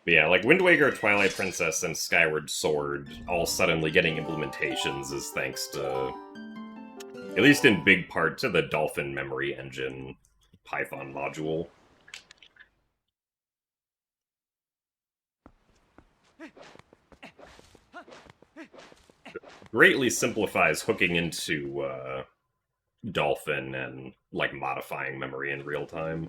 But yeah, like Wind Waker, Twilight Princess, and Skyward Sword all suddenly getting implementations is thanks to, at least in big part, to the Dolphin memory engine Python module. Greatly simplifies hooking into Dolphin and like modifying memory in real time.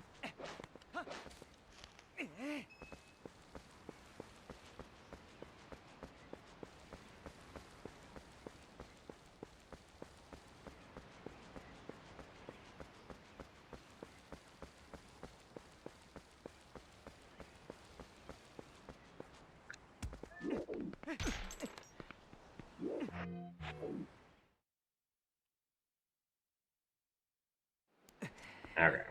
Okay.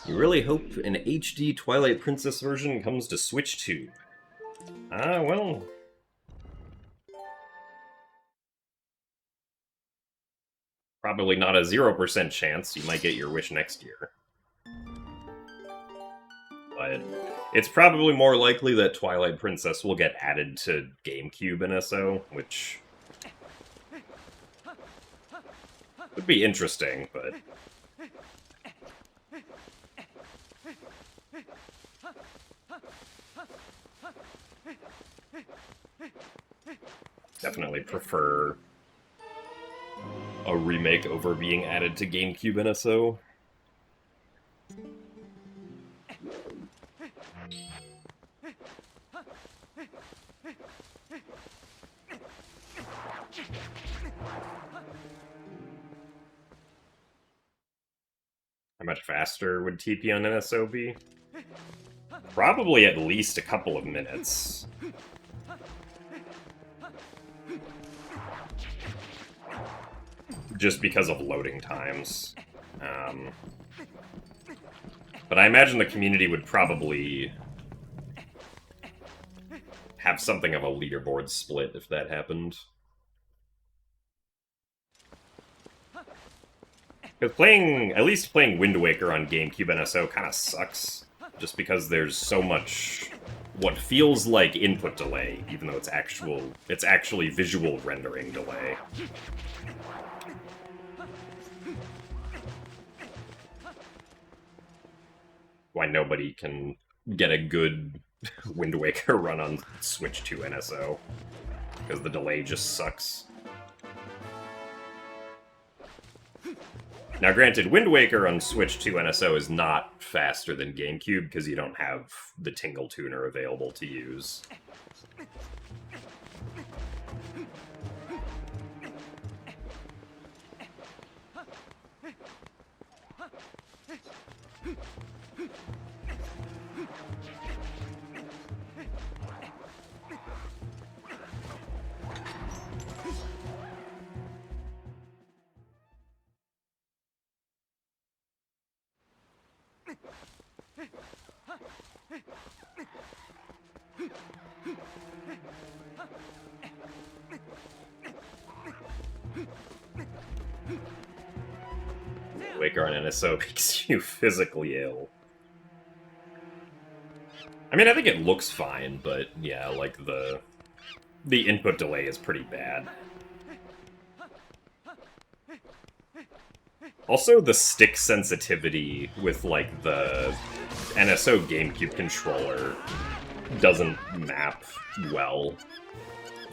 You really hope an HD Twilight Princess version comes to Switch 2. Well... Probably not a 0% chance you might get your wish next year. But it's probably more likely that Twilight Princess will get added to GameCube NSO, which would be interesting, but... Definitely prefer a remake over being added to GameCube NSO. How much faster would TP on NSO be? Probably at least a couple of minutes. Just because of loading times. But I imagine the community would probably have something of a leaderboard split if that happened. Because at least playing Wind Waker on GameCube NSO kind of sucks, just because there's so much what feels like input delay, even though it's actually visual rendering delay. Why nobody can get a good Wind Waker run on Switch 2 NSO, because the delay just sucks. Now granted, Wind Waker on Switch 2 NSO is not faster than GameCube, because you don't have the Tingle Tuner available to use. Waker on NSO makes you physically ill. I mean, I think it looks fine, but yeah, like the input delay is pretty bad. Also, the stick sensitivity with, like, the NSO GameCube controller doesn't map well,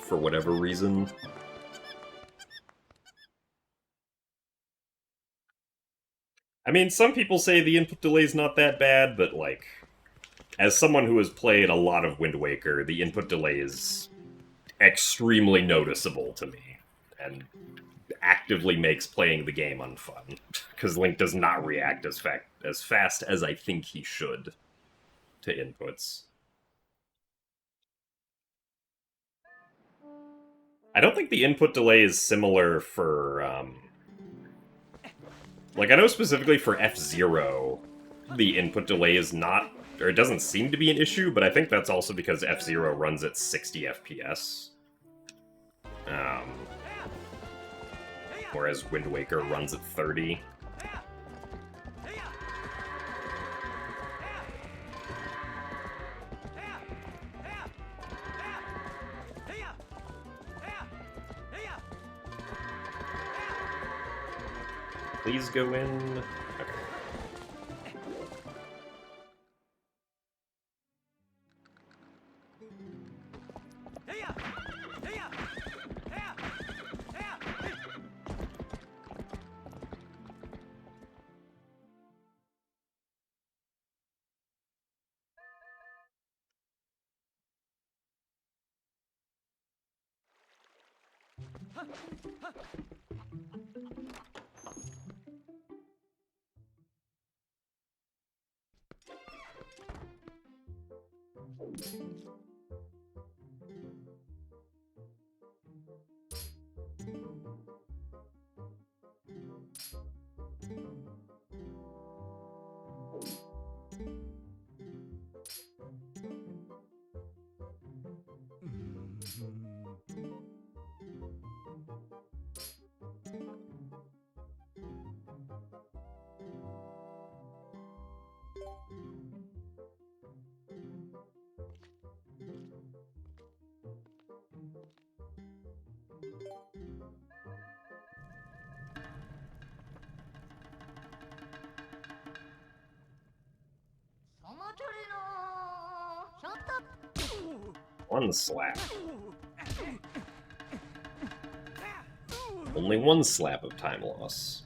for whatever reason. I mean, some people say the input delay is not that bad, but, like, as someone who has played a lot of Wind Waker, the input delay is extremely noticeable to me, and actively makes playing the game unfun, because Link does not react as fast as I think he should to inputs. I don't think the input delay is similar for, like, I know specifically for F-Zero, the input delay is not, or it doesn't seem to be an issue, but I think that's also because F-Zero runs at 60 FPS. Whereas Wind Waker runs at 30. Please go in. Okay. One slap. Only one slap of time loss.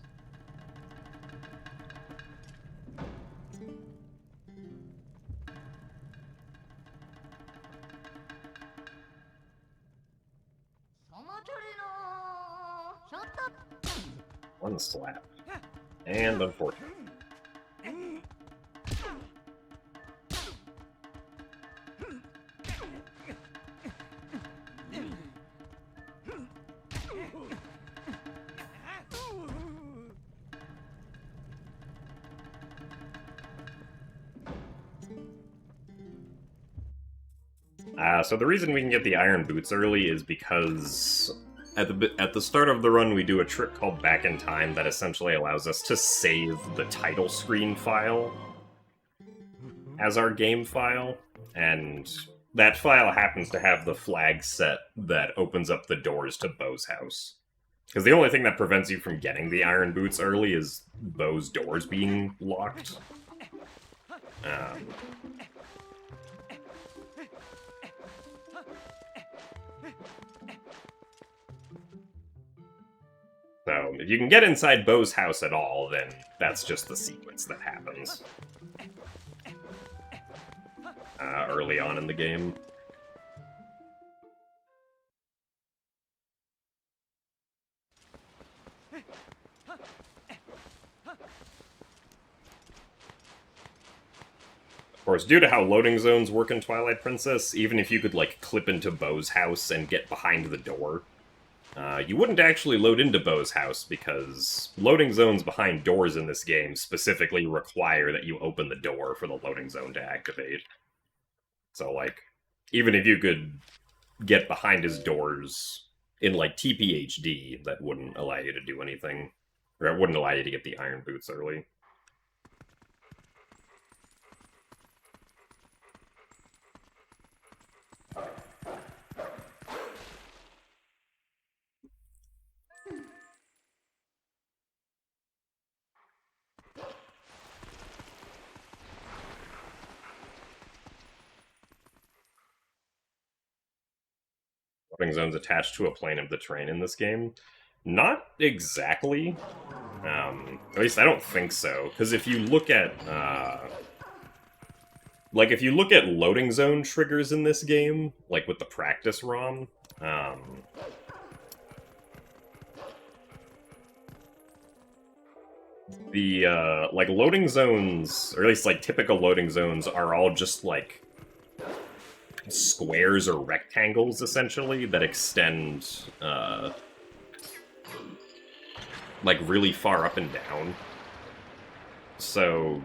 One slap. And unfortunate. So the reason we can get the iron boots early is because at the start of the run we do a trick called Back in Time that essentially allows us to save the title screen file as our game file, and that file happens to have the flag set that opens up the doors to Bo's house. Because the only thing that prevents you from getting the iron boots early is Bo's doors being locked. So, if you can get inside Bo's house at all, then that's just the sequence that happens early on in the game. Of course, due to how loading zones work in Twilight Princess, even if you could, like, clip into Bo's house and get behind the door, you wouldn't actually load into Bo's house, because loading zones behind doors in this game specifically require that you open the door for the loading zone to activate. So, like, even if you could get behind his doors in, like, TPHD, that wouldn't allow you to do anything. Or it wouldn't allow you to get the iron boots early. Loading zones attached to a plane of the train in this game? Not exactly. At least I don't think so. Because if you look at, like, if you look at loading zone triggers in this game, like with the practice ROM, like, loading zones, or at least, like, typical loading zones are all just, like, squares or rectangles, essentially, that extend, like, really far up and down. So,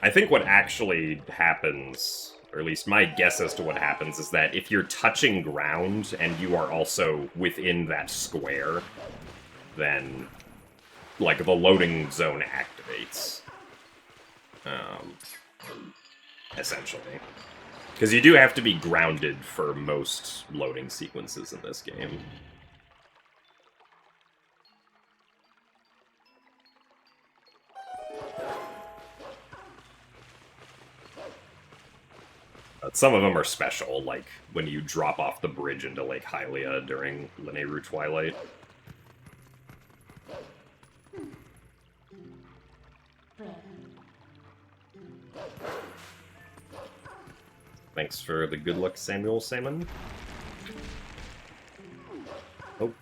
I think what actually happens, or at least my guess as to what happens, is that if you're touching ground and you are also within that square, then, like, the loading zone activates. Essentially. Because you do have to be grounded for most loading sequences in this game. Some of them are special, like when you drop off the bridge into Lake Hylia during Lineru Twilight. Thanks for the good luck, Samuel Salmon. Hope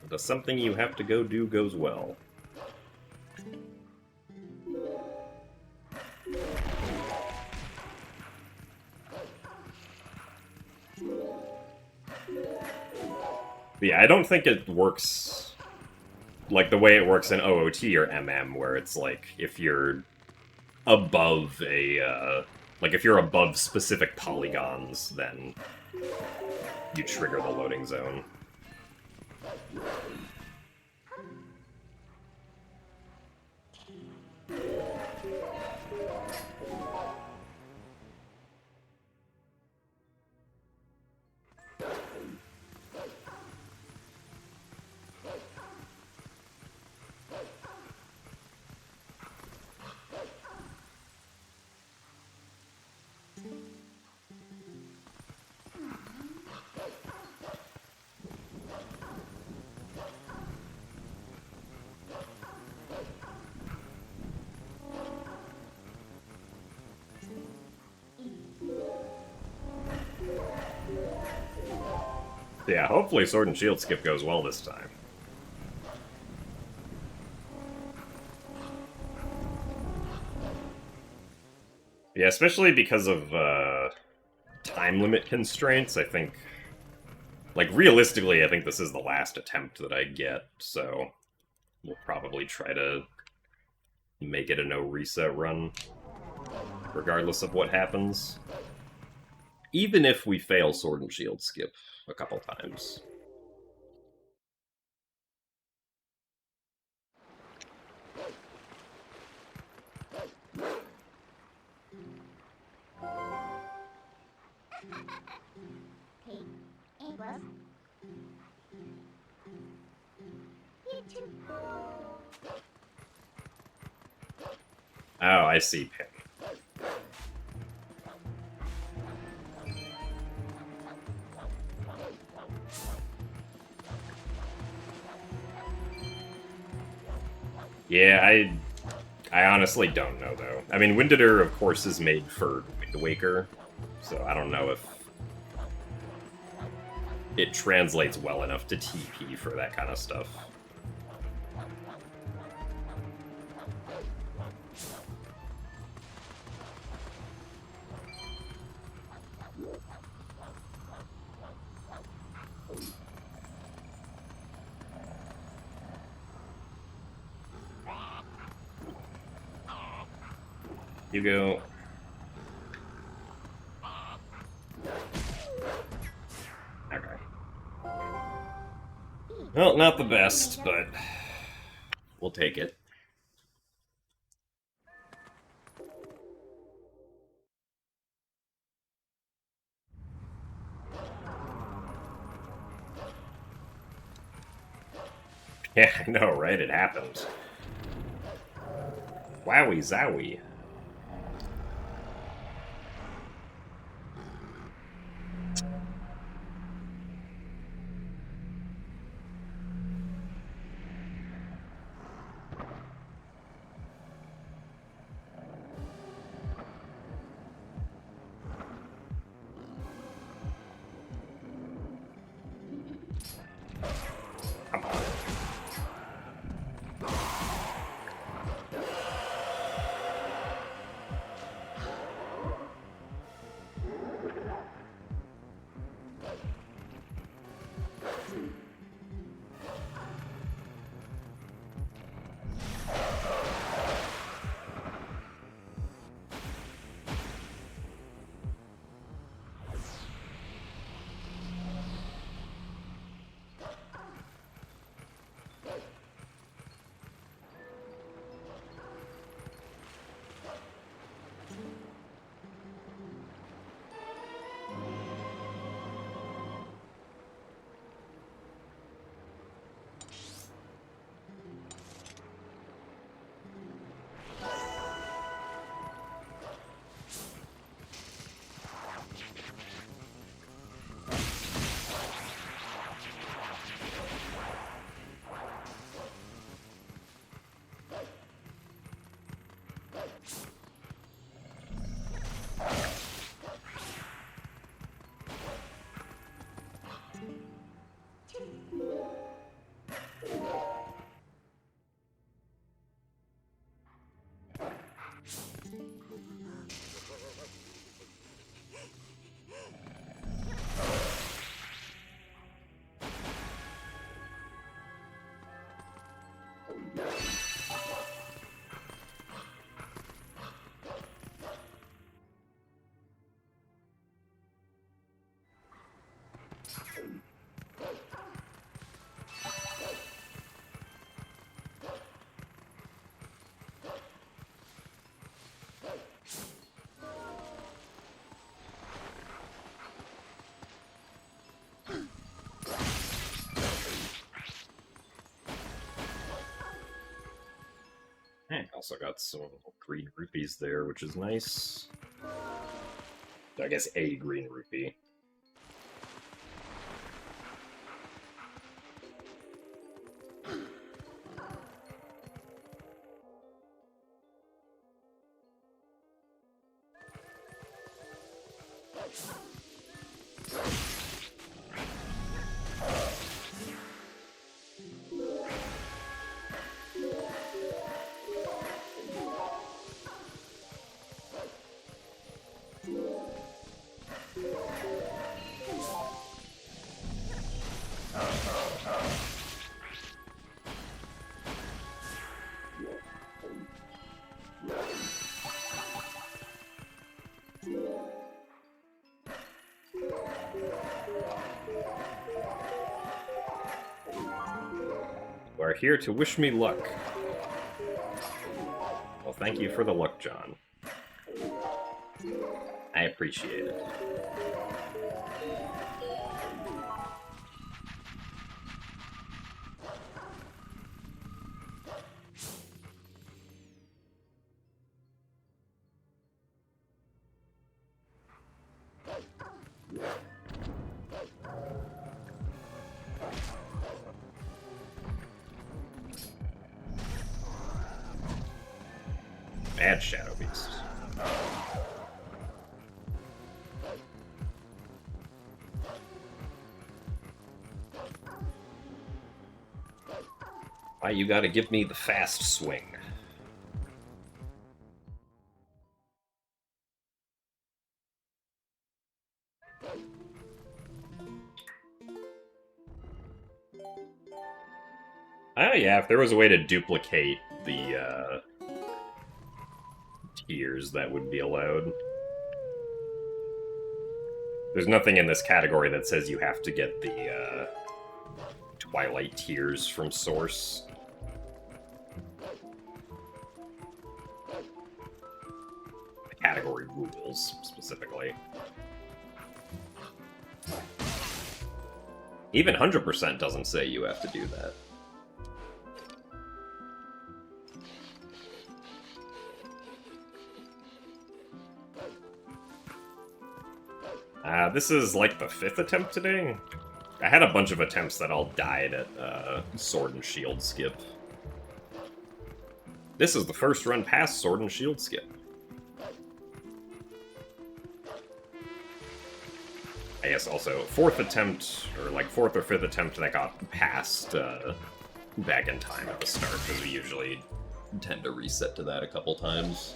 the something you have to go do goes well. But yeah, I don't think it works like the way it works in OOT or MM, where it's like if you're above a like if you're above specific polygons, then you trigger the loading zone. Yeah, hopefully Sword and Shield skip goes well this time. Yeah, especially because of time limit constraints, I think... Like, realistically, I think this is the last attempt that I get, so we'll probably try to make it a no-reset run, regardless of what happens. Even if we fail Sword and Shield skip a couple times. Oh, I see, Pip. Yeah, I honestly don't know, though. I mean, Windader, of course, is made for Wind Waker, so I don't know if it translates well enough to TP for that kind of stuff. You go. Okay. Well, not the best, but we'll take it. Yeah, I know, right? It happened. Wowie zowie. Come on. Also got some green rupees there, which is nice. I guess a green rupee. Are here to wish me luck. Well, thank you for the luck, John. I appreciate it. Bad Shadow Beast. Why you gotta give me the fast swing? Oh yeah, if there was a way to duplicate the tiers, that would be allowed. There's nothing in this category that says you have to get the Twilight tiers from Source. The category rules, specifically. Even 100% doesn't say you have to do that. This is like the 5th attempt today. I had a bunch of attempts that all died at Sword and Shield skip. This is the first run past Sword and Shield skip. I guess also 4th attempt, or like 4th or 5th attempt that got passed back in time at the start, because we usually tend to reset to that a couple times.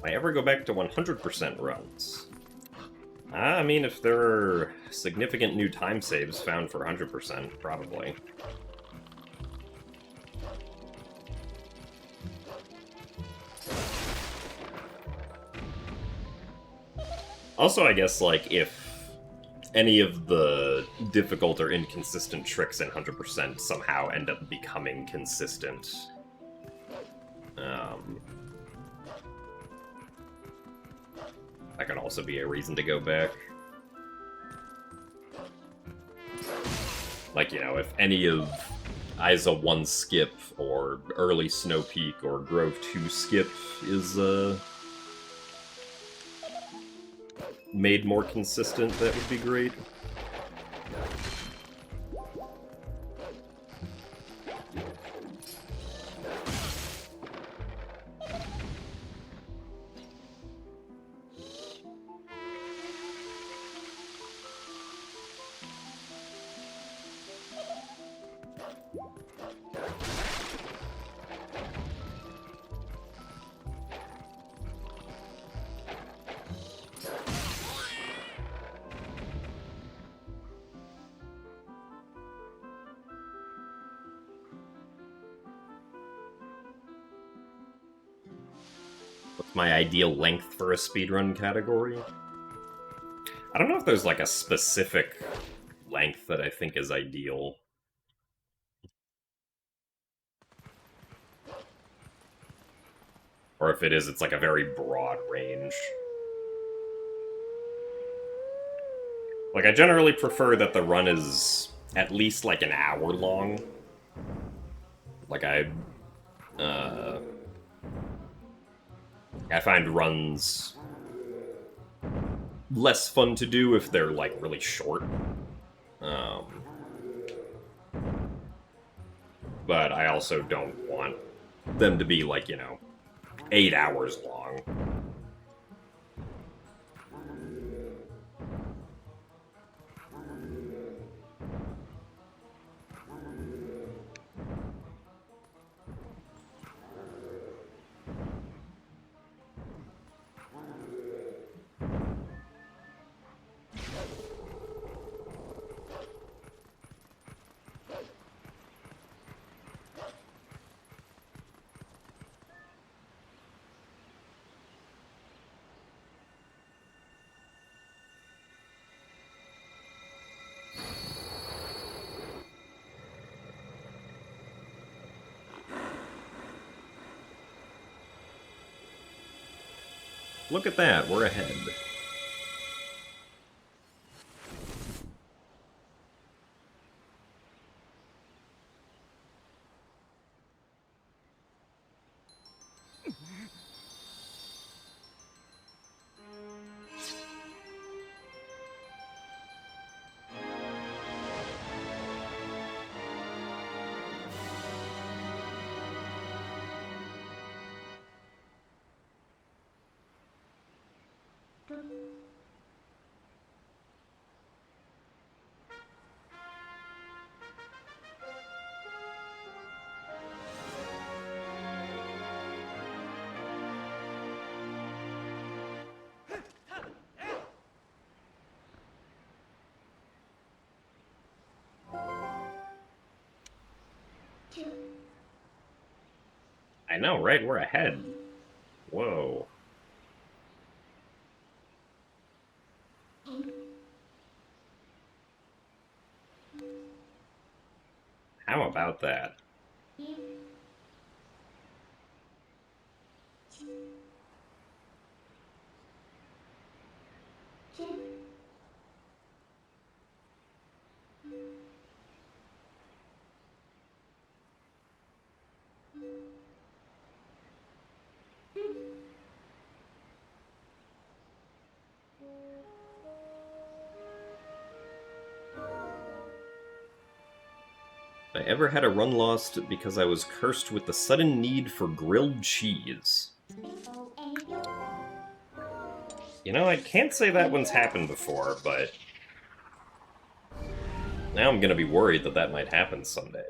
I ever go back to 100% runs? I mean, if there are significant new time saves found for 100%, probably. Also, I guess, like, if any of the difficult or inconsistent tricks in 100% somehow end up becoming consistent, that could also be a reason to go back. Like, you know, if any of Isa 1 skip, or early Snow Peak, or Grove 2 skip is, made more consistent, that would be great. What's my ideal length for a speedrun category? I don't know if there's like a specific length that I think is ideal. Or if it is, it's like a very broad range. Like, I generally prefer that the run is at least like an hour long. Like, I find runs less fun to do if they're, like, really short. But I also don't want them to be, like, 8 hours long. Look at that, we're ahead. I know, right? We're ahead. Whoa. How about that? I ever had a run lost because I was cursed with the sudden need for grilled cheese. I can't say that one's happened before, but now I'm gonna be worried that that might happen someday.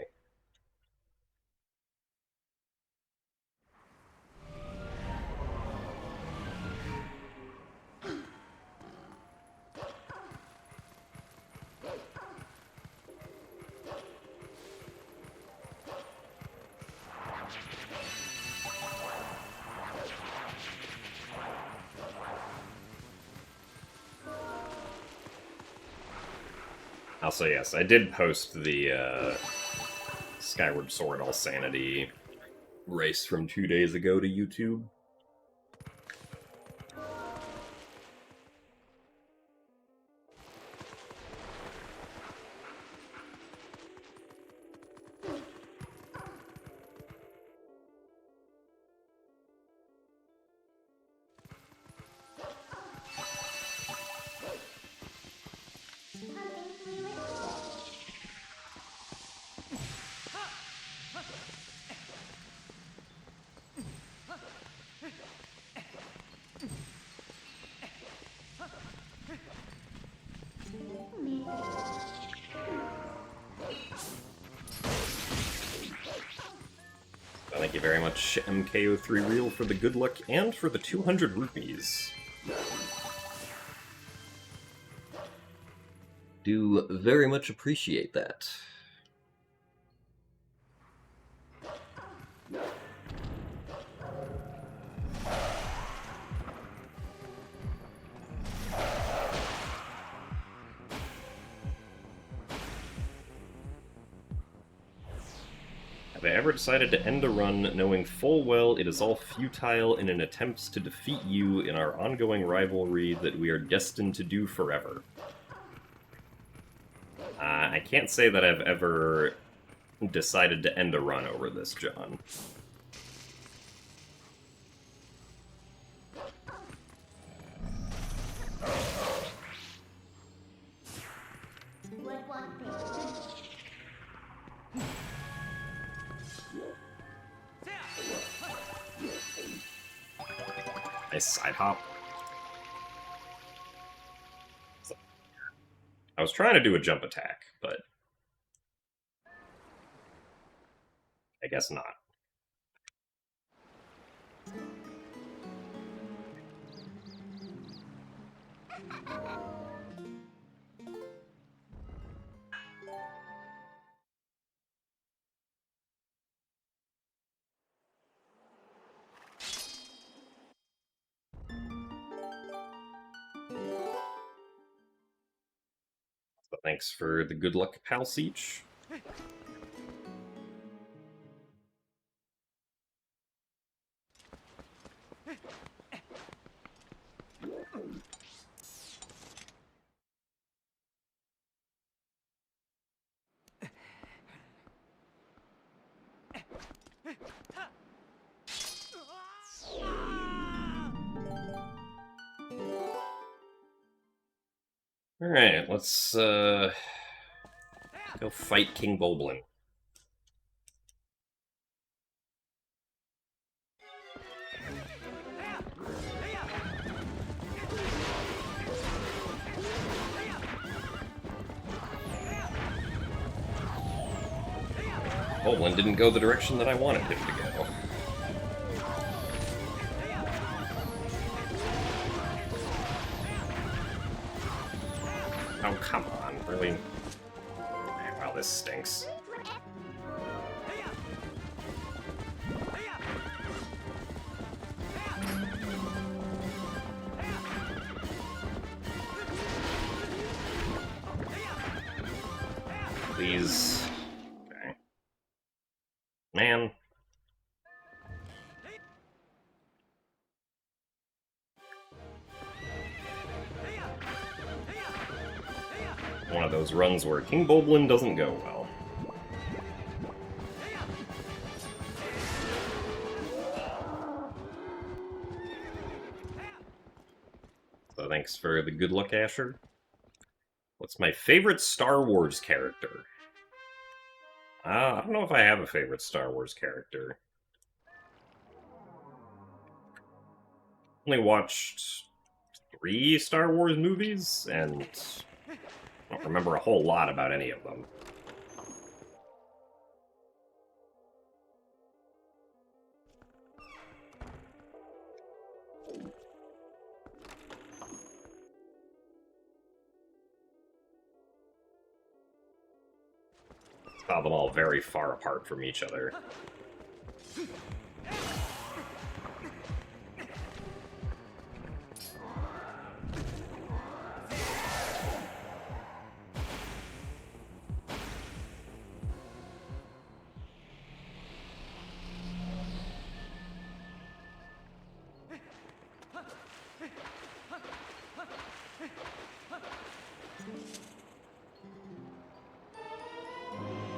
Also, yes, I did post the Skyward Sword All Sanity race from 2 days ago to YouTube. Thank you very much, MKO3 Real, for the good luck and for the 200 rupees. Do very much appreciate that. Have I ever decided to end a run knowing full well it is all futile in an attempt to defeat you in our ongoing rivalry that we are destined to do forever? I can't say that I've ever decided to end a run over this, John. Nice side hop. I was trying to do a jump attack, but I guess not. So thanks for the good luck, pal Siege. Alright, let's go fight King Bulblin. Bulblin didn't go the direction that I wanted him to go. Oh, come on, really? Wow, this stinks. Please. Okay. Man. One of those runs where King Bulblin doesn't go well. So thanks for the good luck, Asher. What's my favorite Star Wars character? I don't know if I have a favorite Star Wars character. Only watched 3 Star Wars movies, and I don't remember a whole lot about any of them. Saw them all very far apart from each other.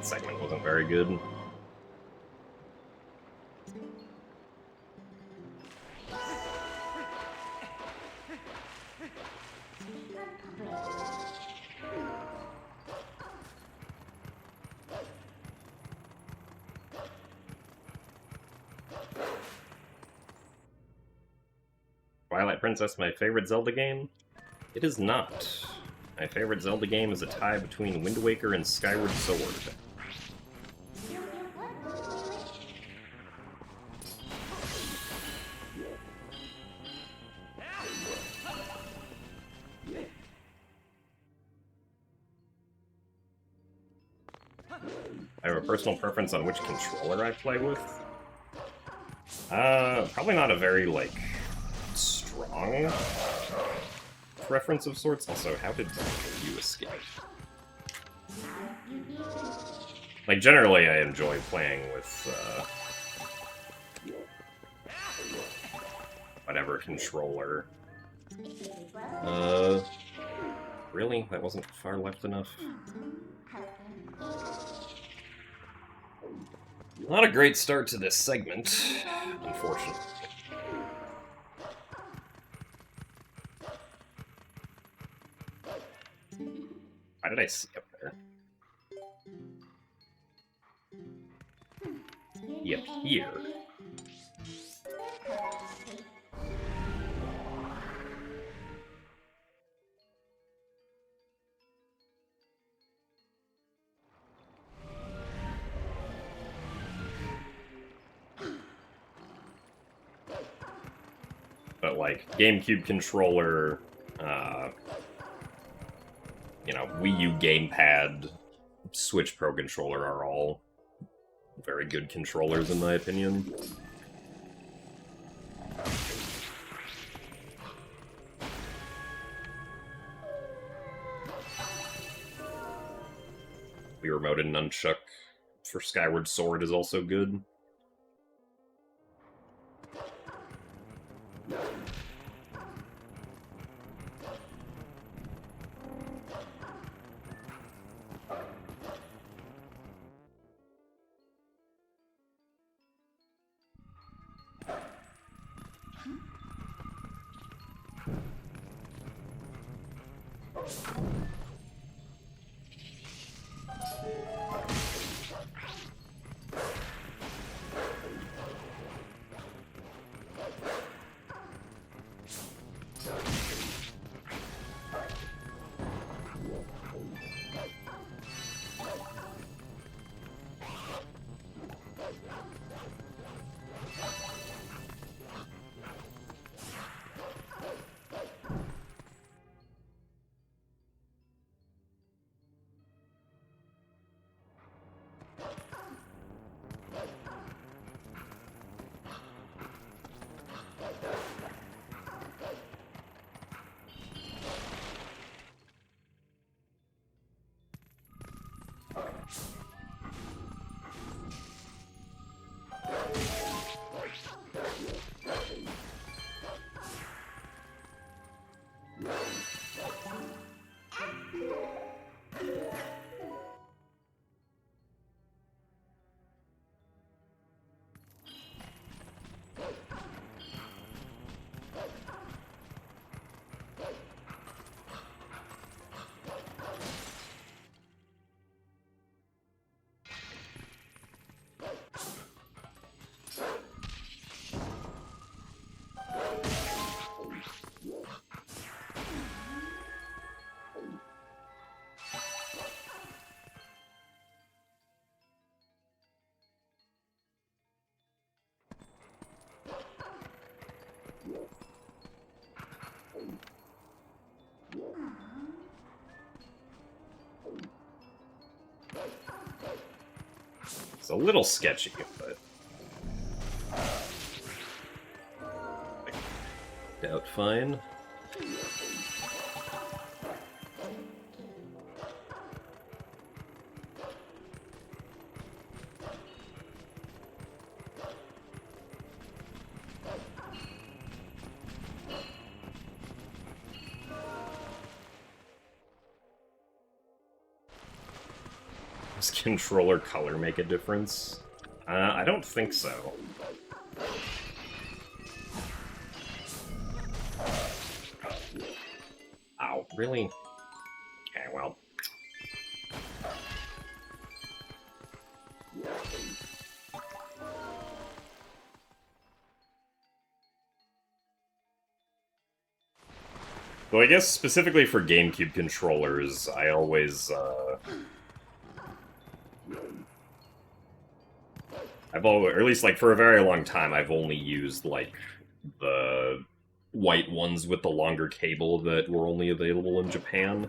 Segment wasn't very good. Twilight Princess, my favorite Zelda game? It is not. My favorite Zelda game is a tie between Wind Waker and Skyward Sword. I have a personal preference on which controller I play with. Probably not a very, like, strong preference of sorts. Also, how did you escape? Like, generally I enjoy playing with, whatever controller. Really? That wasn't far left enough? Not a great start to this segment, unfortunately. Why did I see up there? He appeared. But, like, GameCube controller, you know, Wii U gamepad, Switch Pro controller are all very good controllers, in my opinion. Wii Remote and Nunchuck for Skyward Sword is also good. It's a little sketchy, but... Doubt fine. Does controller color make a difference? I don't think so. Ow, really? Okay, well. So I guess specifically for GameCube controllers, I always, or at least, like, for a very long time, I've only used, like, the white ones with the longer cable that were only available in Japan.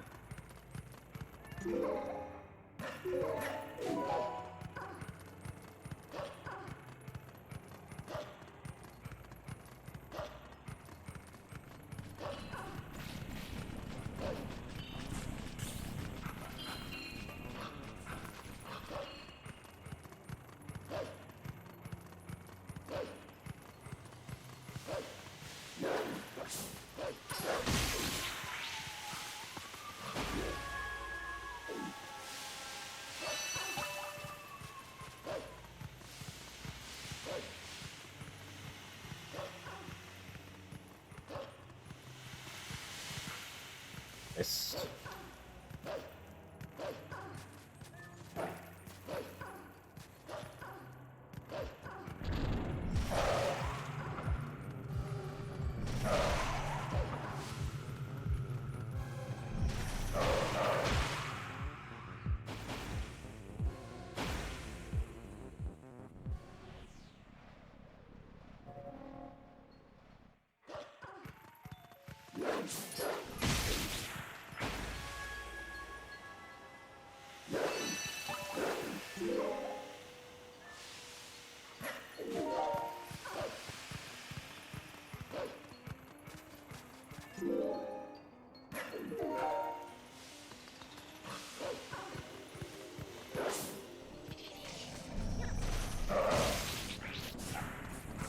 Nice.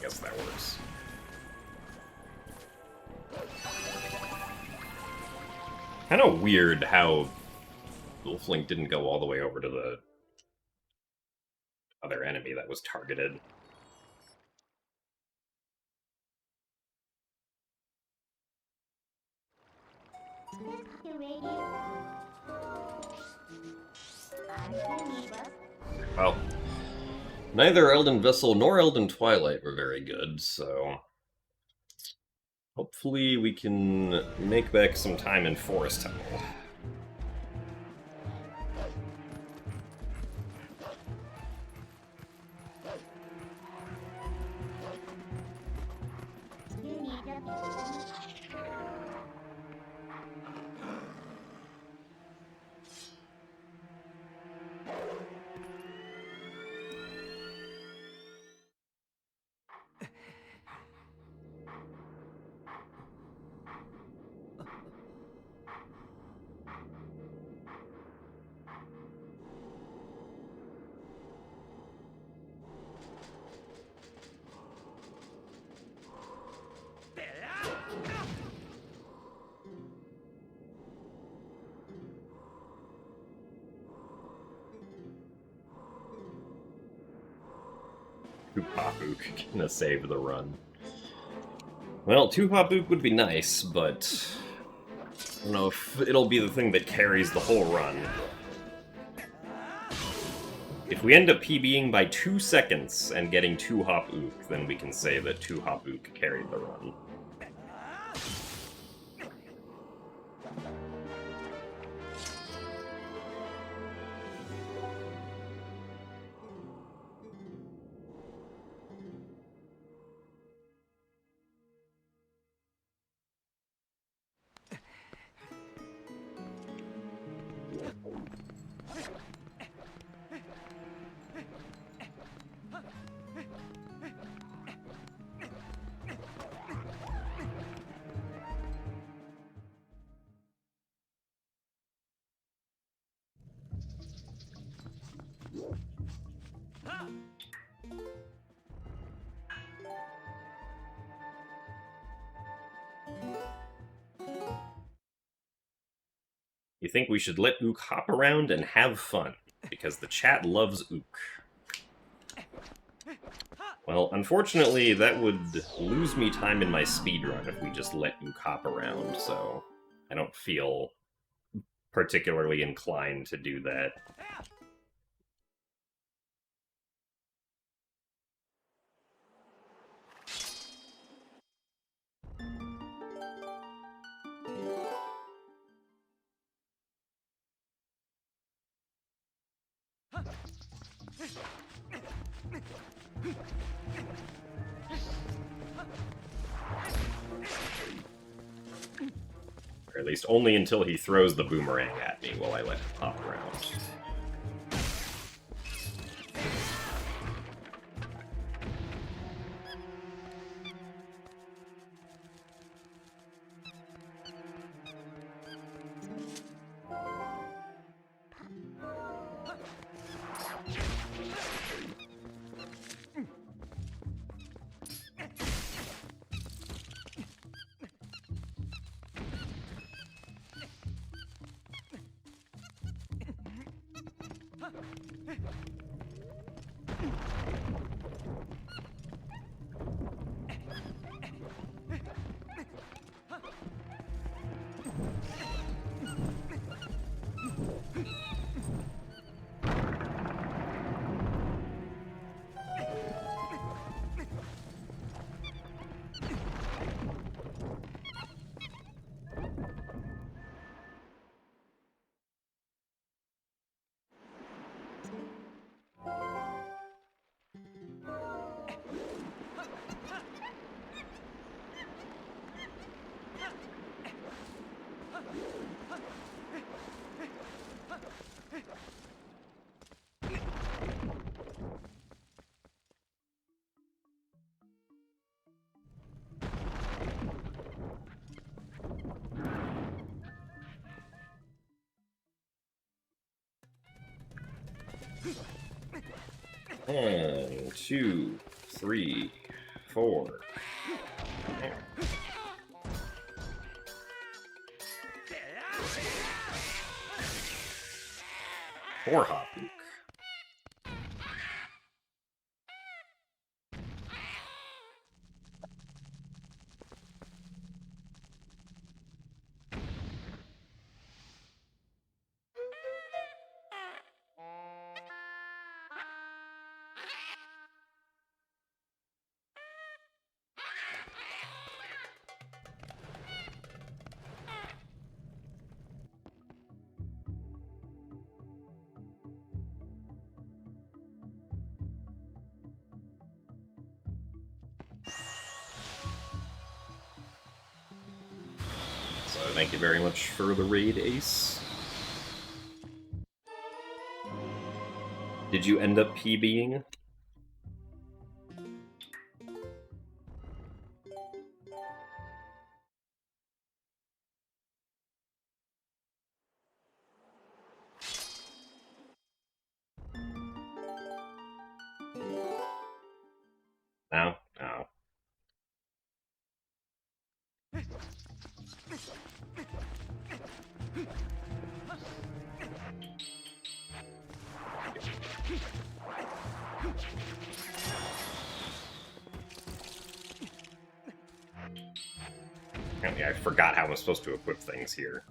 Guess that works. Kind of weird how Dolphin didn't go all the way over to the other enemy that was targeted. Well, neither Elden Vessel nor Elden Twilight were very good, so hopefully we can make back some time in Forest Temple. Tupapook gonna save the run. Well, Tupapook would be nice, but I don't know if it'll be the thing that carries the whole run. If we end up PBing by 2 seconds and getting 2 Hop Ook, then we can say that 2 Hop Ook carried the run. You think we should let Ook hop around and have fun, because the chat loves Ook. Well, unfortunately, that would lose me time in my speedrun if we just let Ook hop around, so I don't feel particularly inclined to do that. Or at least only until he throws the boomerang at me while I let him hop around. 1, 2, 3, 4. Four hop. So thank you very much for the raid, Ace. Did you end up PBing? No? No. I forgot how I'm supposed to equip things here.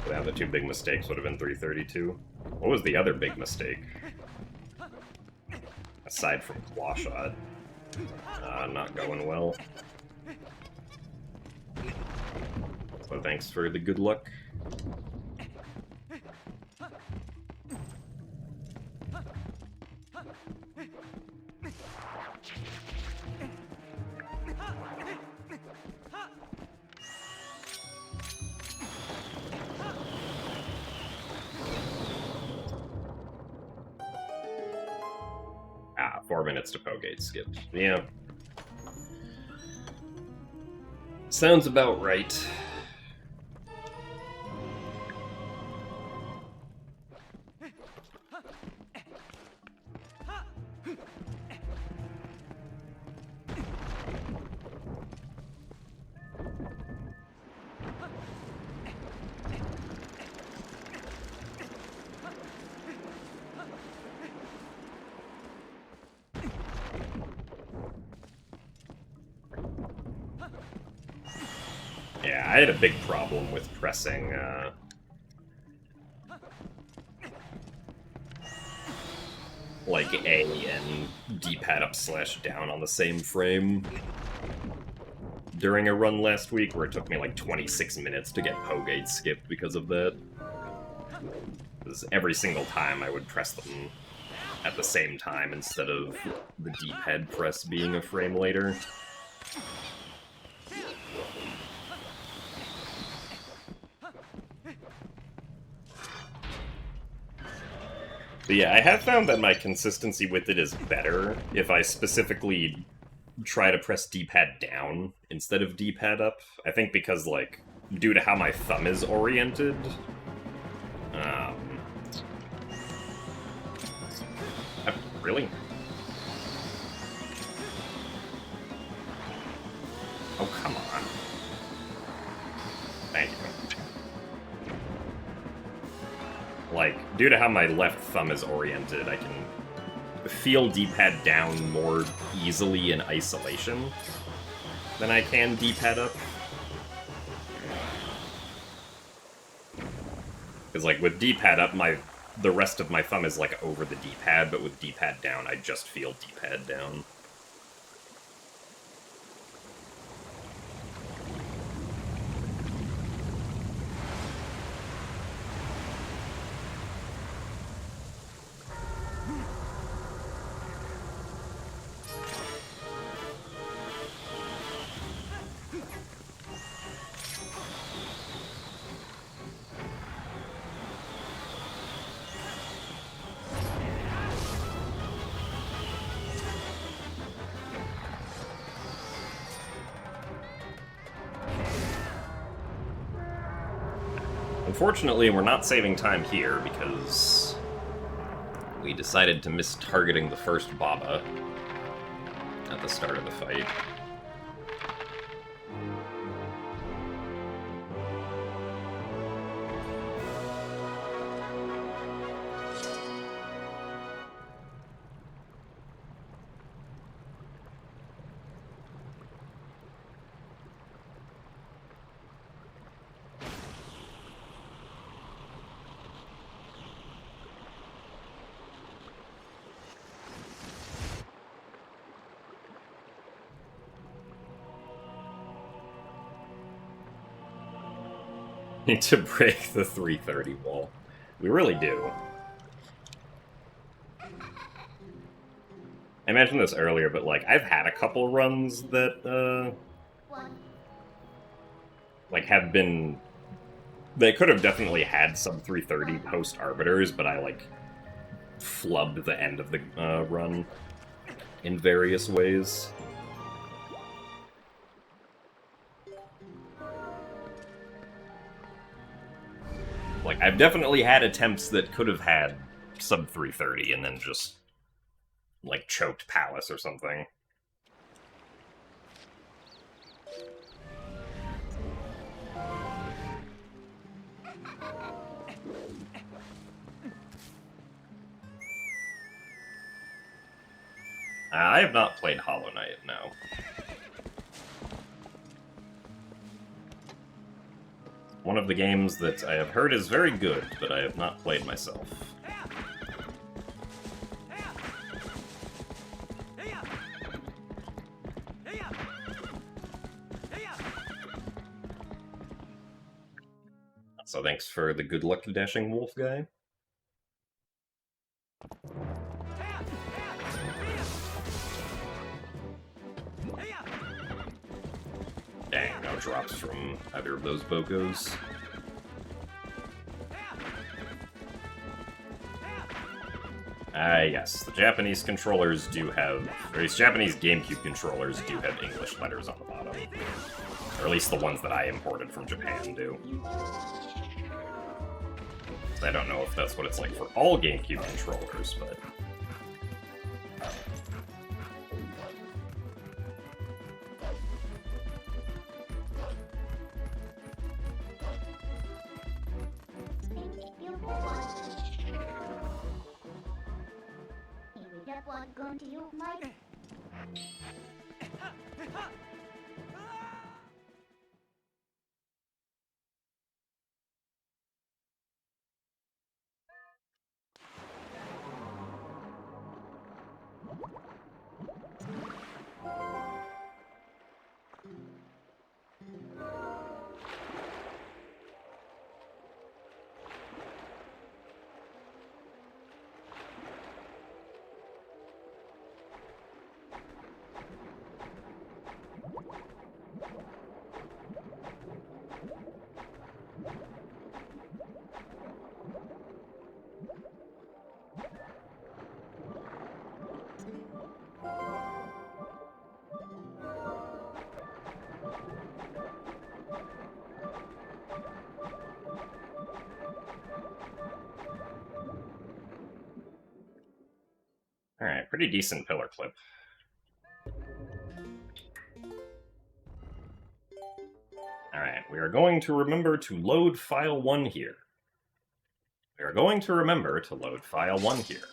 Yeah, the two big mistakes would have been 332. What was the other big mistake? Aside from claw shot. Not going well. So thanks for the good luck. Ah, 4 minutes to Pogate skipped. Yeah. Sounds about right. Yeah, I had a big problem with pressing, like A and D-pad up/down on the same frame during a run last week, where it took me like 26 minutes to get Pogate skipped because of that. Because every single time I would press them at the same time instead of the D-pad press being a frame later. But yeah, I have found that my consistency with it is better if I specifically try to press D-pad down instead of D-pad up. I think because, like, due to how my thumb is oriented, really? Oh, come on. Thank you. Like, due to how my left thumb is oriented, I can feel D-pad down more easily in isolation than I can D-pad up. Because, like, with D-pad up, the rest of my thumb is, like, over the D-pad, but with D-pad down, I just feel D-pad down. Unfortunately, we're not saving time here because we decided to miss targeting the first Baba at the start of the fight. Need to break the 330 wall. We really do. I mentioned this earlier, but like I've had a couple runs that like have been, they could have definitely had sub 330 post Arbiters, but I like flubbed the end of the run in various ways. Like, I've definitely had attempts that could have had sub 330 and then just, like, choked Palace or something. I have not played Hollow Knight, no. One of the games that I have heard is very good, but I have not played myself. So thanks for the good luck dashing wolf guy. Dang, no drops from either of those Bokos. Yes, the Japanese controllers do have, or these Japanese GameCube controllers do have English letters on the bottom. Or at least the ones that I imported from Japan do. I don't know if that's what it's like for all GameCube controllers, but... Going to you, Mike? Alright, pretty decent pillar clip. Alright, we are going to remember to load file 1 here. We are going to remember to load file 1 here.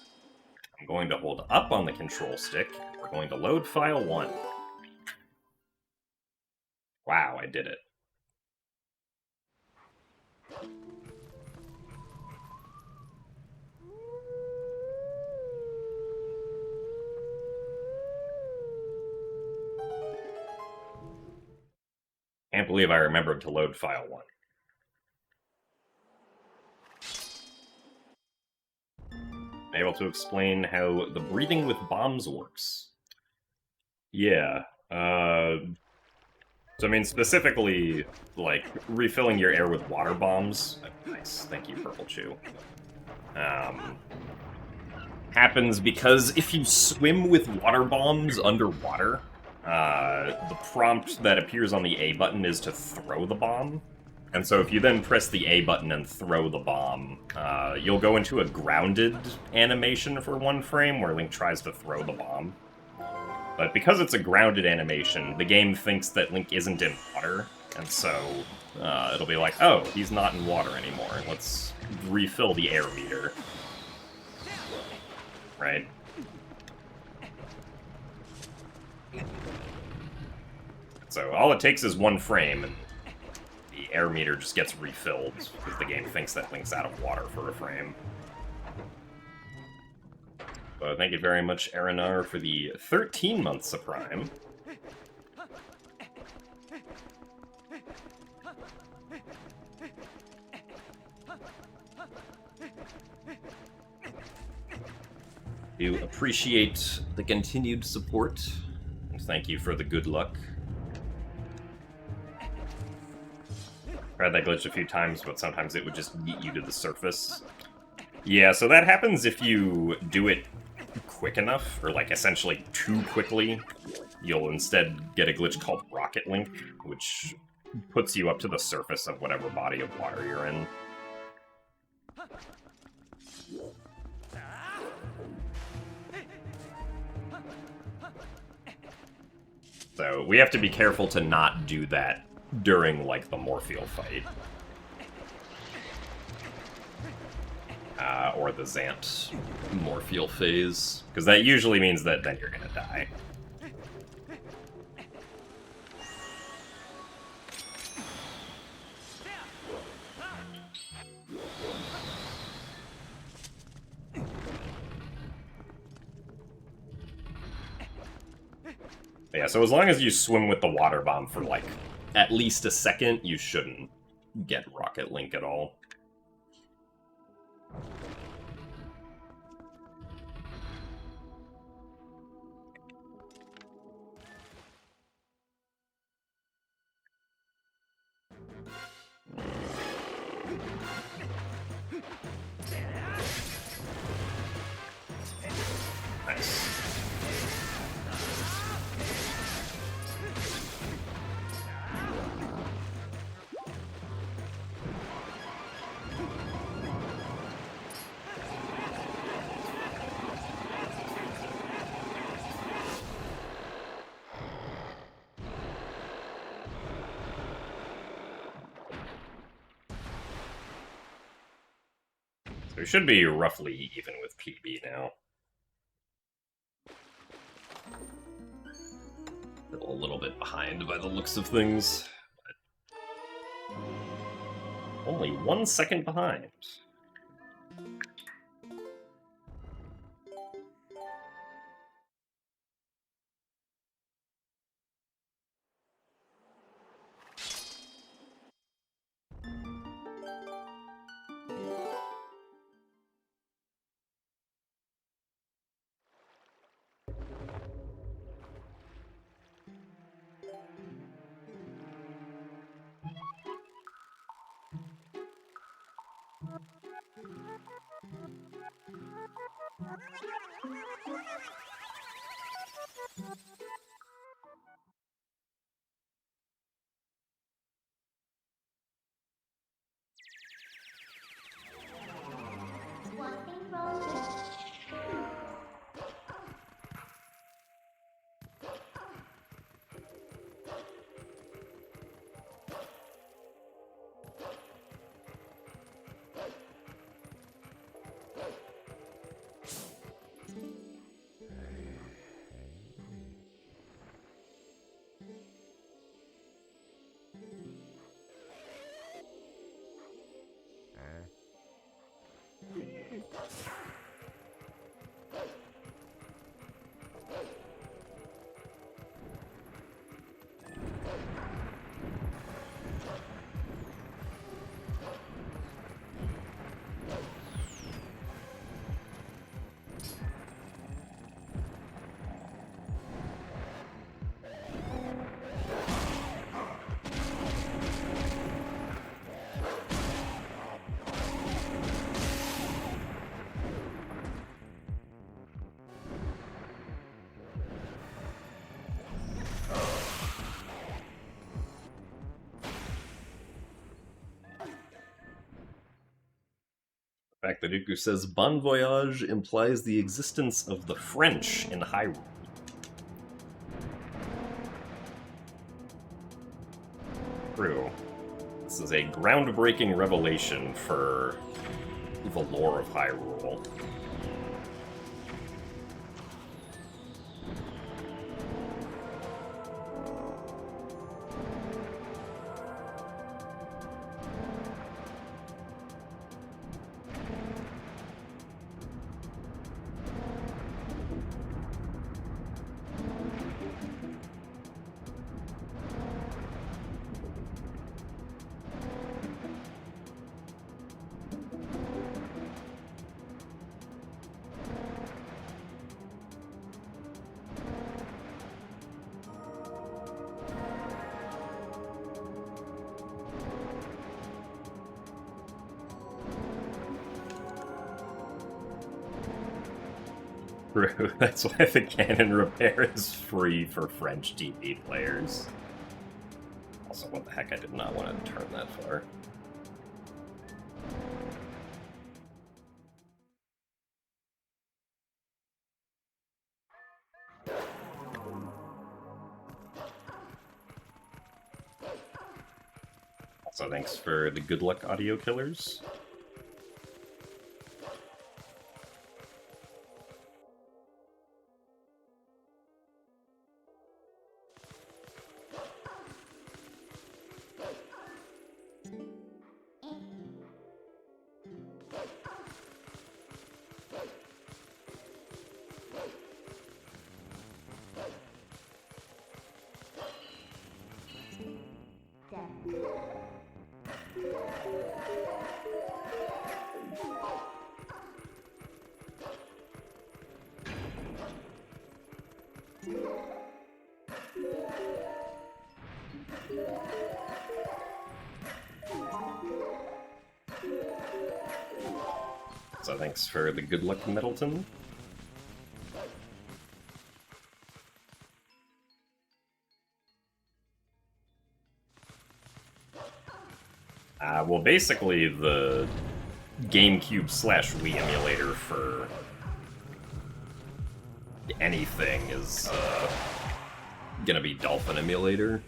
I'm going to hold up on the control stick. We're going to load file 1. Wow, I did it. Can't believe I remembered to load file 1. I'm able to explain how the breathing with bombs works. Yeah, so I mean, specifically, like, refilling your air with water bombs. Nice, thank you, Purple Chew. Happens because if you swim with water bombs underwater, the prompt that appears on the A button is to throw the bomb, And so if you then press the A button and throw the bomb, you'll go into a grounded animation for 1 frame where Link tries to throw the bomb. But because it's a grounded animation, the game thinks that Link isn't in water, and so it'll be like, oh, he's not in water anymore. Let's refill the air meter. Right? So all it takes is 1 frame, and the air meter just gets refilled, because the game thinks that Link's out of water for a frame. So thank you very much, Aranar, for the 13 months of Prime. Do appreciate the continued support, and thank you for the good luck. Tried that glitch a few times, but sometimes it would just yeet you to the surface. Yeah, so that happens if you do it quick enough, or like essentially too quickly. You'll instead get a glitch called Rocket Link, which puts you up to the surface of whatever body of water you're in. So we have to be careful to not do that during, like, the Morpha fight. Or the Zant Morpha phase. Because that usually means that then you're gonna die. Yeah, so as long as you swim with the water bomb for, like, at least a second, you shouldn't get Rocket Link at all. Nice. So we should be roughly even with PB now. Still a little bit behind by the looks of things. But only 1 second behind. Swapping roles. Aktaduku says, Bon Voyage implies the existence of the French in Hyrule. True. This is a groundbreaking revelation for the lore of Hyrule. True, that's why the cannon repair is free for French TV players. Also, what the heck, I did not want to turn that far. Also, thanks for the good luck audio killers. So thanks for the good luck, Middleton. Well, basically, the GameCube / Wii emulator for anything is gonna be Dolphin emulator.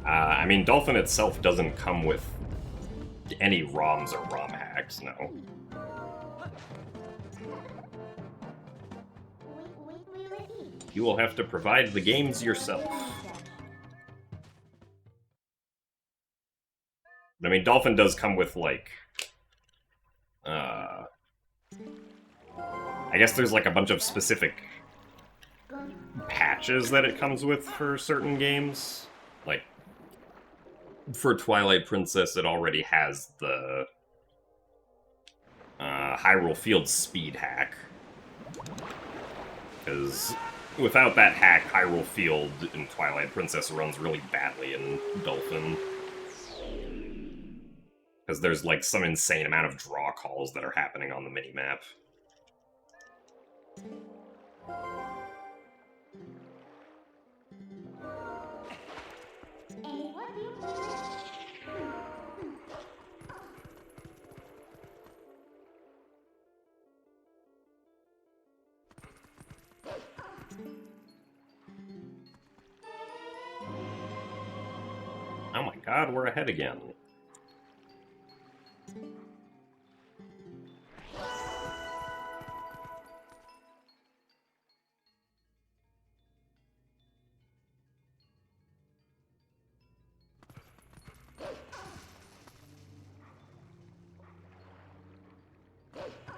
I mean, Dolphin itself doesn't come with any ROMs or ROM hacks, no. You will have to provide the games yourself. I mean, Dolphin does come with, like... I guess there's, like, a bunch of specific patches that it comes with for certain games. Like, for Twilight Princess, it already has the Hyrule Field speed hack. Because without that hack, Hyrule Field in Twilight Princess runs really badly in Dolphin. Because there's, like, some insane amount of draw calls that are happening on the minimap. Oh my god, we're ahead again.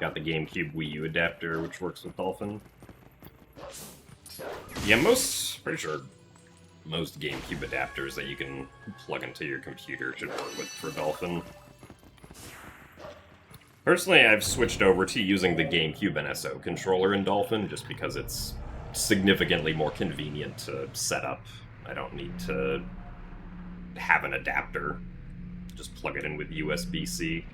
Got the GameCube Wii U adapter, which works with Dolphin. Yeah, pretty sure most GameCube adapters that you can plug into your computer should work with for Dolphin. Personally, I've switched over to using the GameCube NSO controller in Dolphin just because it's significantly more convenient to set up. I don't need to have an adapter. Just plug it in with USB-C.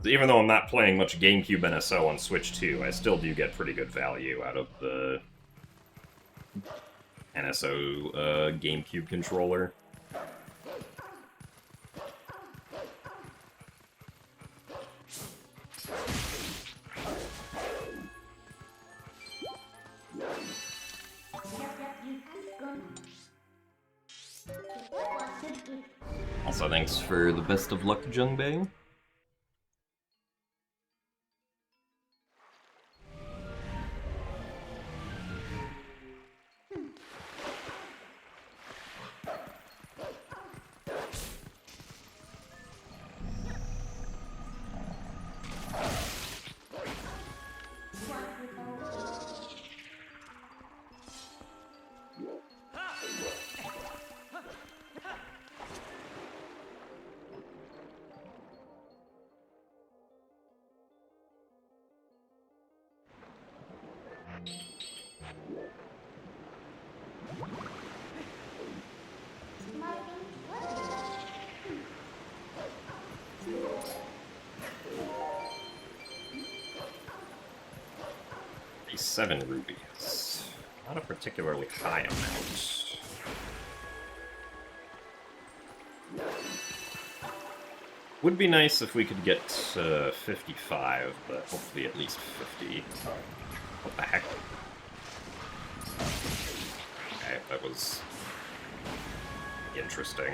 Even though I'm not playing much GameCube NSO on Switch 2, I still do get pretty good value out of the NSO GameCube controller. Also, thanks for the best of luck, Jungbei. $7 rupees. Not a particularly high amount. Would be nice if we could get 55, but hopefully at least 50. What the heck? Okay, that was interesting.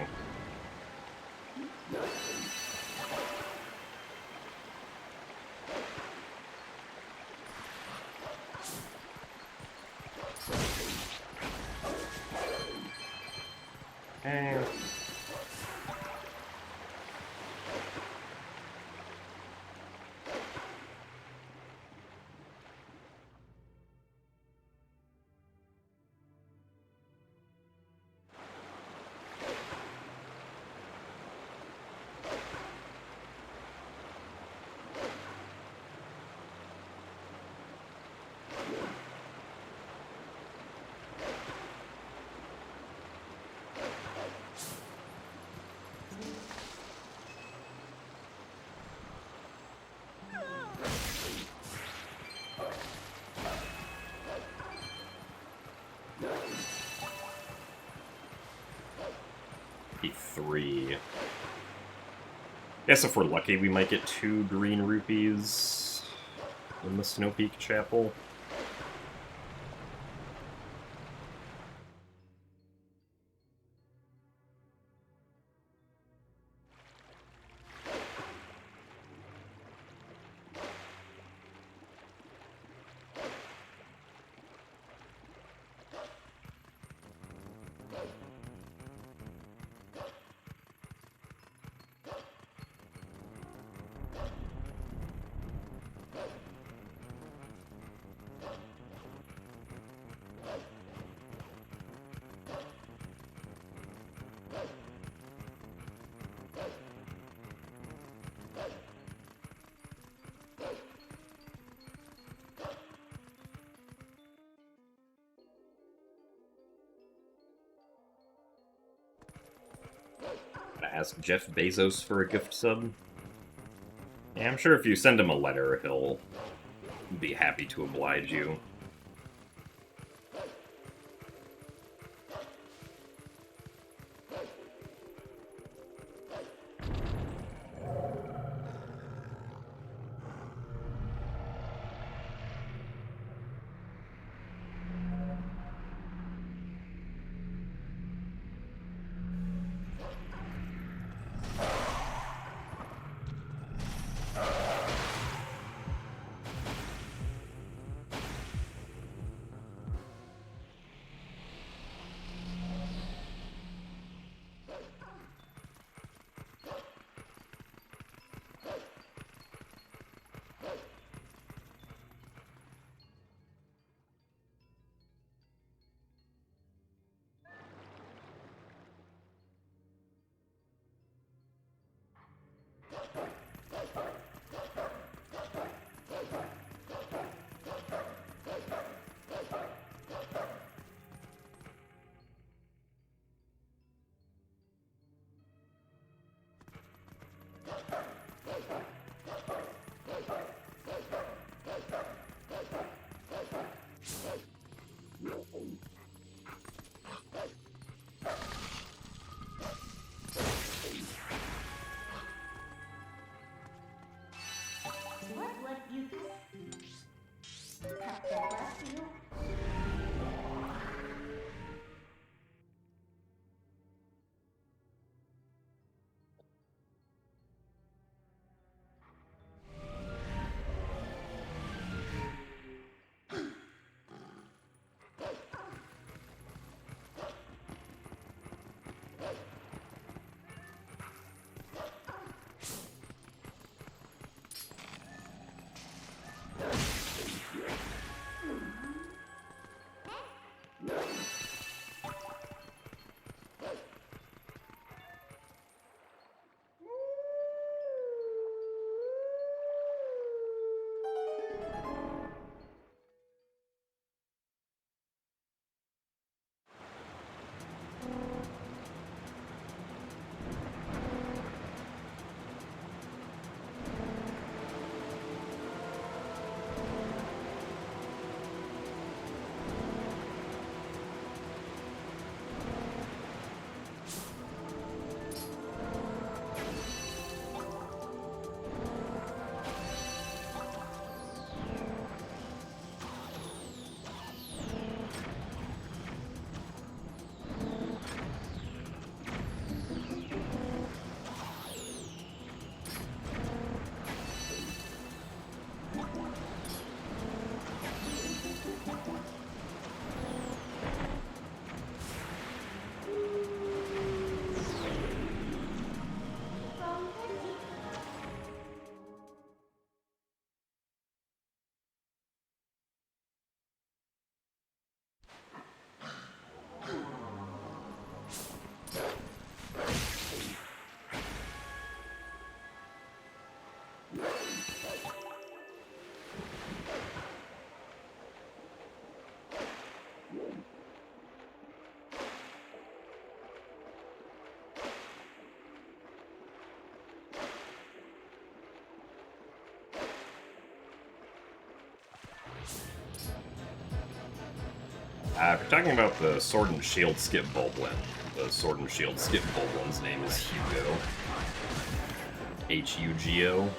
Three. Guess if we're lucky, we might get 2 green rupees in the Snow Peak Chapel. Ask Jeff Bezos for a gift sub. Yeah, I'm sure if you send him a letter, he'll be happy to oblige you. If you're talking about the Sword and Shield skip Bulblin, the Sword and Shield skip Bulblin's name is Hugo. Hugo.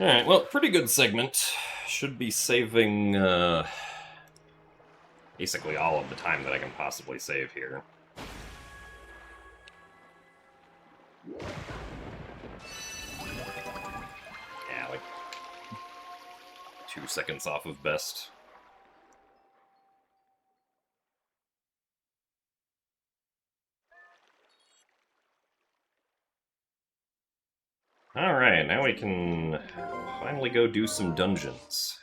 Alright, well, pretty good segment. Should be saving, basically all of the time that I can possibly save here. Yeah, like 2 seconds off of best. Alright, now we can finally go do some dungeons.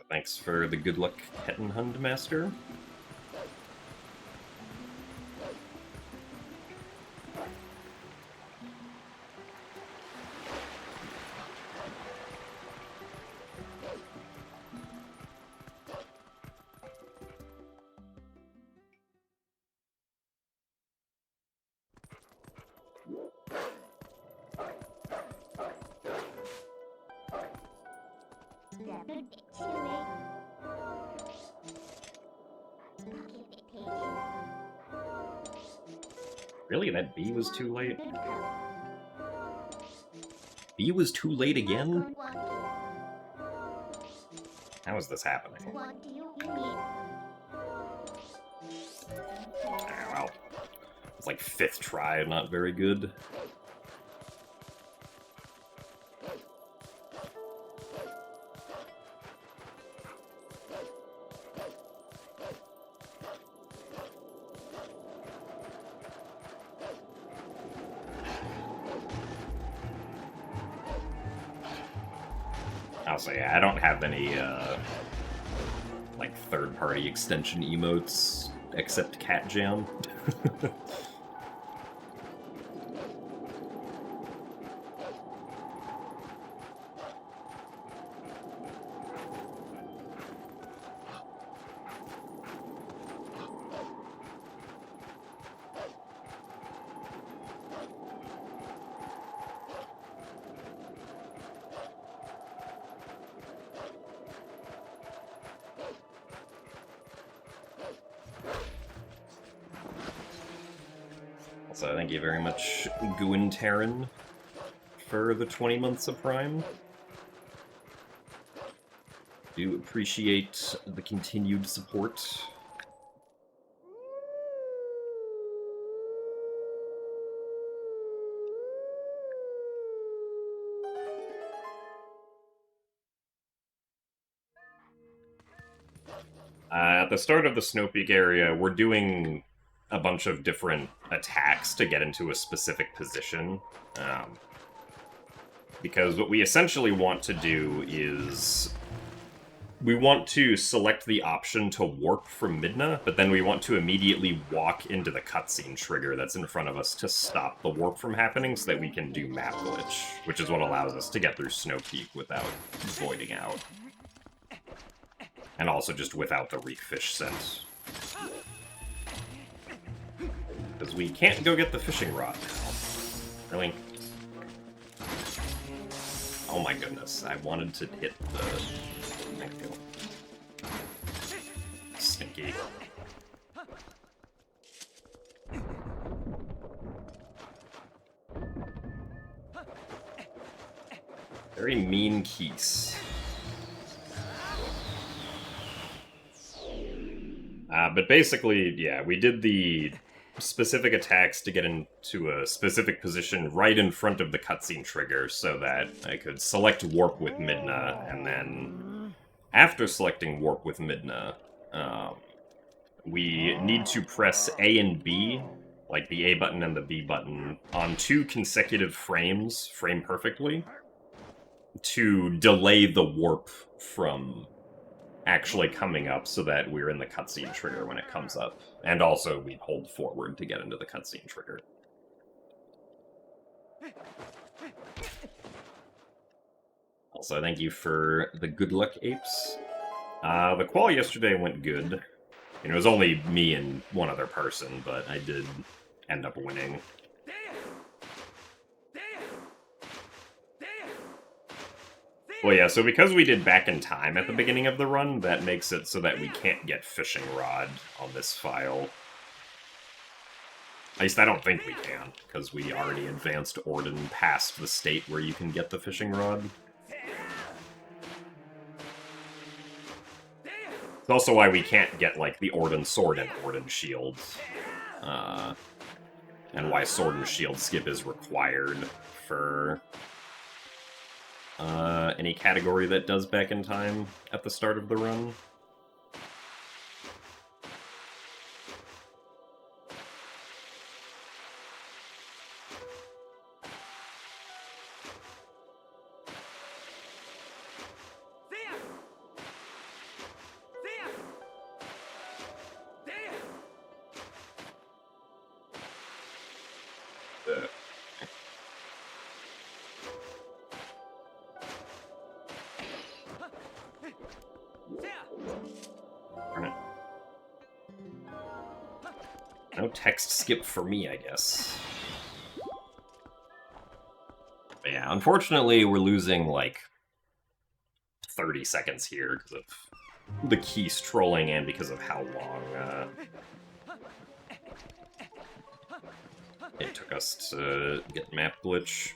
Thanks for the good luck, Hettenhund Master. Really? That B was too late? B was too late again? How is this happening? Oh, well. It's like 5th try, not very good. Also, yeah, I don't have any, like, third-party extension emotes except Cat Jam. So thank you very much, Guintarin, for the 20 months of Prime. Do appreciate the continued support. At the start of the Snowpeak area, we're doing a bunch of different attacks to get into a specific position. Because what we essentially want to do is we want to select the option to warp from Midna, but then we want to immediately walk into the cutscene trigger that's in front of us to stop the warp from happening so that we can do map glitch, which is what allows us to get through Snowpeak without voiding out. And also just without the reek fish scent. Because we can't go get the fishing rod now. Really? Oh my goodness, I wanted to hit the... Thank you. Stinky. Very mean keys. But basically, yeah, we did the specific attacks to get into a specific position right in front of the cutscene trigger so that I could select Warp with Midna, and then after selecting Warp with Midna, we need to press A and B, like the A button and the B button, on 2 consecutive frames, frame perfectly, to delay the warp from actually coming up so that we're in the cutscene trigger when it comes up. And also, we hold forward to get into the cutscene trigger. Also, thank you for the good luck apes. The qual yesterday went good. It was only me and one other person, but I did end up winning. Well, yeah, so because we did back in time at the beginning of the run, that makes it so that we can't get Fishing Rod on this file. At least I don't think we can, because we already advanced Orden past the state where you can get the Fishing Rod. It's also why we can't get, like, the Orden Sword and Orden Shield. And why Sword and Shield skip is required for any category that does back in time at the start of the run. No text skip for me, I guess. But yeah, unfortunately, we're losing, like, 30 seconds here because of the keys trolling and because of how long it took us to get map glitch.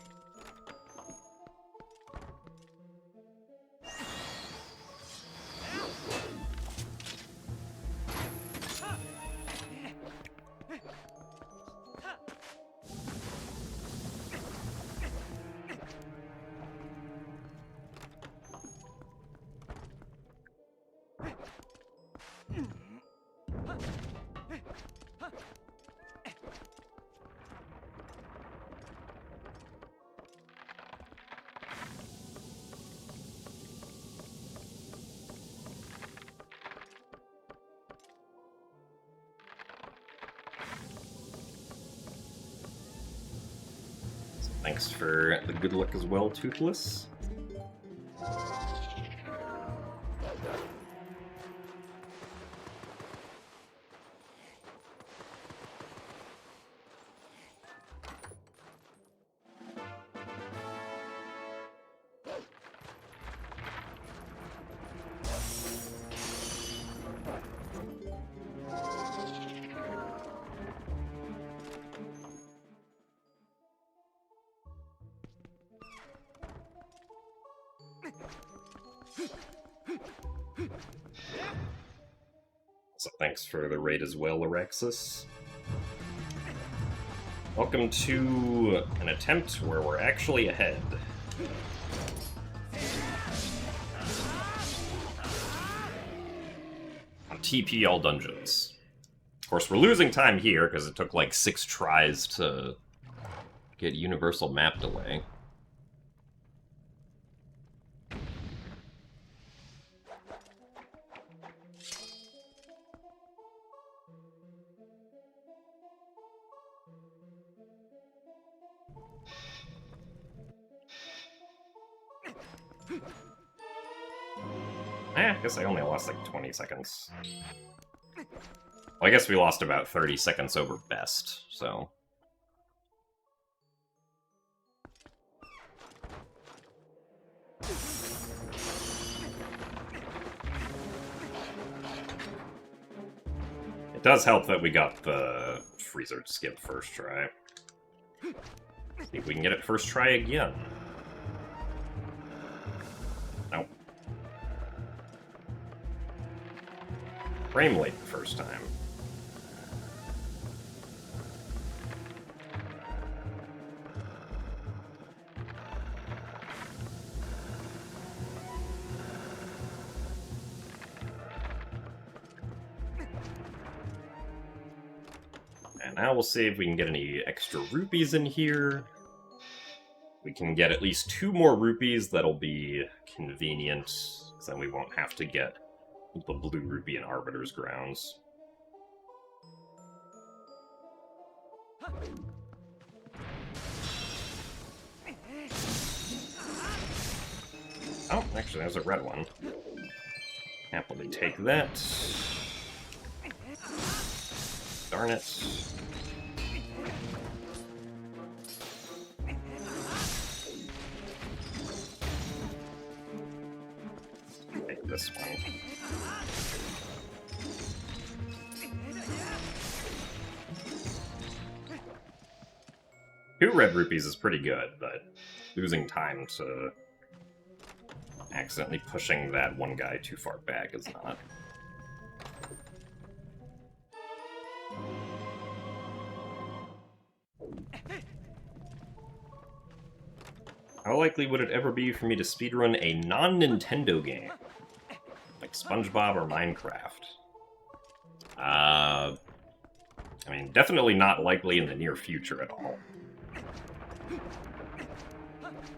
Thanks for the good luck as well, Toothless. So thanks for the raid as well, Arexis. Welcome to an attempt where we're actually ahead. On TP all dungeons. Of course, we're losing time here because it took like 6 tries to get universal map delay. I guess I only lost like 20 seconds. Well, I guess we lost about 30 seconds over best, so... It does help that we got the freezer skip first try. See if we can get it first try again. frame late the first time. And now we'll see if we can get any extra rupees in here. We can get at least 2 more rupees. That'll be convenient, because then we won't have to get the blue rupee in Arbiter's grounds. Oh, actually, there's a red one. Happily take that. Darn it. Take this one. 2 red rupees is pretty good, but losing time to accidentally pushing that one guy too far back is not. How likely would it ever be for me to speedrun a non-Nintendo game? Like SpongeBob or Minecraft? I mean, definitely not likely in the near future at all.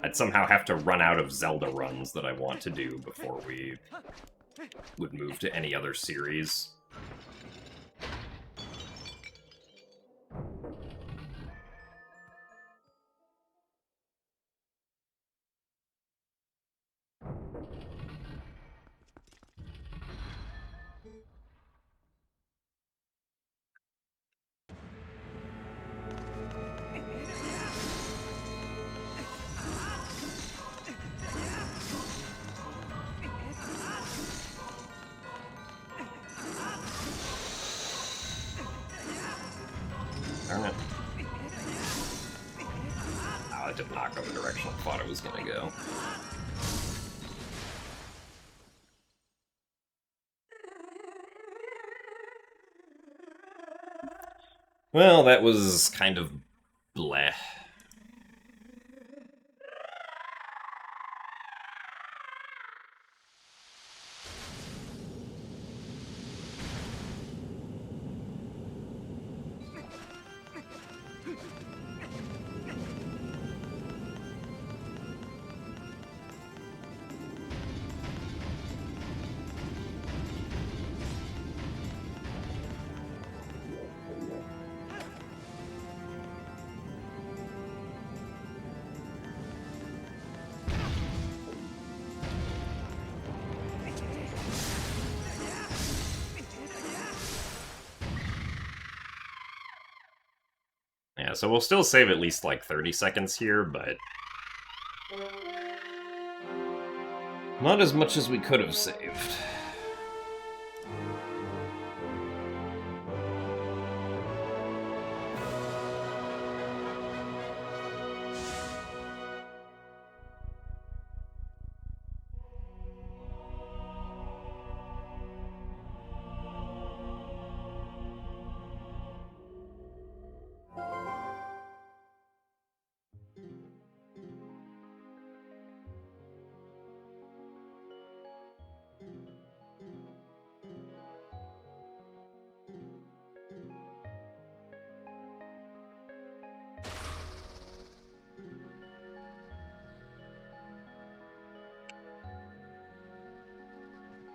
I'd somehow have to run out of Zelda runs that I want to do before we would move to any other series. Darn it. Oh, it did not go the direction I thought it was gonna go. Well, that was kind of bleh. Yeah, so we'll still save at least like 30 seconds here, but not as much as we could have saved.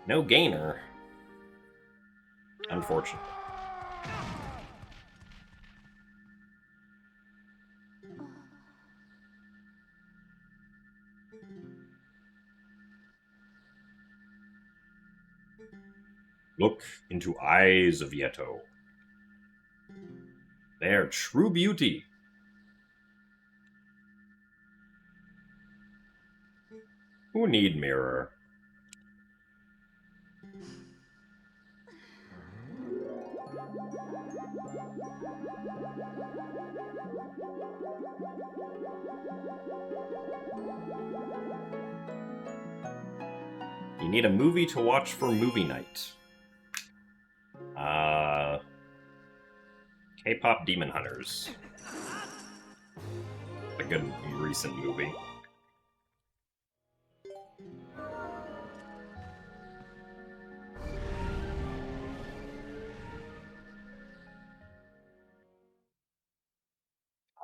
No gainer. Unfortunate. Look into eyes of Yeto. Their true beauty. Who need mirror? You need a movie to watch for movie night. K-pop Demon Hunters. A good recent movie.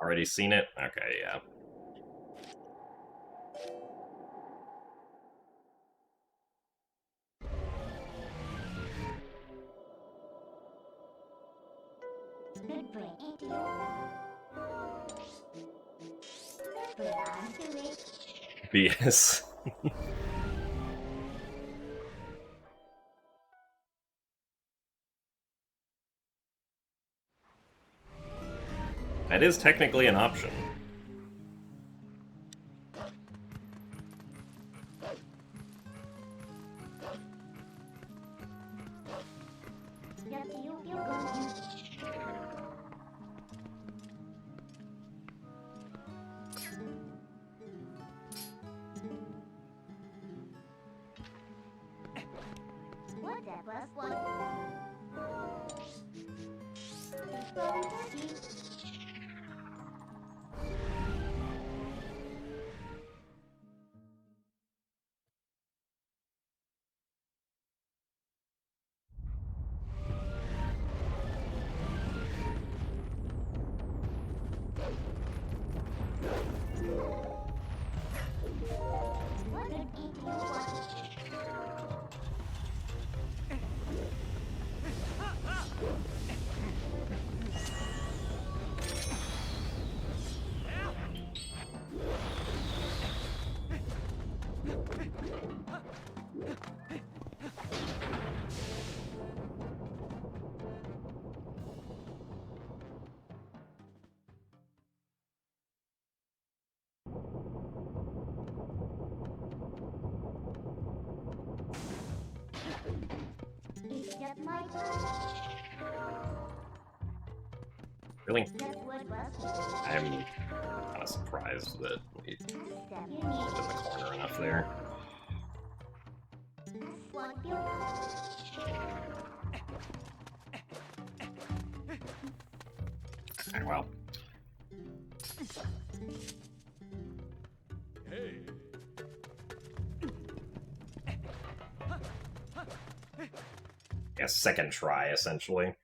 Already seen it? Okay, yeah. Good brain into you. Good brain onto it. BS. That is technically an option. Yes, you feel good. What that was one. Control the what did into you want? It's just my turn. Really? That's what was. I'm kind of surprised that we Step you in need. the corner enough there. One feel. Okay, well. Yeah, second try, essentially.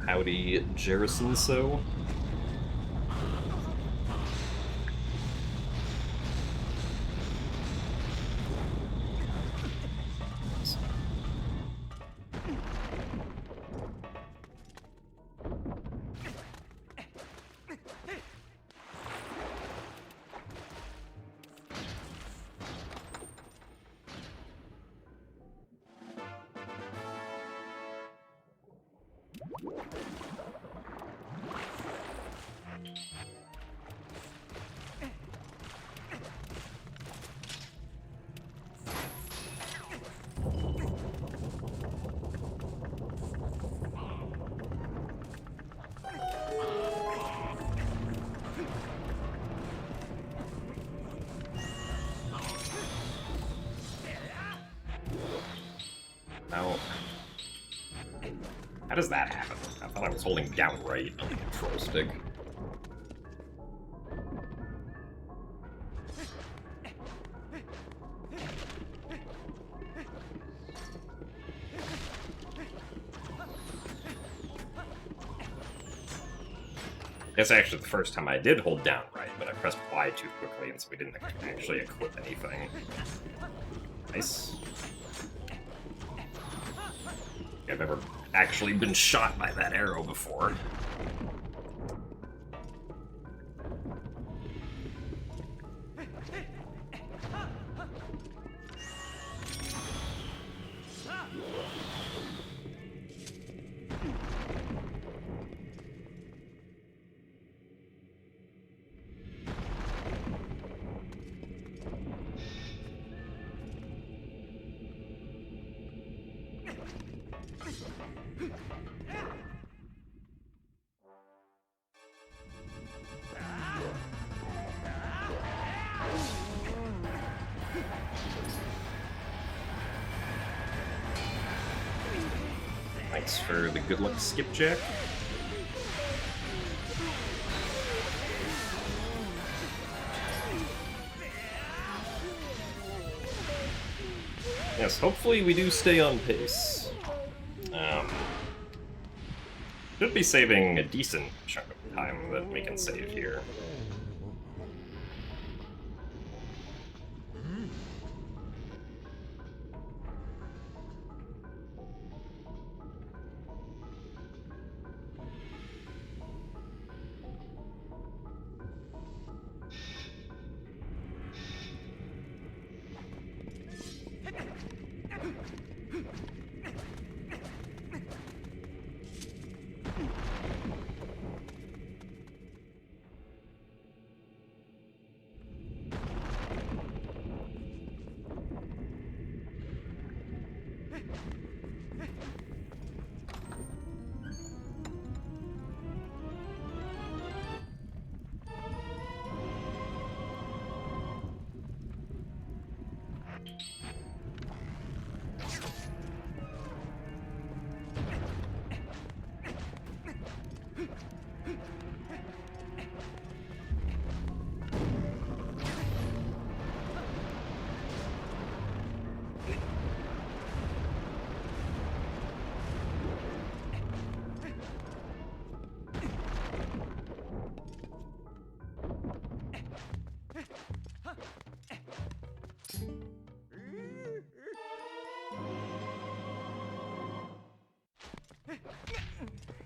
Howdy, Jerison so. How does that happen? I thought I was holding down right on the control stick. That's actually the first time I did hold down right, but I pressed Y too quickly, and so we didn't actually equip anything. Nice. I've never actually been shot by that arrow before. Thanks for the good luck skipjack. Yes, hopefully we do stay on pace. Should be saving a decent chunk of time that we can save here.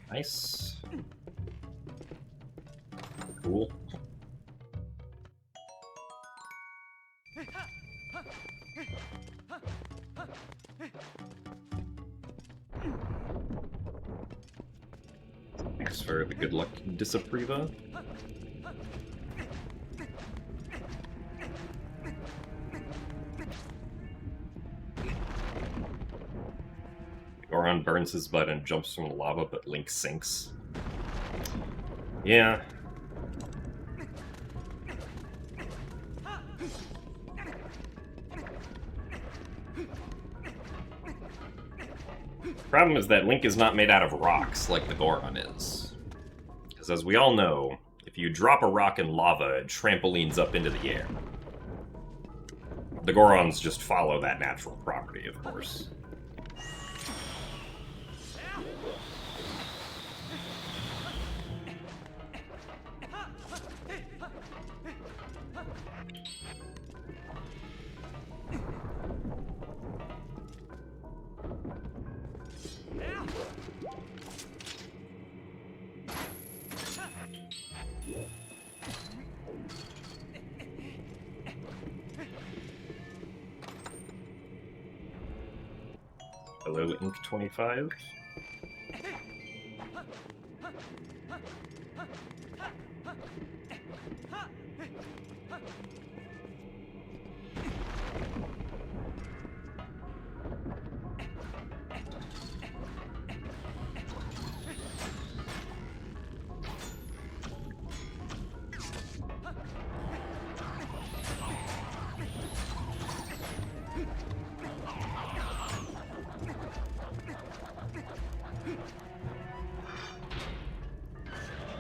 Nice. Cool. Thanks for the good luck, Disapprova. Goron burns his butt and jumps from the lava, but Link sinks. Yeah. Problem is that Link is not made out of rocks like the Goron is. Because as we all know, if you drop a rock in lava, it trampolines up into the air. The Gorons just follow that natural property, of course. Hello, Ink 25.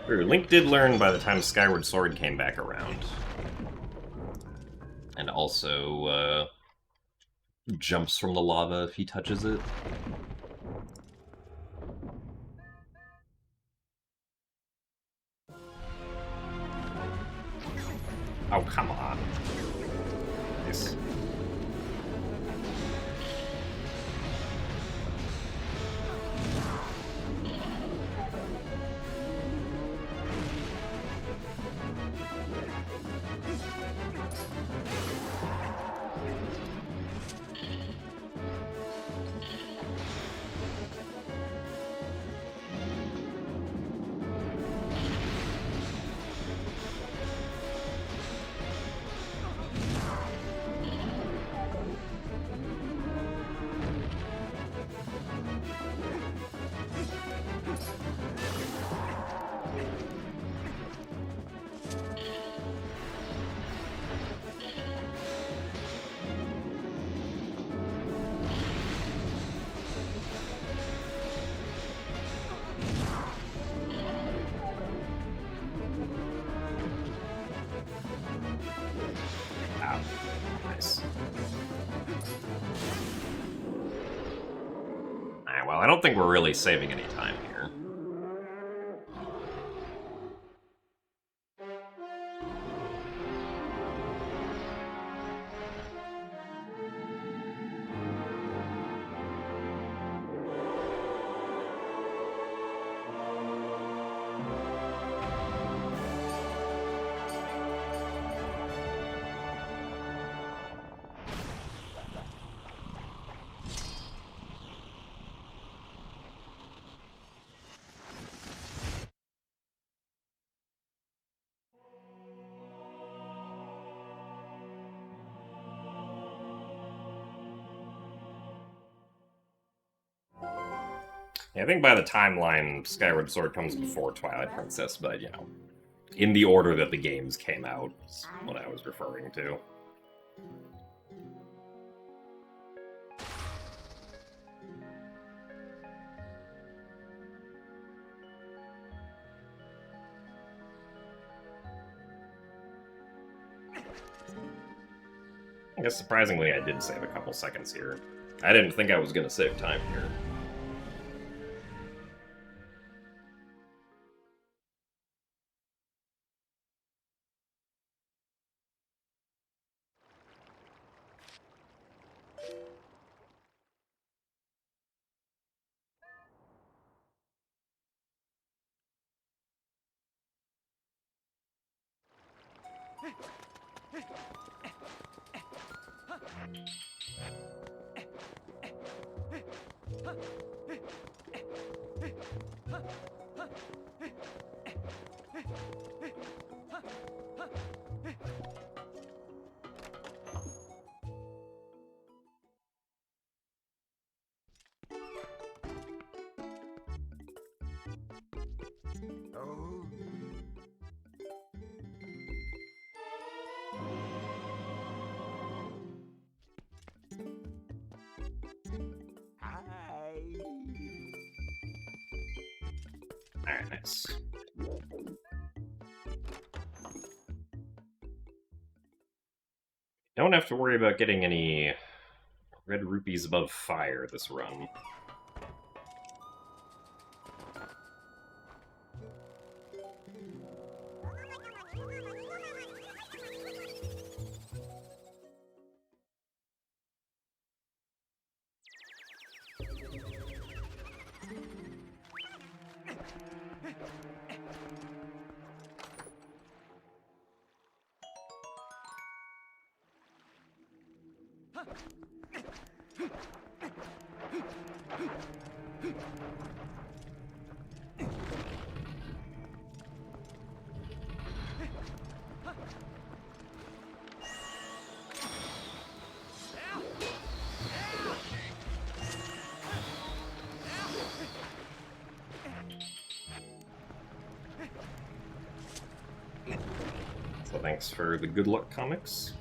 Link did learn by the time Skyward Sword came back around. And also, jumps from the lava if he touches it. Oh, come on. Nice. Nice. Alright, well, I don't think we're really saving any time here. Yeah, I think by the timeline, Skyward Sword comes before Twilight Princess, but, you know, in the order that the games came out is what I was referring to. I guess surprisingly I did save a couple seconds here. I didn't think I was going to save time here. Alright, nice. Don't have to worry about getting any red rupees above fire this run. So thanks for the good luck comics.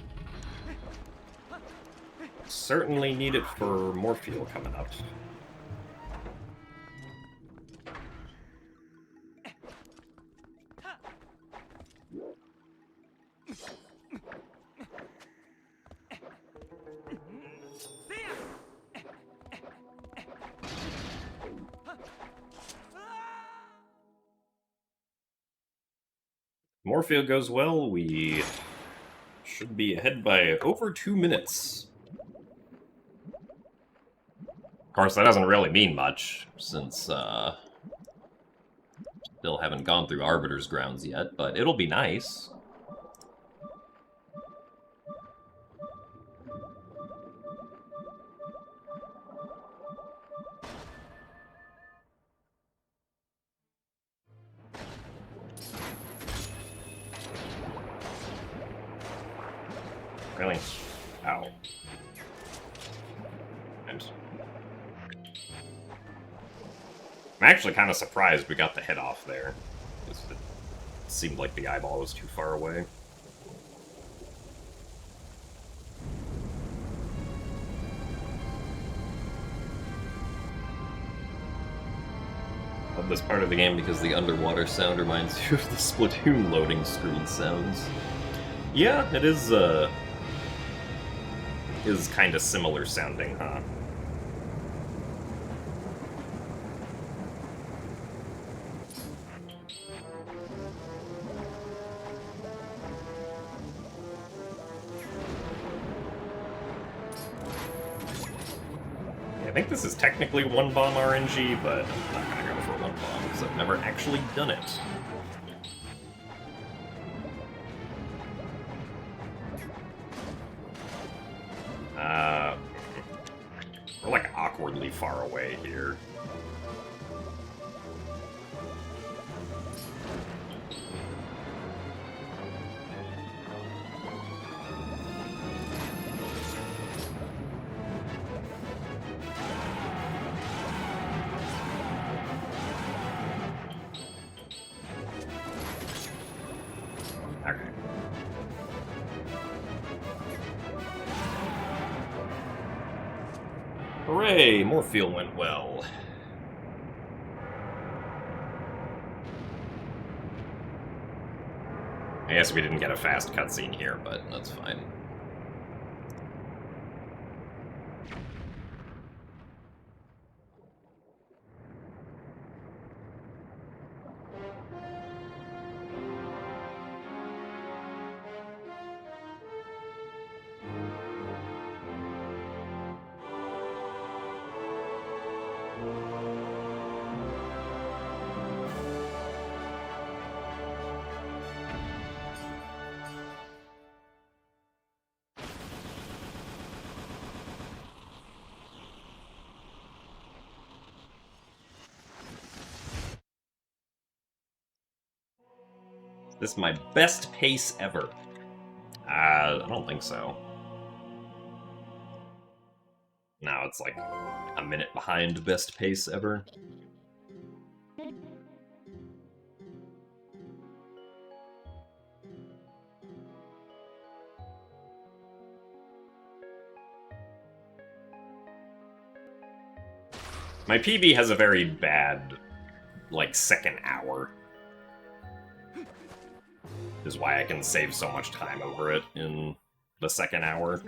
Certainly need it for more fuel coming up. Morpha goes well, we should be ahead by over 2 minutes. Of course, that doesn't really mean much, since still haven't gone through Arbiter's grounds yet, but it'll be nice. Really? Ow. And I'm actually kind of surprised we got the head off there. It seemed like the eyeball was too far away. Love this part of the game because the underwater sound reminds you of the Splatoon loading screen sounds. Yeah, it is kind of similar sounding, huh? Yeah, I think this is technically one bomb RNG, but I'm not gonna go for one bomb because I've never actually done it. We're like awkwardly far away here. Okay. Hooray! Morpha went well. I guess we didn't get a fast cutscene here, but that's fine. This is my best pace ever. I don't think so. No, it's like a minute behind best pace ever. My PB has a very bad, like, second hour. Is why I can save so much time over it in the second hour.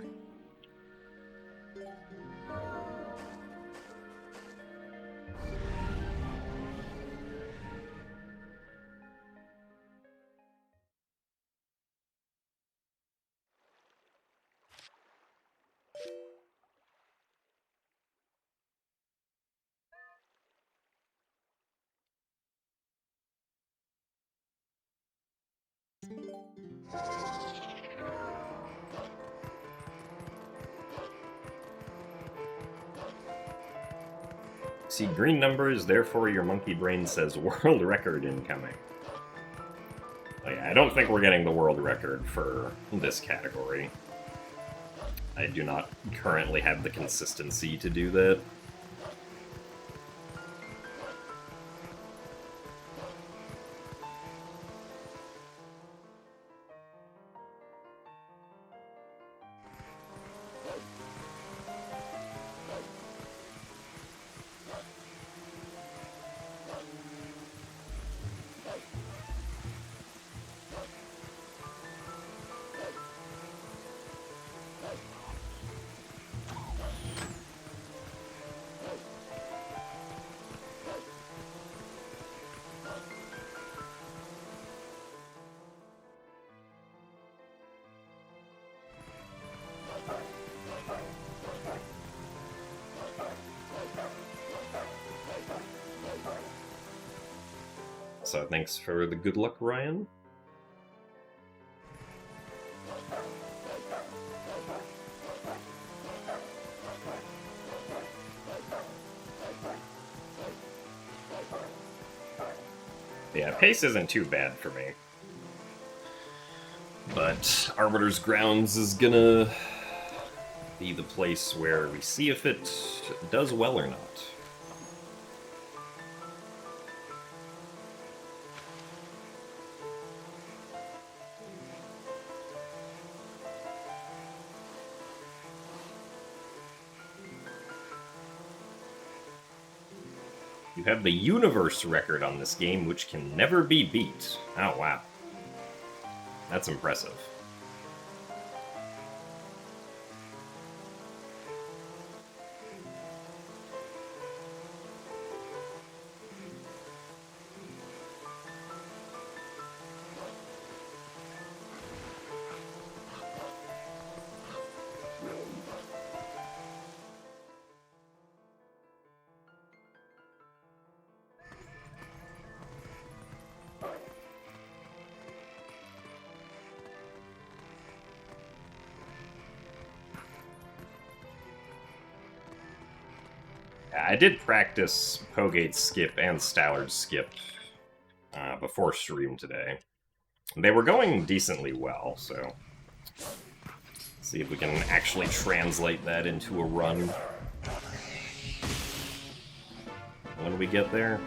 See green numbers, therefore your monkey brain says world record incoming. Oh yeah, I don't think we're getting the world record for this category. I do not currently have the consistency to do that. So thanks for the good luck, Ryan. Yeah, pace isn't too bad for me. But Arbiter's Grounds is gonna be the place where we see if it does well or not. You have the universe record on this game, which can never be beat. Oh, wow. That's impressive. I did practice Pogate's skip and Stallard's skip before stream today. They were going decently well, so see if we can actually translate that into a run when we get there.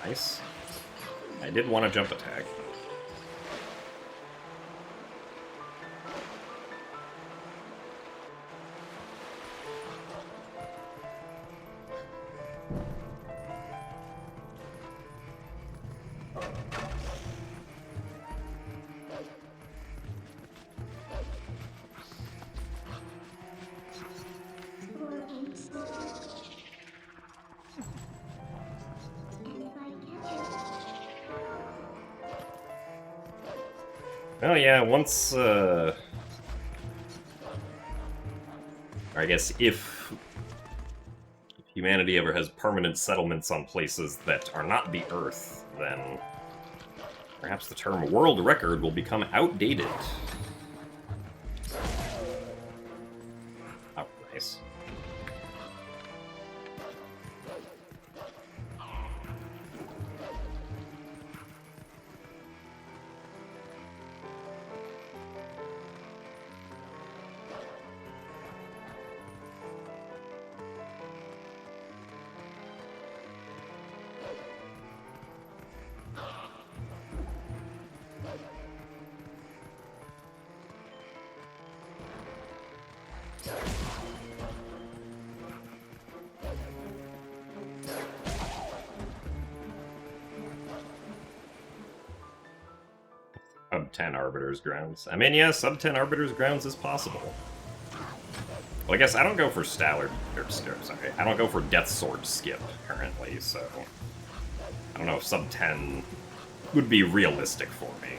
Nice. I did want a jump attack. Oh yeah, once, or I guess if humanity ever has permanent settlements on places that are not the Earth, then perhaps the term world record will become outdated. Oh, nice. Sub 10 Arbiter's Grounds. I mean, yeah, sub 10 Arbiter's Grounds is possible. Well, I guess I don't go for Stallard, or sorry, I don't go for Death Sword skip currently, so I don't know if sub 10 would be realistic for me.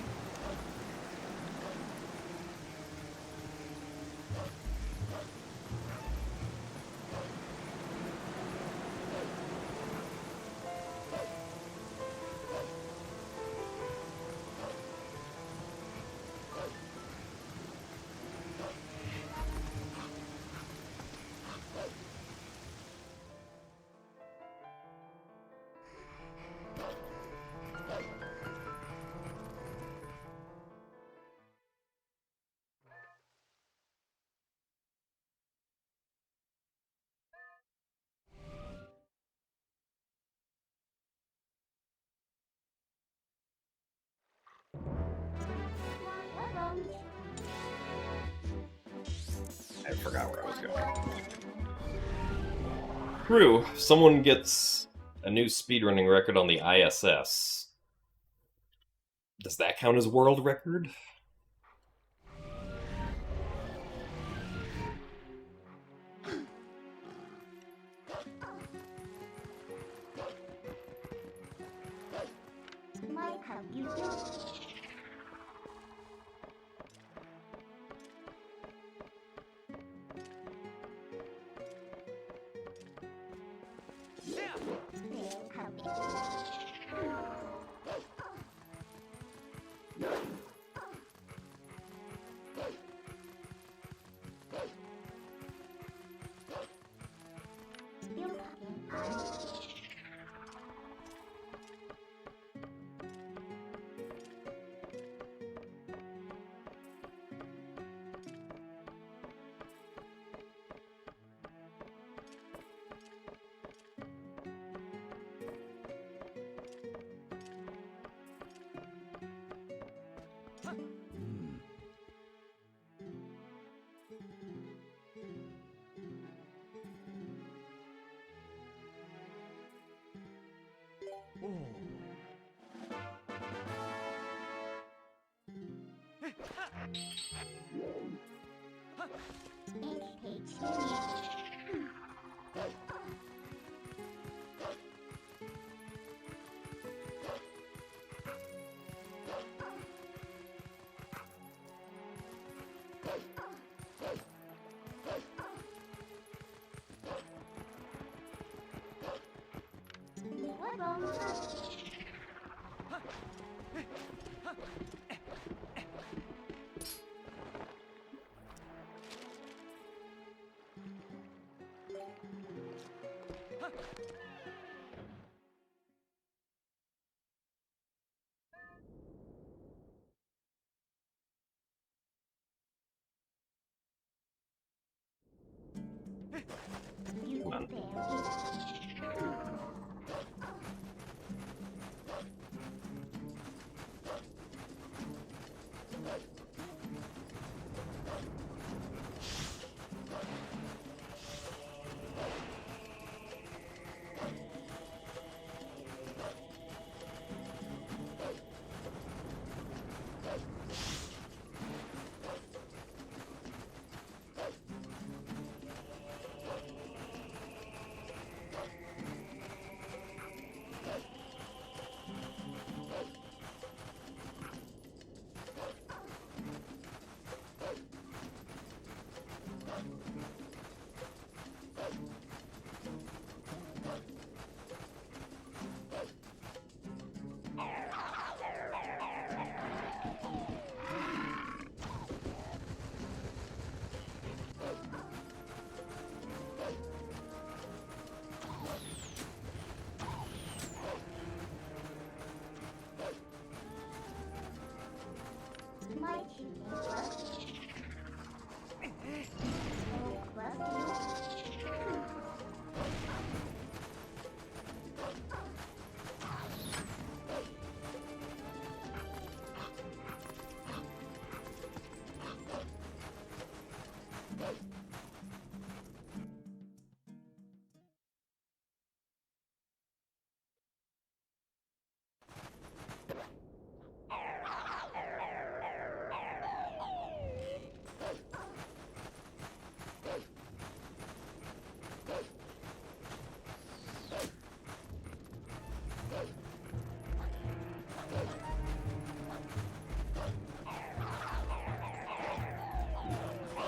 I forgot where I was going. True, if someone gets a new speedrunning record on the ISS, does that count as world record? Come on.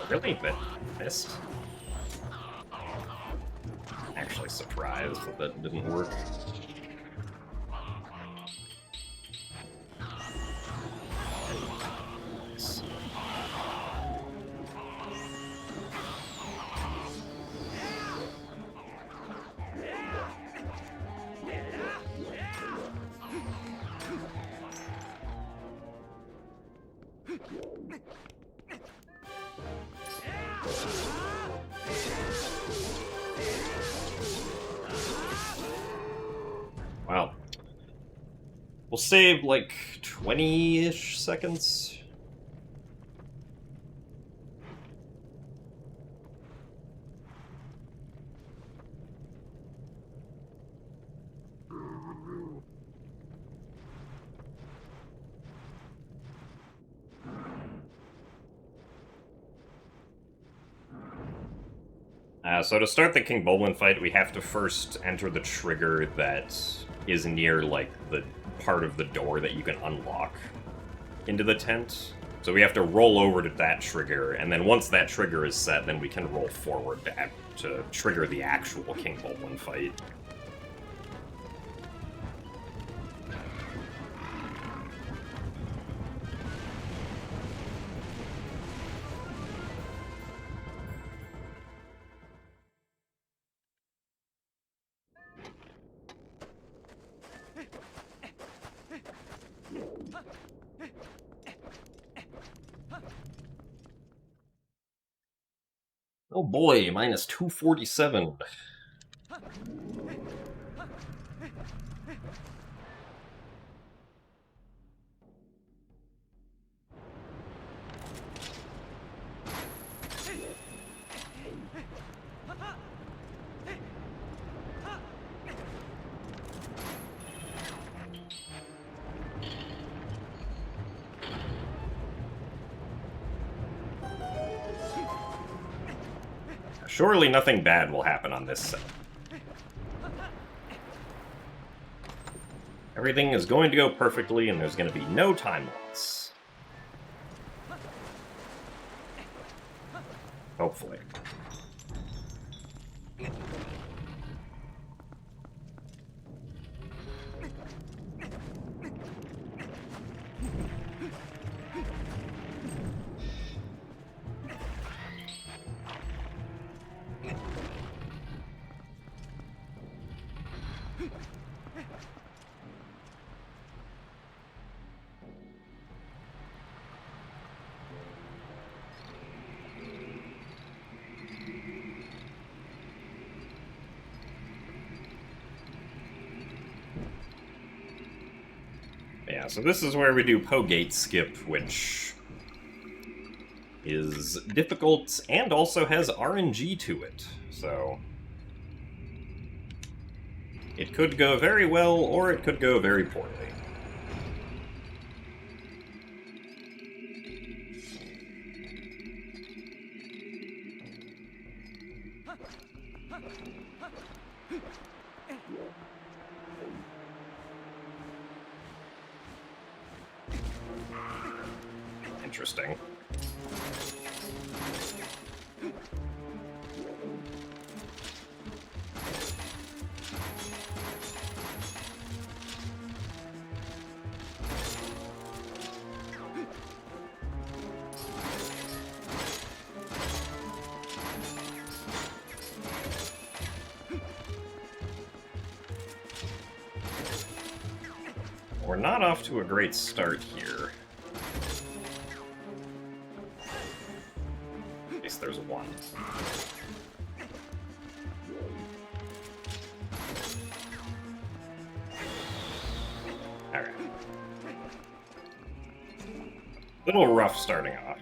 Really? But missed? Actually surprised that that didn't work. Wow. We'll save like 20-ish seconds. So to start the King Bulblin fight, we have to first enter the trigger that is near, like, the part of the door that you can unlock into the tent. So we have to roll over to that trigger, and then once that trigger is set, then we can roll forward to trigger the actual King Bulblin fight. Oh boy, minus 247. Surely nothing bad will happen on this set. Everything is going to go perfectly, and there's going to be no time loss. Hopefully. Yeah, so this is where we do Pogate skip, which is difficult and also has RNG to it. So it could go very well, or it could go very poorly. Interesting. We're not off to a great start here. At least there's one. Alright. Little rough starting off.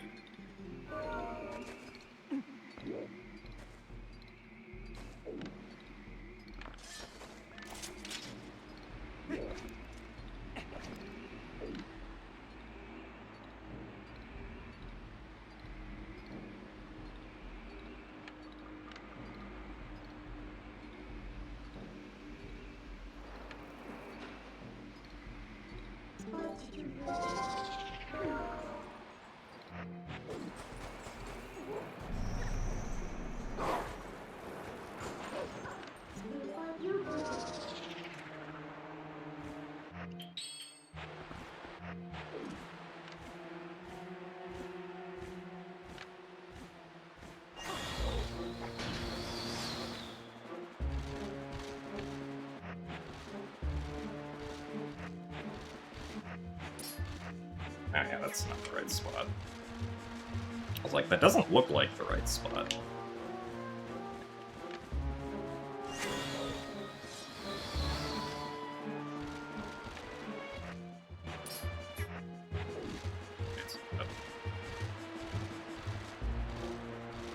Oh yeah, that's not the right spot. I was like, that doesn't look like the right spot.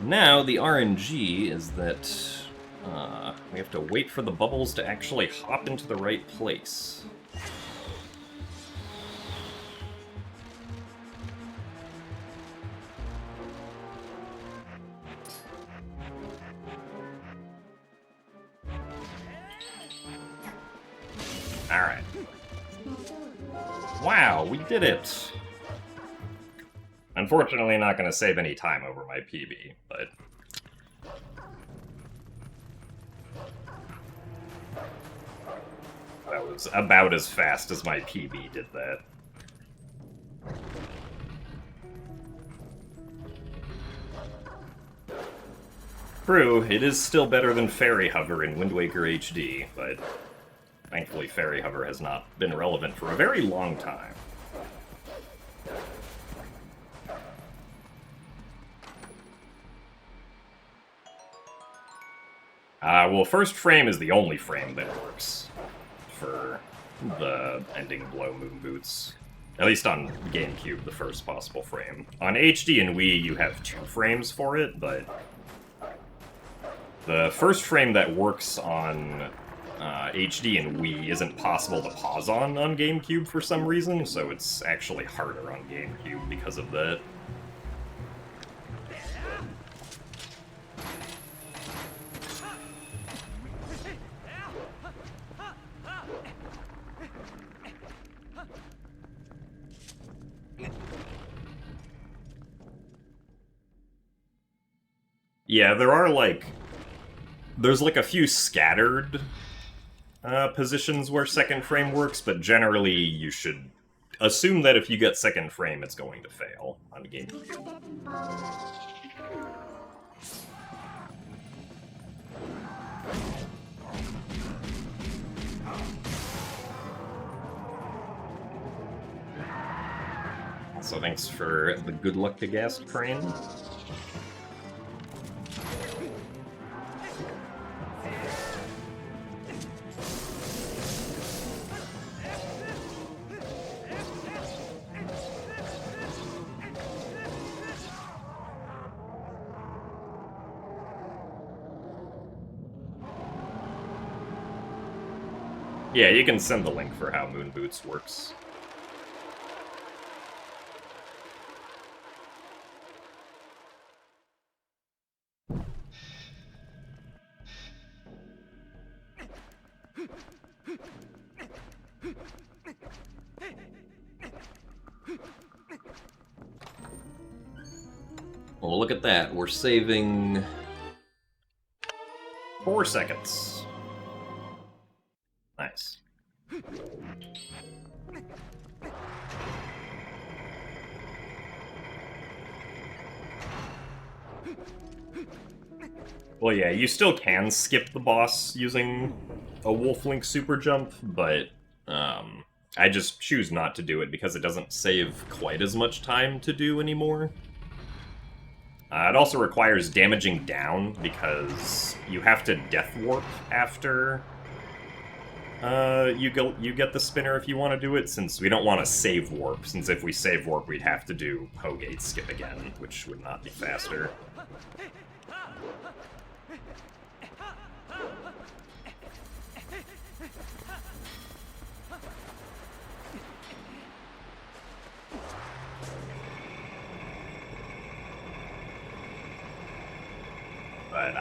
Now, the RNG is that we have to wait for the bubbles to actually hop into the right place. Alright. Wow, we did it! Unfortunately, not going to save any time over my PB, but... that was about as fast as my PB did that. True, it is still better than Fairy Hover in Wind Waker HD, but thankfully Fairy Hover has not been relevant for a very long time. Well, first frame is the only frame that works for the ending blow moon boots. At least on GameCube, the first possible frame. On HD and Wii, you have 2 frames for it, but the first frame that works on HD and Wii isn't possible to pause on GameCube for some reason, so it's actually harder on GameCube because of that. Yeah, there are, like... there's, like, a few scattered positions where second frame works, but generally you should assume that if you get second frame, it's going to fail on GameCube. So thanks for the good luck to gas train. Yeah, you can send the link for how Moon Boots works. Well, look at that. We're saving 4 seconds. Nice. Well, yeah, you still can skip the boss using a Wolf-Link super jump, but I just choose not to do it because it doesn't save quite as much time to do anymore. It also requires damaging down because you have to Death Warp after you get the spinner if you want to do it, since we don't want to save warp, since if we save warp we'd have to do Pogate skip again, which would not be faster. But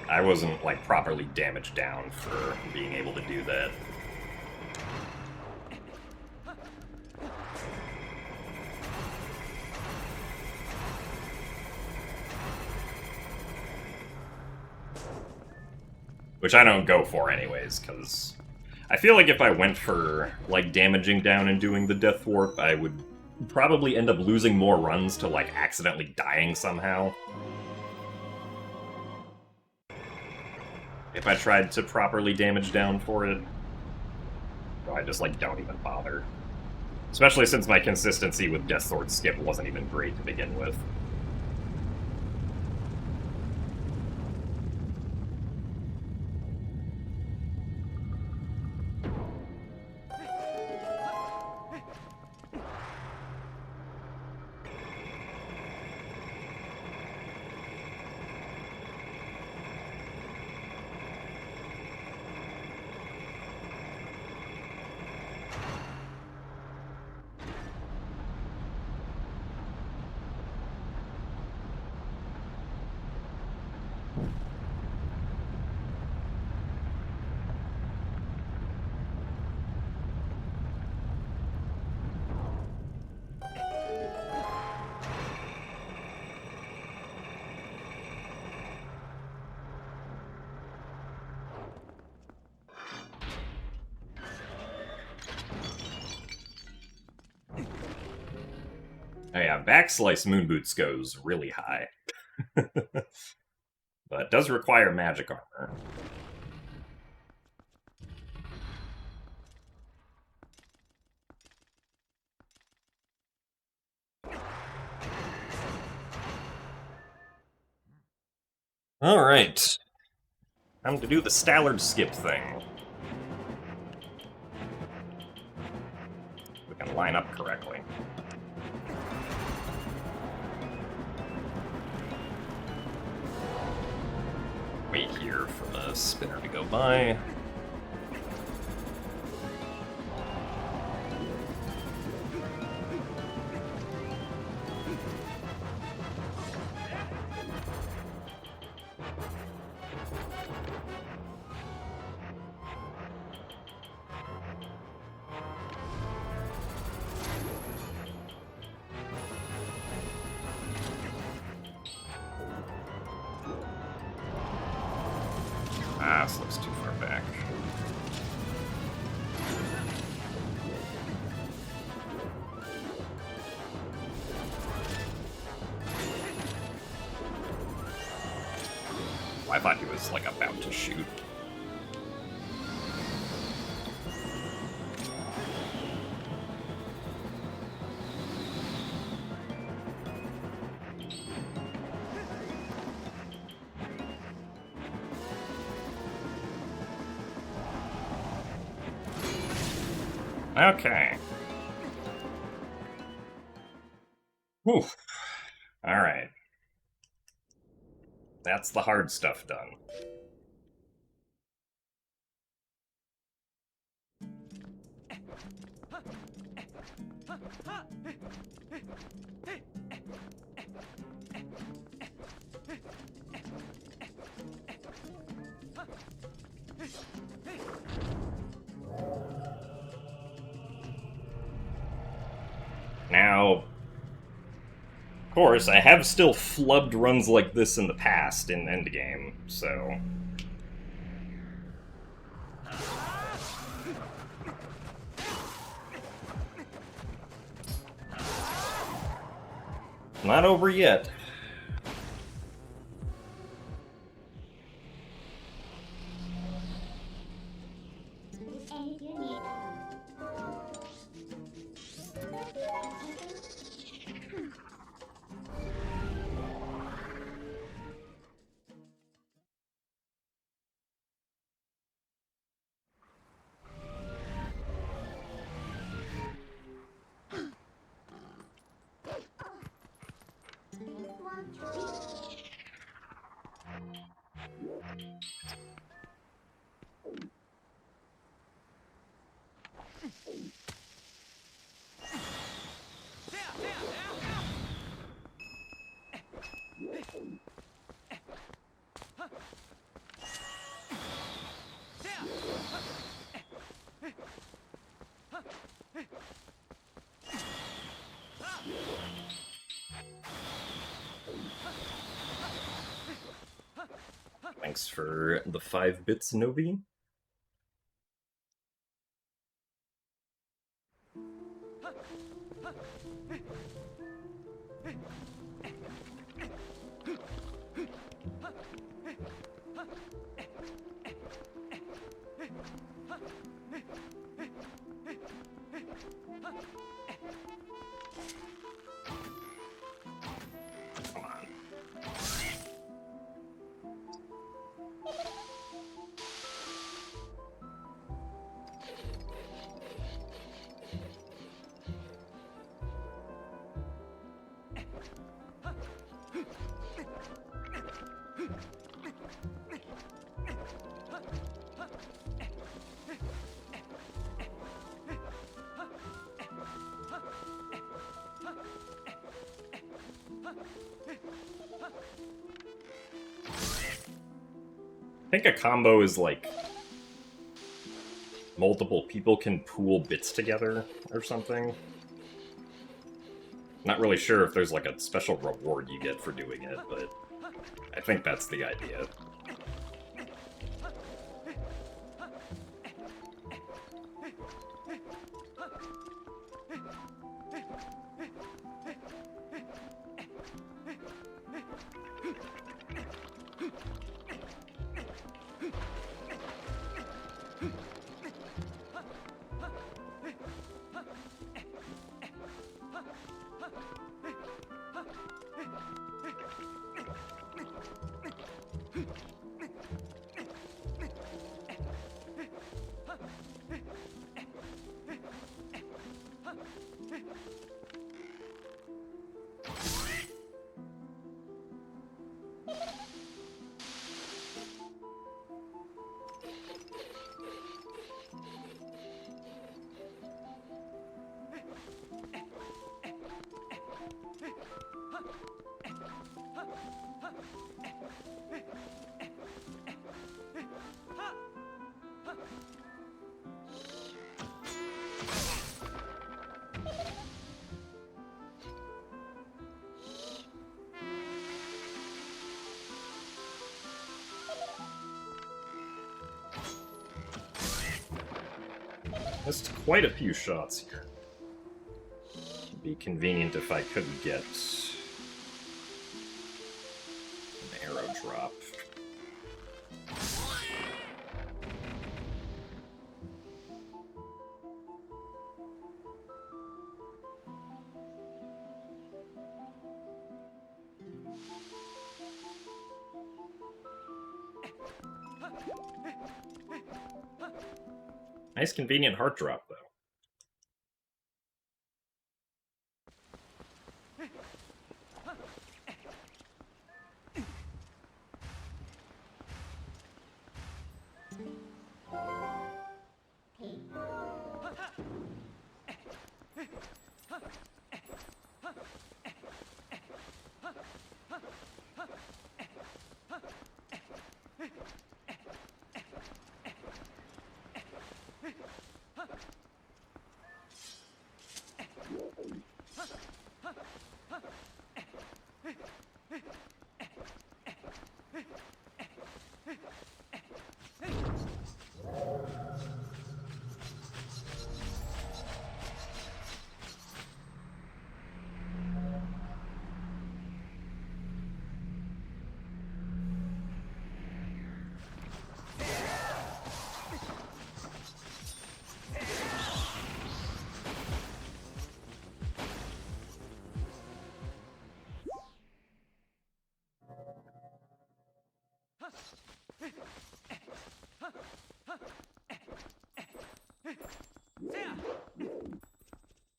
I wasn't, like, properly damaged down for being able to do that. Which I don't go for anyways, because I feel like if I went for, like, damaging down and doing the Death Warp, I would probably end up losing more runs to, like, accidentally dying somehow. If I tried to properly damage down for it. So I just, like, don't even bother. Especially since my consistency with Death Sword skip wasn't even great to begin with. Oh yeah, Backslice Moon Boots goes really high. But does require magic armor. Alright. Time to do the Stallard skip thing. We can line up correctly. Wait here for the spinner to go by. Ah, this looks too far back. I thought he was, like, about to shoot. Okay. Whew. Alright. That's the hard stuff done. Now, of course, I have still flubbed runs like this in the past in Endgame, so... Not over yet. Anything you need. Want treat? Thanks for the 5 bits, Novi. Come on. I think a combo is like multiple people can pool bits together or something. Not really sure if there's like a special reward you get for doing it, but I think that's the idea. Missed quite a few shots here. It'd be convenient if I could get an arrow drop. Nice convenient heart drop, though.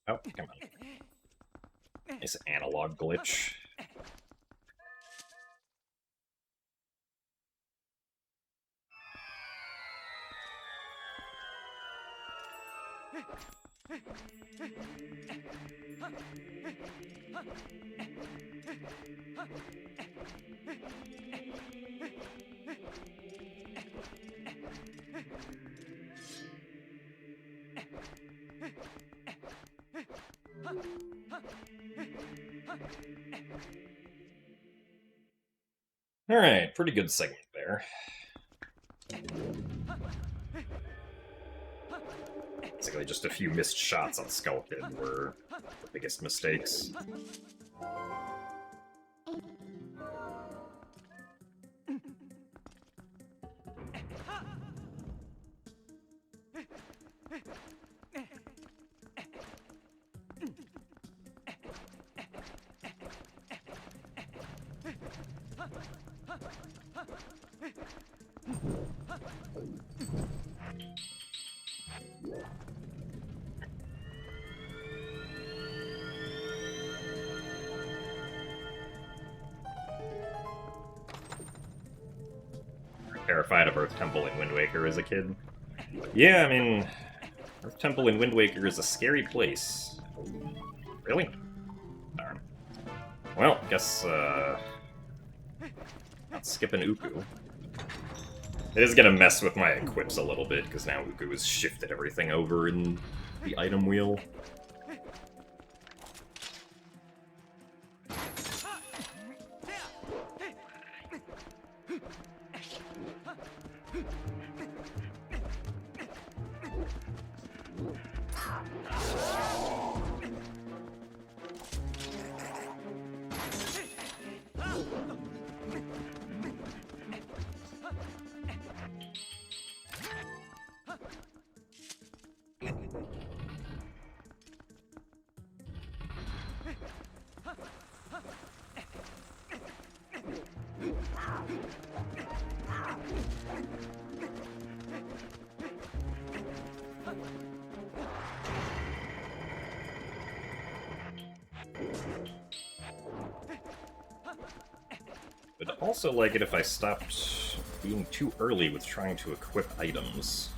Oh, come on. Nice analog glitch. Alright, pretty good segment there. Basically just a few missed shots on Skull Kid were the biggest mistakes. Terrified of Earth Temple in Wind Waker as a kid. Yeah, I mean, Earth Temple in Wind Waker is a scary place. Really? Darn. Well, guess, not skipping Uku. It is gonna mess with my equips a little bit, because now Uku has shifted everything over in the item wheel. I'd also like it if I stopped being too early with trying to equip items.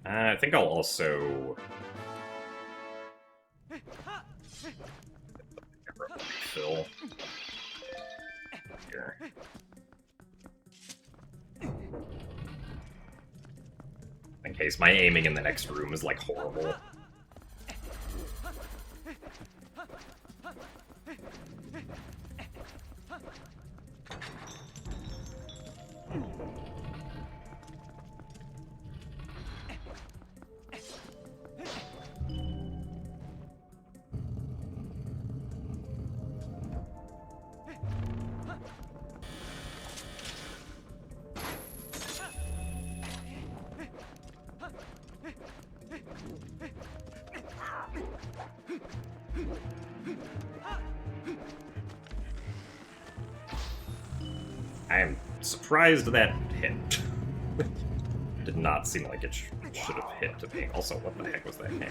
I think I'll also refill here. In case my aiming in the next room is like horrible. I am surprised that hit. Did not seem like it should have hit to me. Also, what the heck was that camera?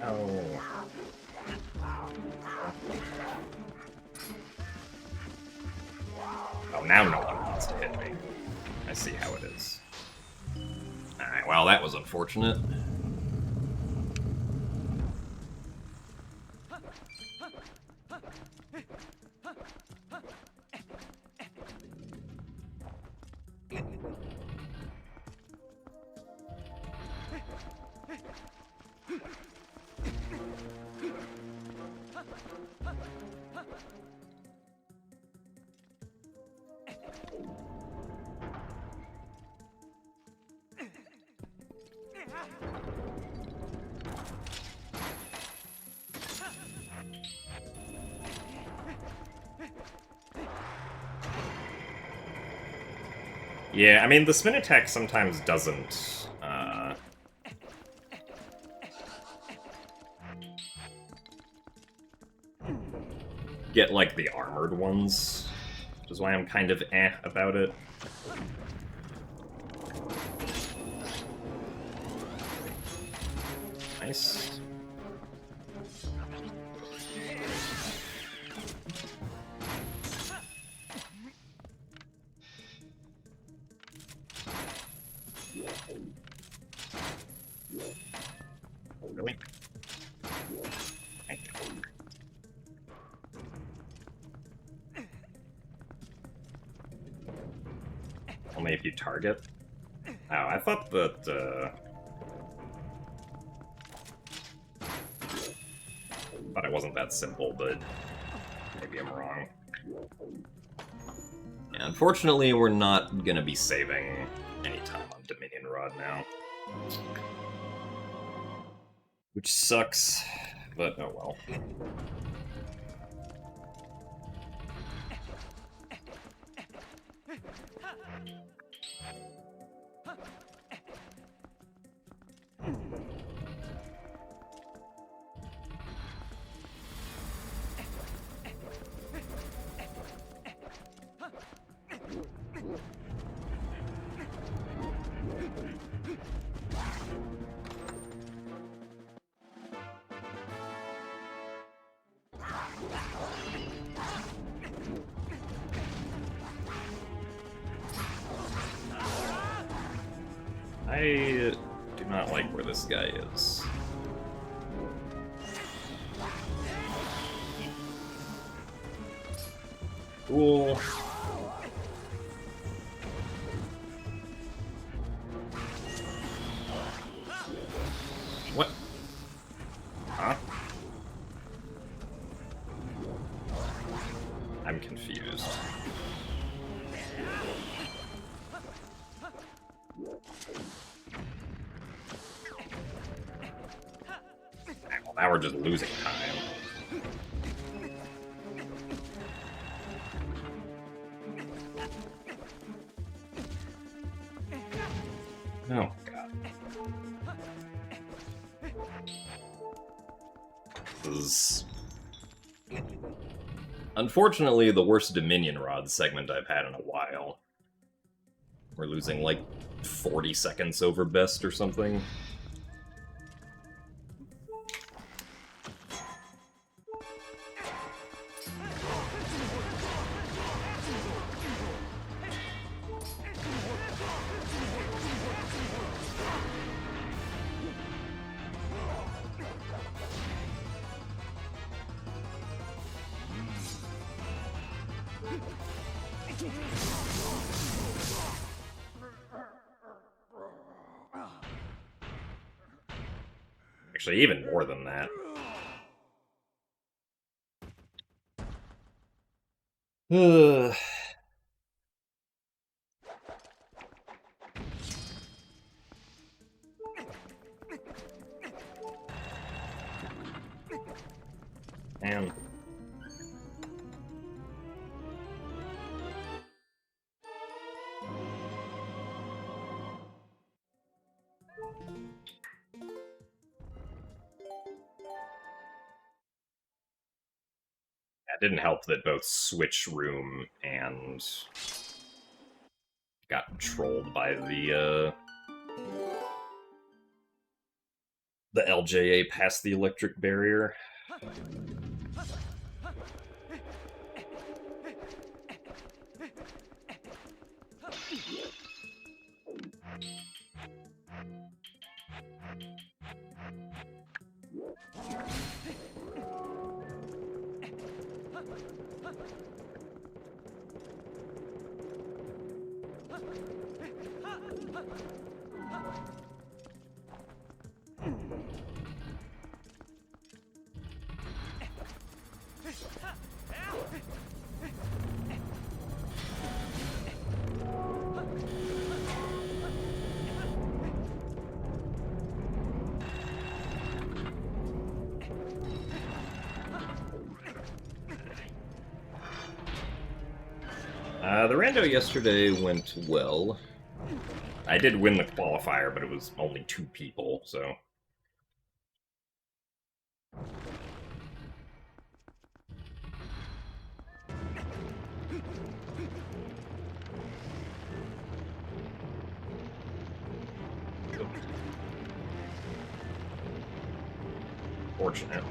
Oh. Oh, now no one wants to hit me. I see how it is. Alright, well, that was unfortunate. Yeah, I mean, the spin attack sometimes doesn't, get, like, the armored ones, which is why I'm kind of about it. Nice. Really? Only if you target? Oh, I thought that, thought it wasn't that simple, but maybe I'm wrong. Yeah, unfortunately, we're not gonna be saving any time on Dominion Rod now. Which sucks, but oh well. I do not like where this guy is. Cool. What? Huh? I'm confused. Well, now we're just losing time. Oh, God. This is... unfortunately, the worst Dominion Rod segment I've had in a while. We're losing, like, 40 seconds over best or something. Actually, even more than that. Ugh. Damn. It didn't help that both Switch Room and got trolled by the LJA past the electric barrier. The rando yesterday went well. I did win the qualifier, but it was only 2 people, so... Fortunate.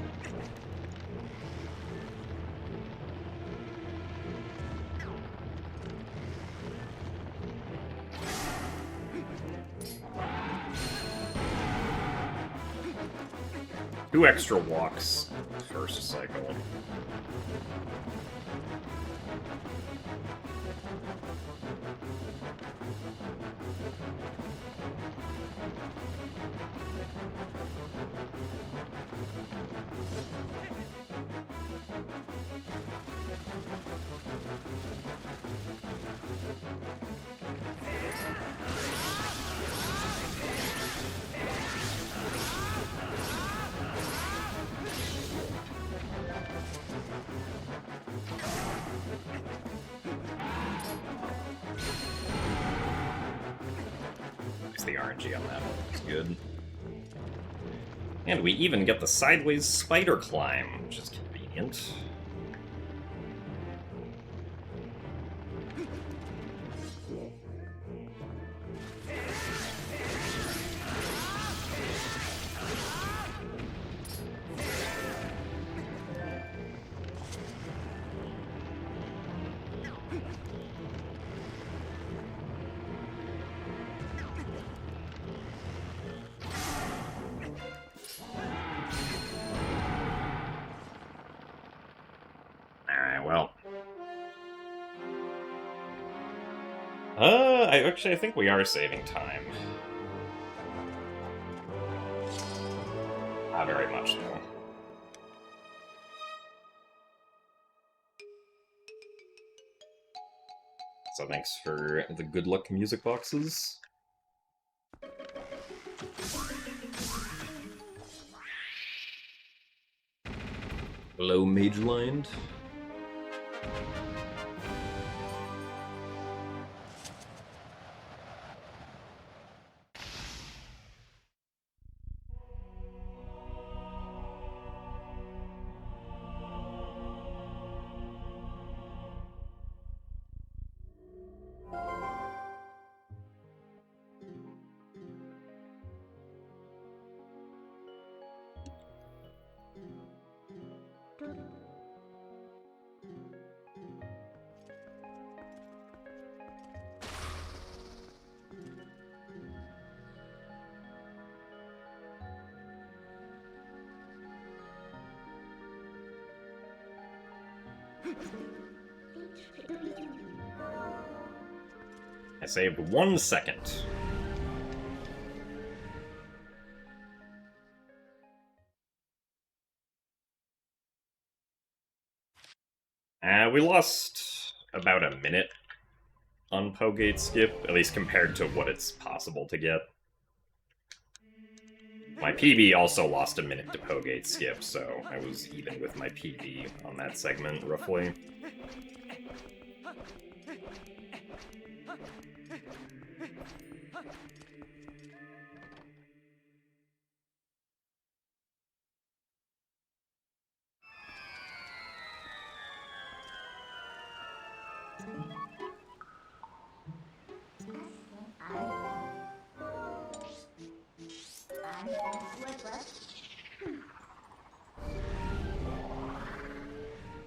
Two extra walks first cycle. The RNG on that one is good. And we even get the sideways spider climb, which is convenient. I think we are saving time. Not very much, though. So thanks for the good luck music boxes. Hello, Mage Lined. I saved 1 second. We lost about a minute on Pogate skip, at least compared to what it's possible to get. My PB also lost a minute to Pogate skip, so I was even with my PB on that segment, roughly.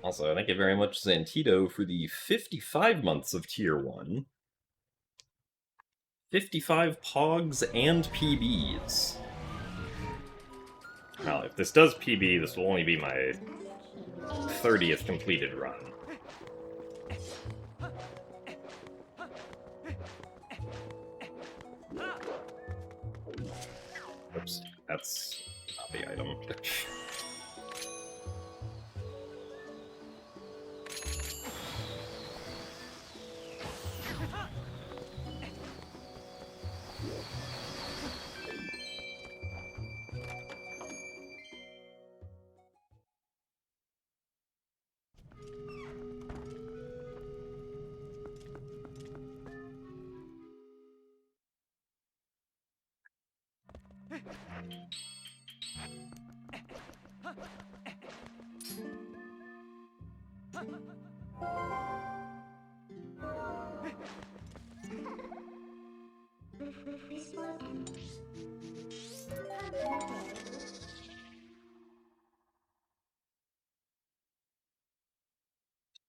Also, thank you very much, Zantito, for the 55 months of Tier 1. 55 Pogs and PBs. Well, if this does PB, this will only be my 30th completed run. Oops, that's not the item.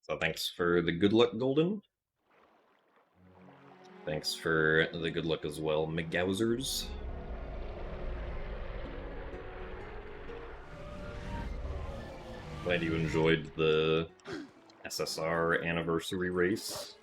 So thanks for the good luck, Golden. Thanks for the good luck as well, McGowsers. Glad you enjoyed the SSR anniversary race.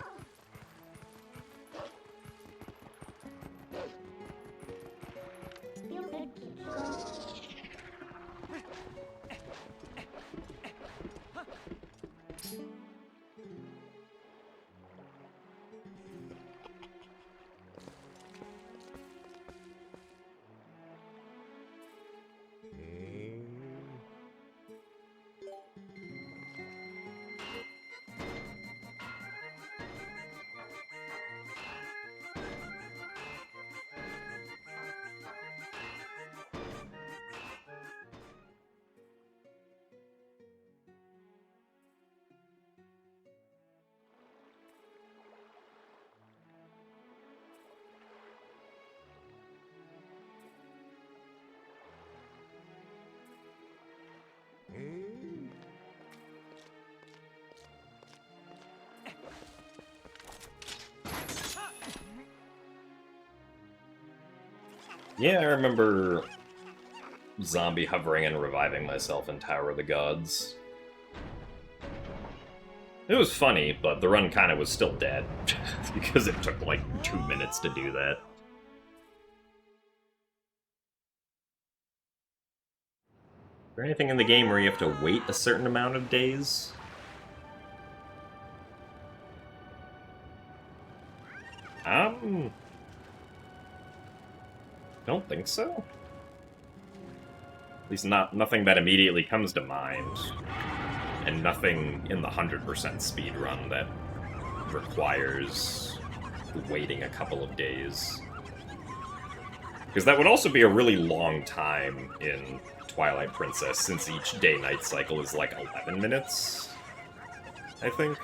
Yeah, I remember zombie hovering and reviving myself in Tower of the Gods. It was funny, but the run kind of was still dead, because it took like 2 minutes to do that. Is there anything in the game where you have to wait a certain amount of days? Don't think so. At least nothing that immediately comes to mind. And nothing in the 100% speedrun that requires waiting a couple of days. Because that would also be a really long time in Twilight Princess, since each day-night cycle is like 11 minutes, I think.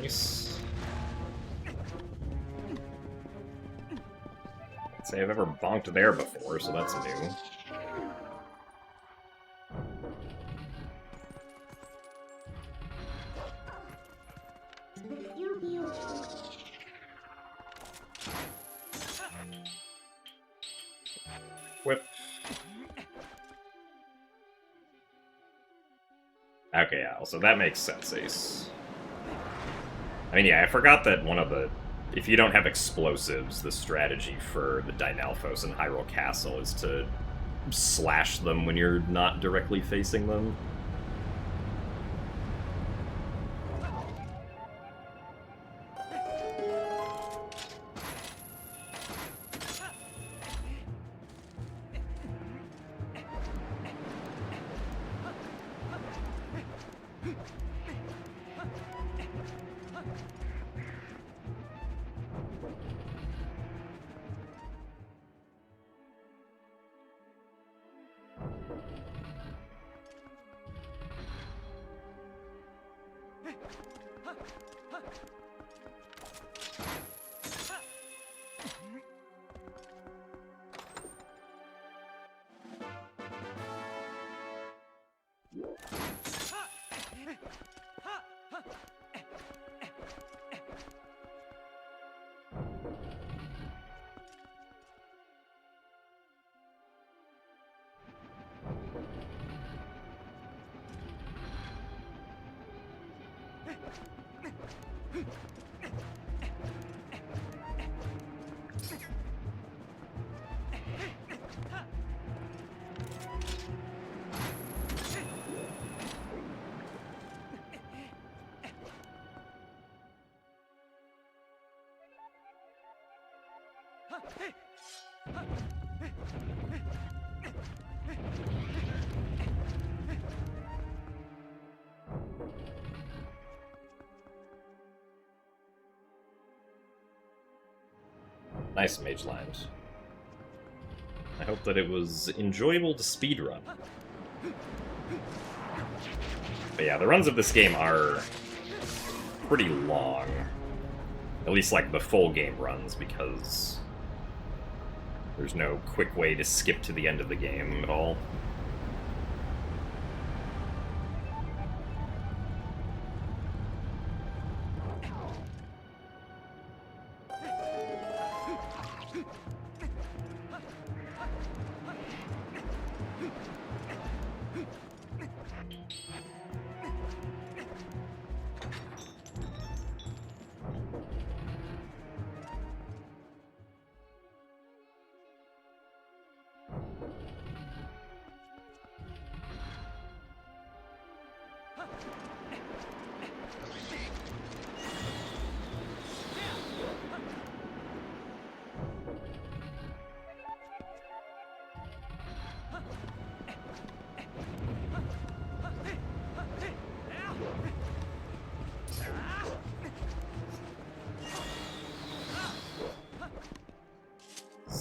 Nice. Can't say I've ever bonked there before, so that's new. Whip. Okay, yeah, so that makes sense, Ace. I mean, yeah, I forgot that one of the... If you don't have explosives, the strategy for the Dynalphos and Hyrule Castle is to slash them when you're not directly facing them. Nice Mage Land. I hope that it was enjoyable to speedrun. But yeah, the runs of this game are pretty long. At least like the full game runs, because there's no quick way to skip to the end of the game at all.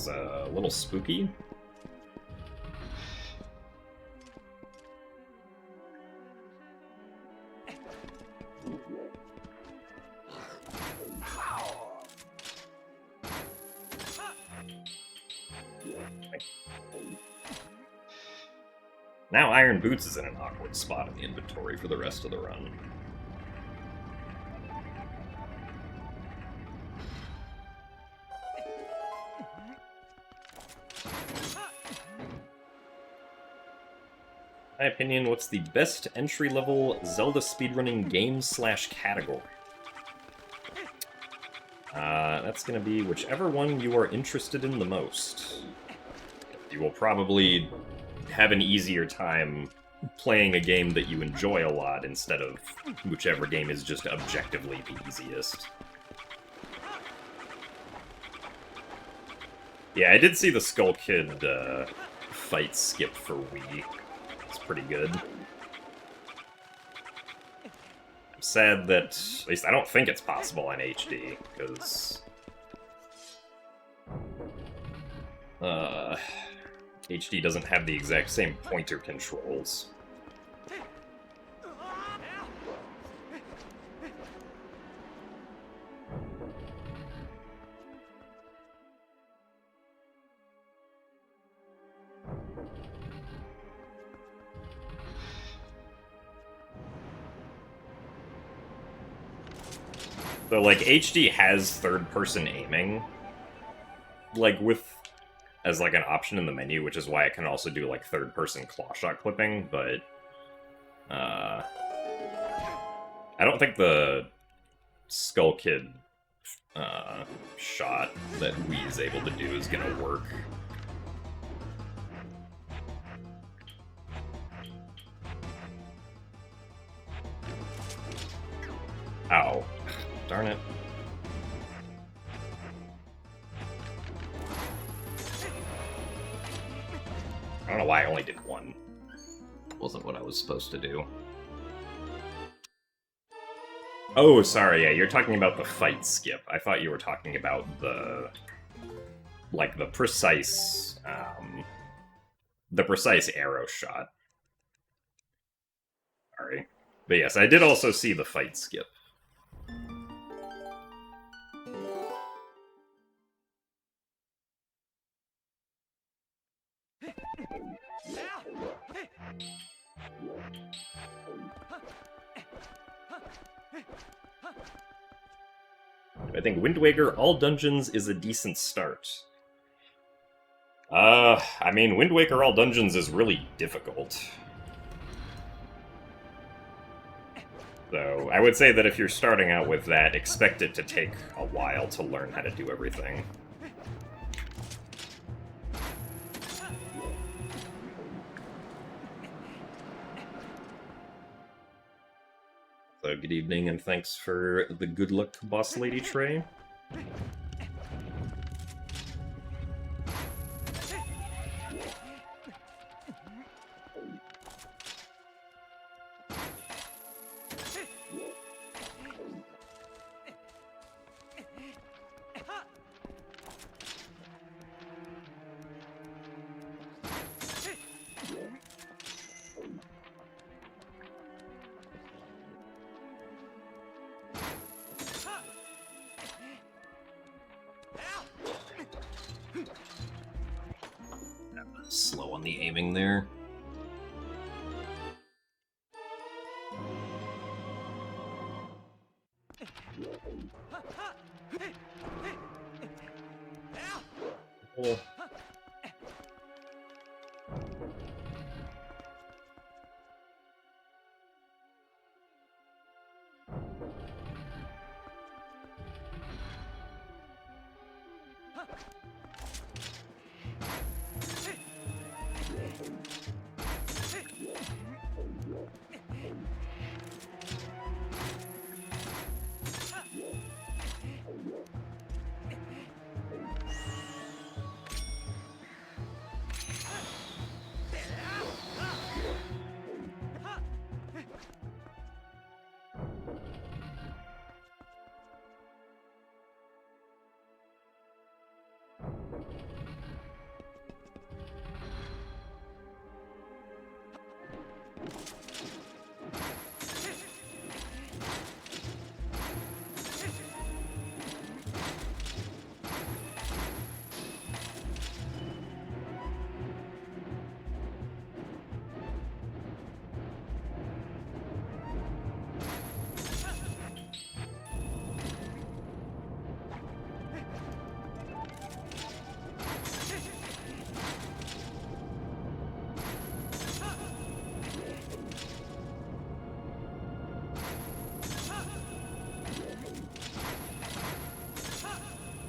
It's a little spooky. Now Iron Boots is in an awkward spot in the inventory for the rest of the run. In my opinion, what's the best entry-level Zelda speedrunning game/category? That's gonna be whichever one you are interested in the most. You will probably have an easier time playing a game that you enjoy a lot instead of whichever game is just objectively the easiest. Yeah, I did see the Skull Kid fight skip for Wii. It's pretty good. I'm sad that, at least I don't think it's possible on HD, because HD doesn't have the exact same pointer controls. So, like, HD has third-person aiming, like, as, like, an option in the menu, which is why it can also do, like, third-person clawshot clipping, but, I don't think the Skull Kid, shot that Wii is able to do is gonna work. Ow. Darn it. I don't know why I only did one. Wasn't what I was supposed to do. Oh, sorry, yeah, you're talking about the fight skip. I thought you were talking about the... like, the precise arrow shot. Sorry. But yes, I did also see the fight skip. I think Wind Waker all dungeons is a decent start. I mean, Wind Waker all dungeons is really difficult. So, I would say that if you're starting out with that, expect it to take a while to learn how to do everything. So, good evening, and thanks for the good luck, Boss Lady Trey. Slow on the aiming there. Oh.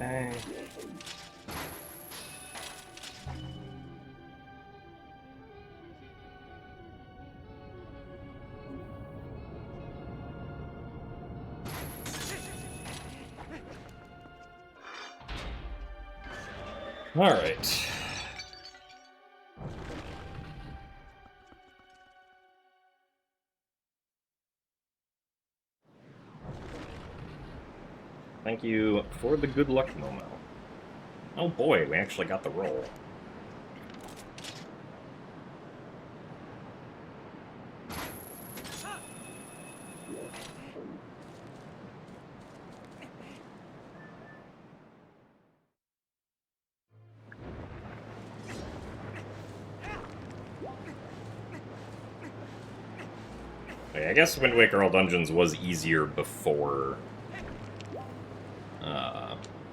Okay. All right. Thank you for the good luck, Momo. Oh boy, we actually got the roll. Okay, I guess Wind Waker All Dungeons was easier before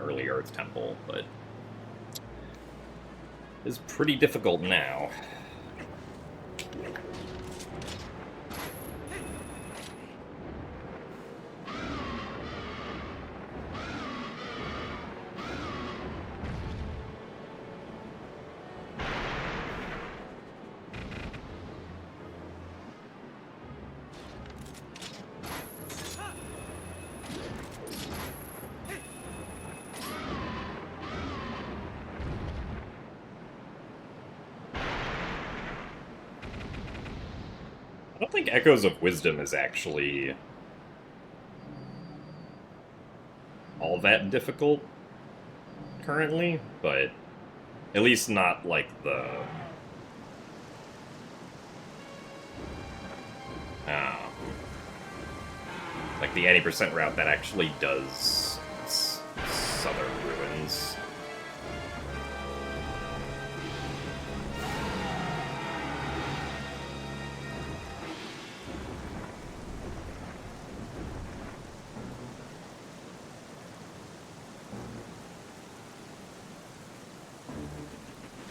Early Earth Temple, but it's pretty difficult now. I don't think Echoes of Wisdom is actually all that difficult currently, but at least not like like the 80% route that actually does Southern Ruins.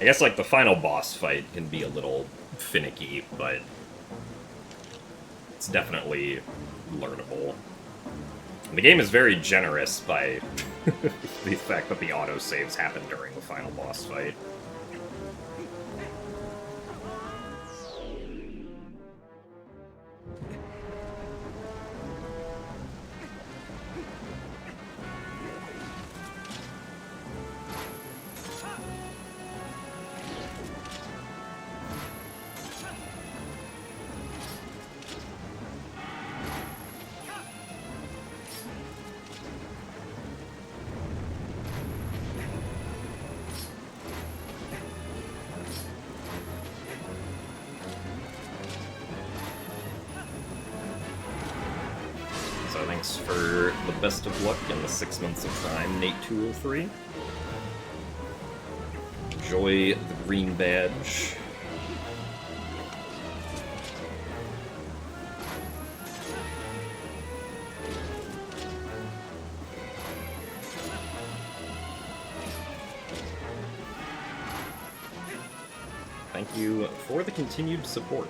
I guess, like, the final boss fight can be a little finicky, but it's definitely learnable. And the game is very generous by the fact that the autosaves happen during the final boss fight. So thanks for the best of luck in the 6 months of time, Nate203. Enjoy the green badge. Thank you for the continued support.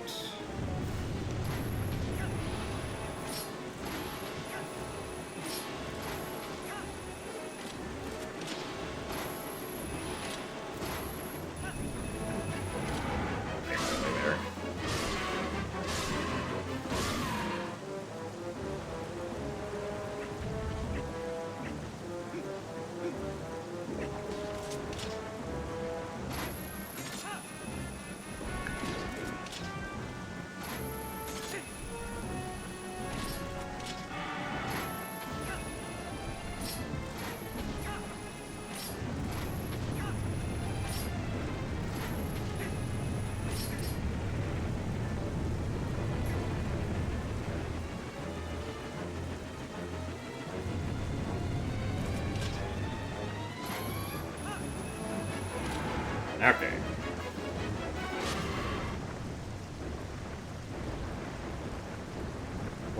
Okay.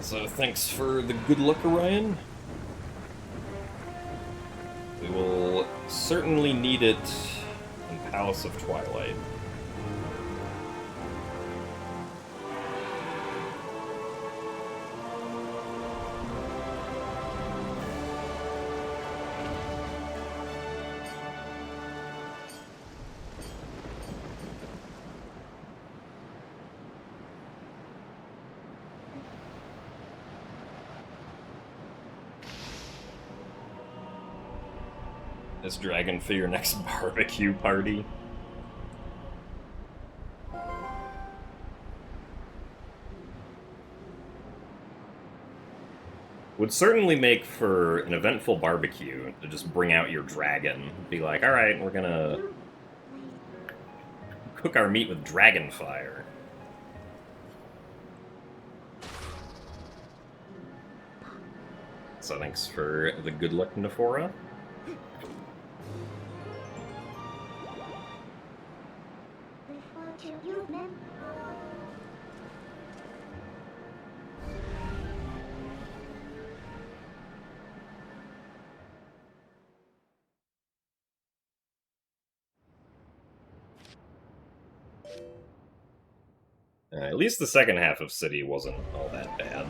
So thanks for the good luck, Orion. We will certainly need it in Palace of Twilight. this dragon for your next barbecue party. Would certainly make for an eventful barbecue to just bring out your dragon. Be like, alright, we're gonna cook our meat with dragon fire. So thanks for the good luck, Nephora. At least the second half of City wasn't all that bad.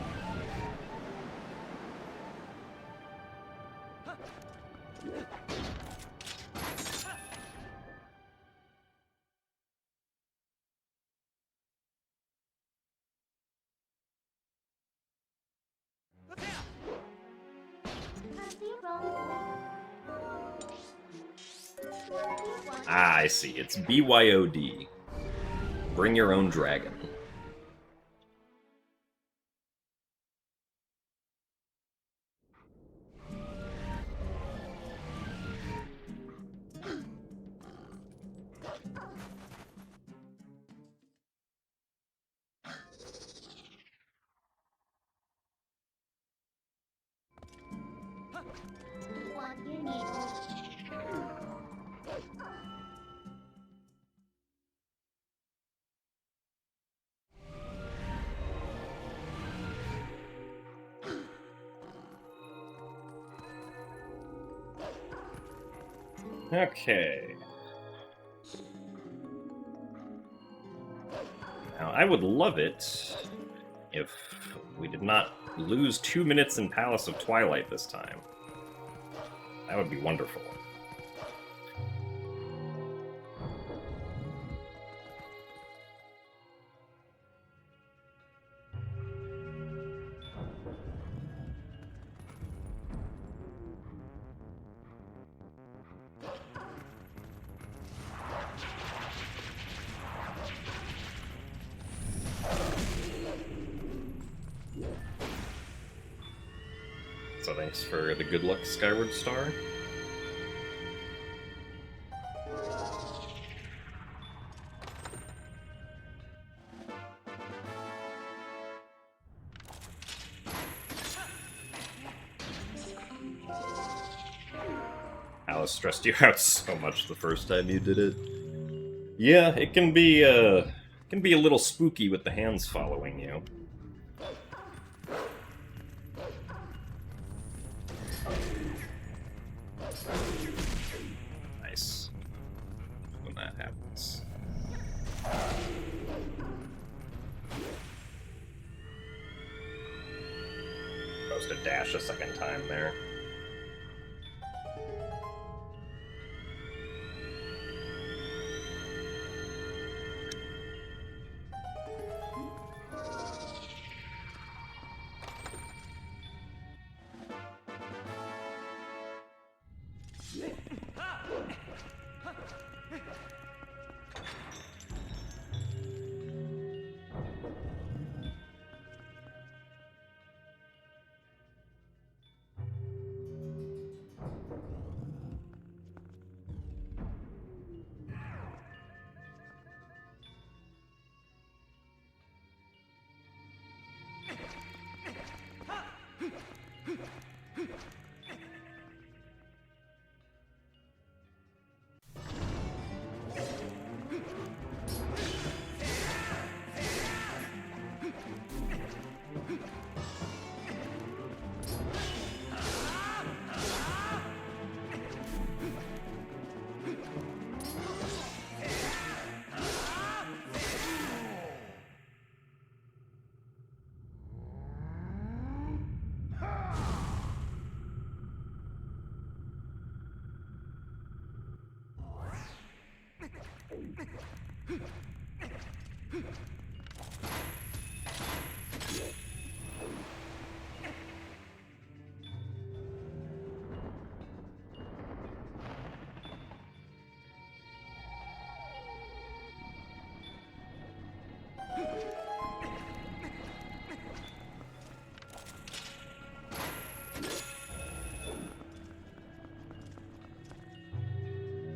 Ah, I see. It's BYOD. Bring your own dragon. Okay. Now, I would love it if we did not lose 2 minutes in Palace of Twilight this time. That would be wonderful. So thanks for the good luck, Skyward Star. Alice stressed you out so much the first time you did it. Yeah, it can be a little spooky with the hands following you. Nice. When that happens. Supposed to dash a second time there.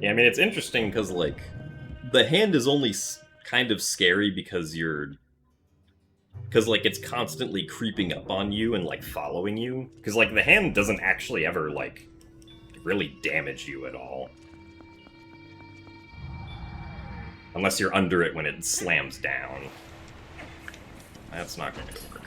Yeah, I mean, it's interesting because, like, the hand is only kind of scary because like, it's constantly creeping up on you and, like, following you. Because, like, the hand doesn't actually ever, like, really damage you at all. Unless you're under it when it slams down. That's not going to work.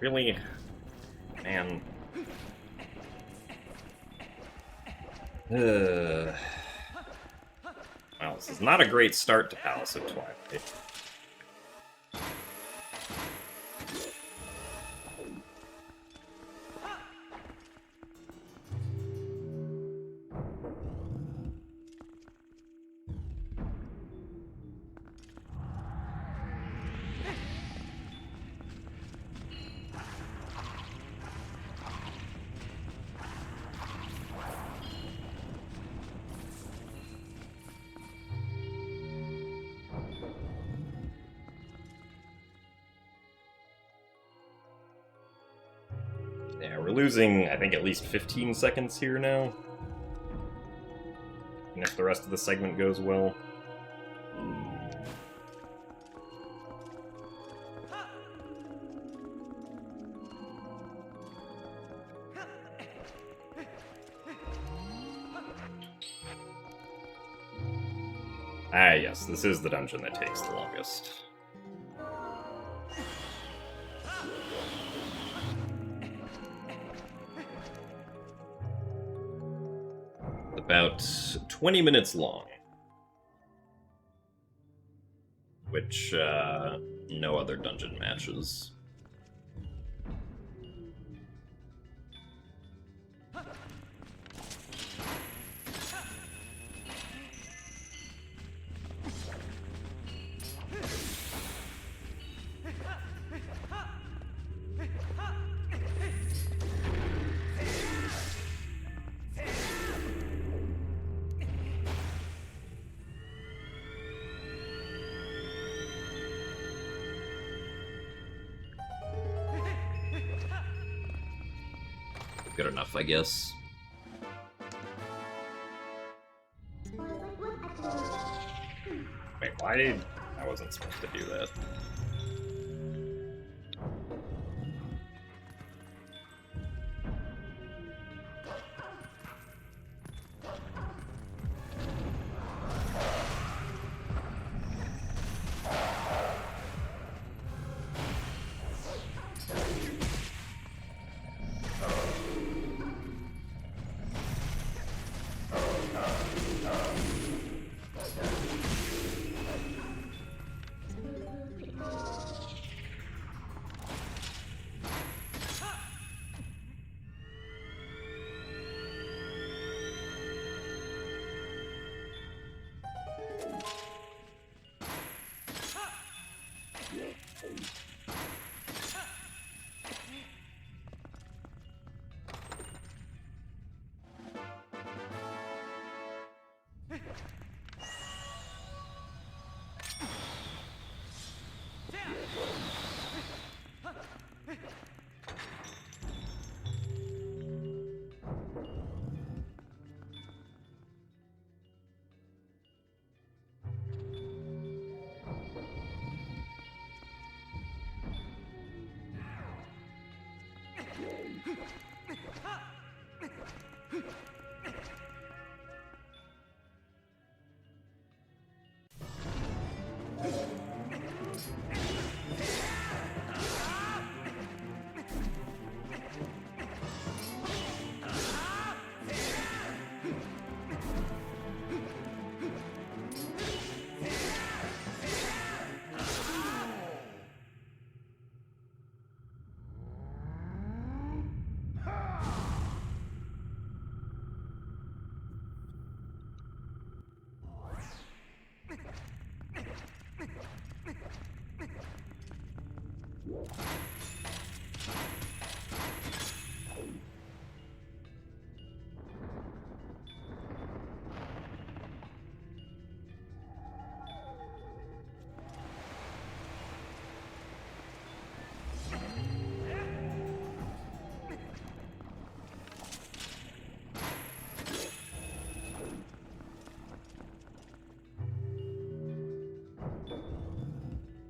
Really? Man. Well, this is not a great start to Palace of Twilight. Yeah, we're losing, I think, at least 15 seconds here now. And if the rest of the segment goes well. Ah, yes, this is the dungeon that takes the longest. About 20 minutes long. Which, no other dungeon matches. Good enough, I guess. Wait, why did... I wasn't supposed to do that.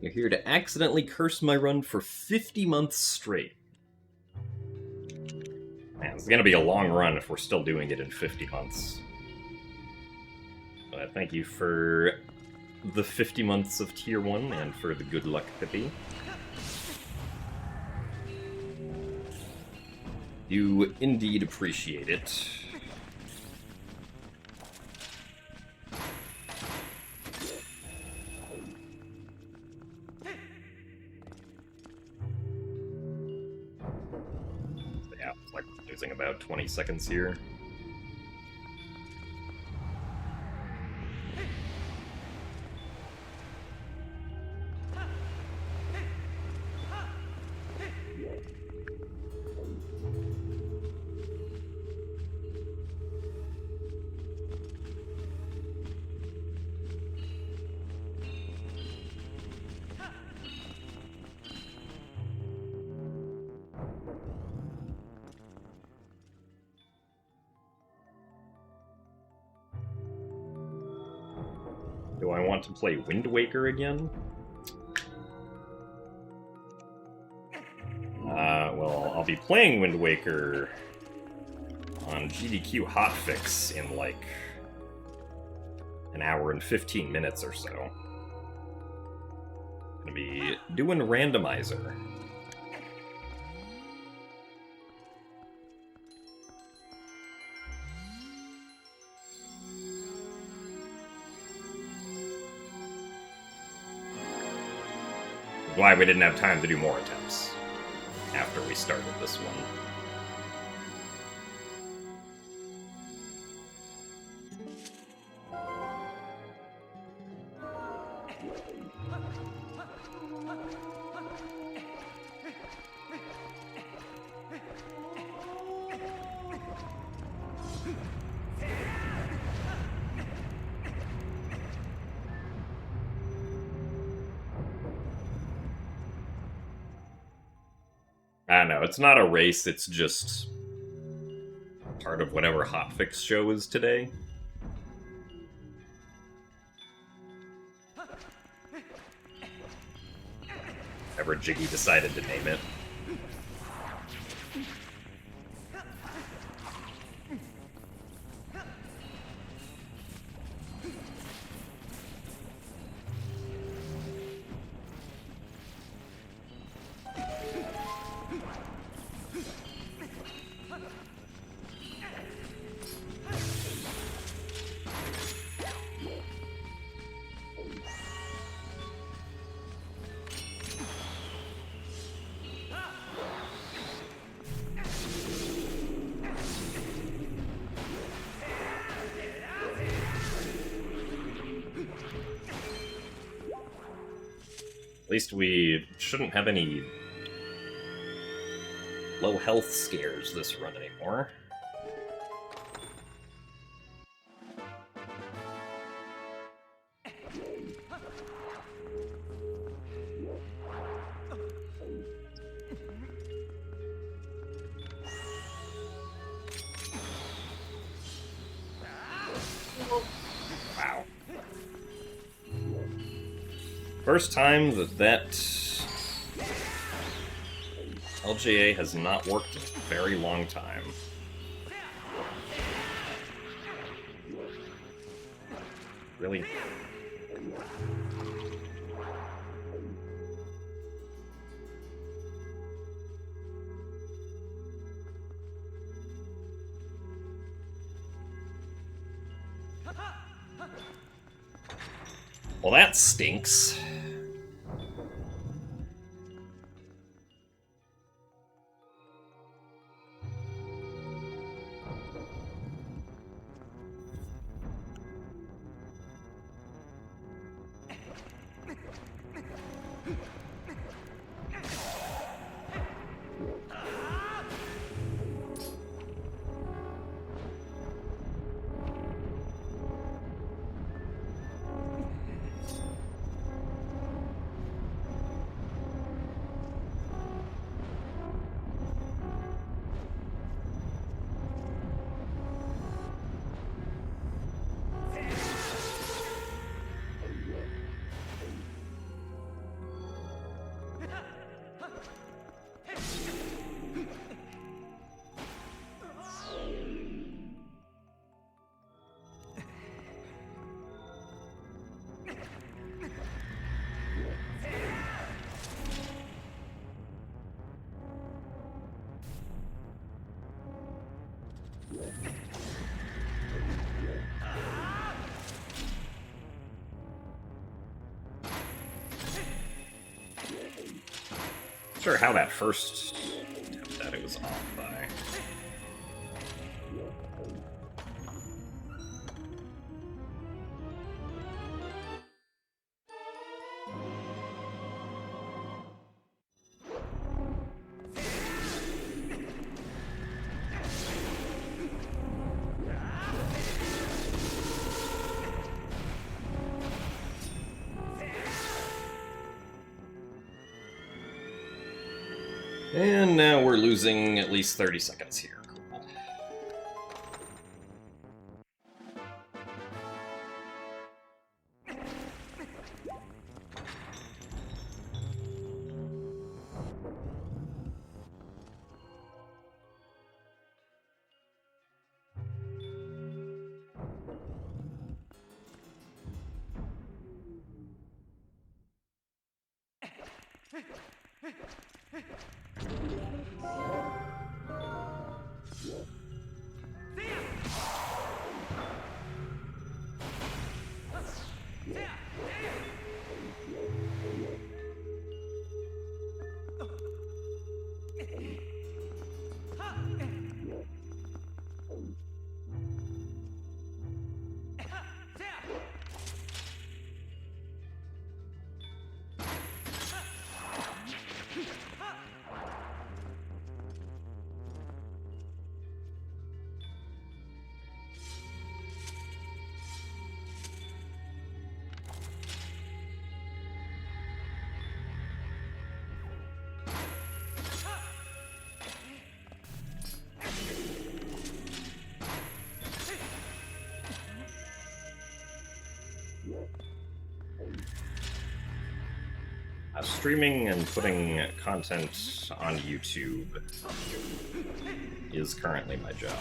You're here to accidentally curse my run for 50 months straight. Man, it's gonna be a long run if we're still doing it in 50 months. But thank you for the 50 months of Tier 1 and for the good luck, Pippi. You indeed appreciate it. Yeah, it's like we're losing about 20 seconds here. Do I want to play Wind Waker again? Well, I'll be playing Wind Waker on GDQ Hotfix in like an hour and 15 minutes or so. Gonna be doing randomizer. Why we didn't have time to do more attempts after we started this one. I don't know, it's not a race, it's just part of whatever hotfix show is today. Ever Jiggy decided to name it. At least we shouldn't have any low health scares this run anymore. Wow. First time that LJA has not worked in a very long time. Really? Well, that stinks. Sure how that first attempt at it was off by. And now we're losing at least 30 seconds here. Cool. Streaming and putting content on YouTube is currently my job.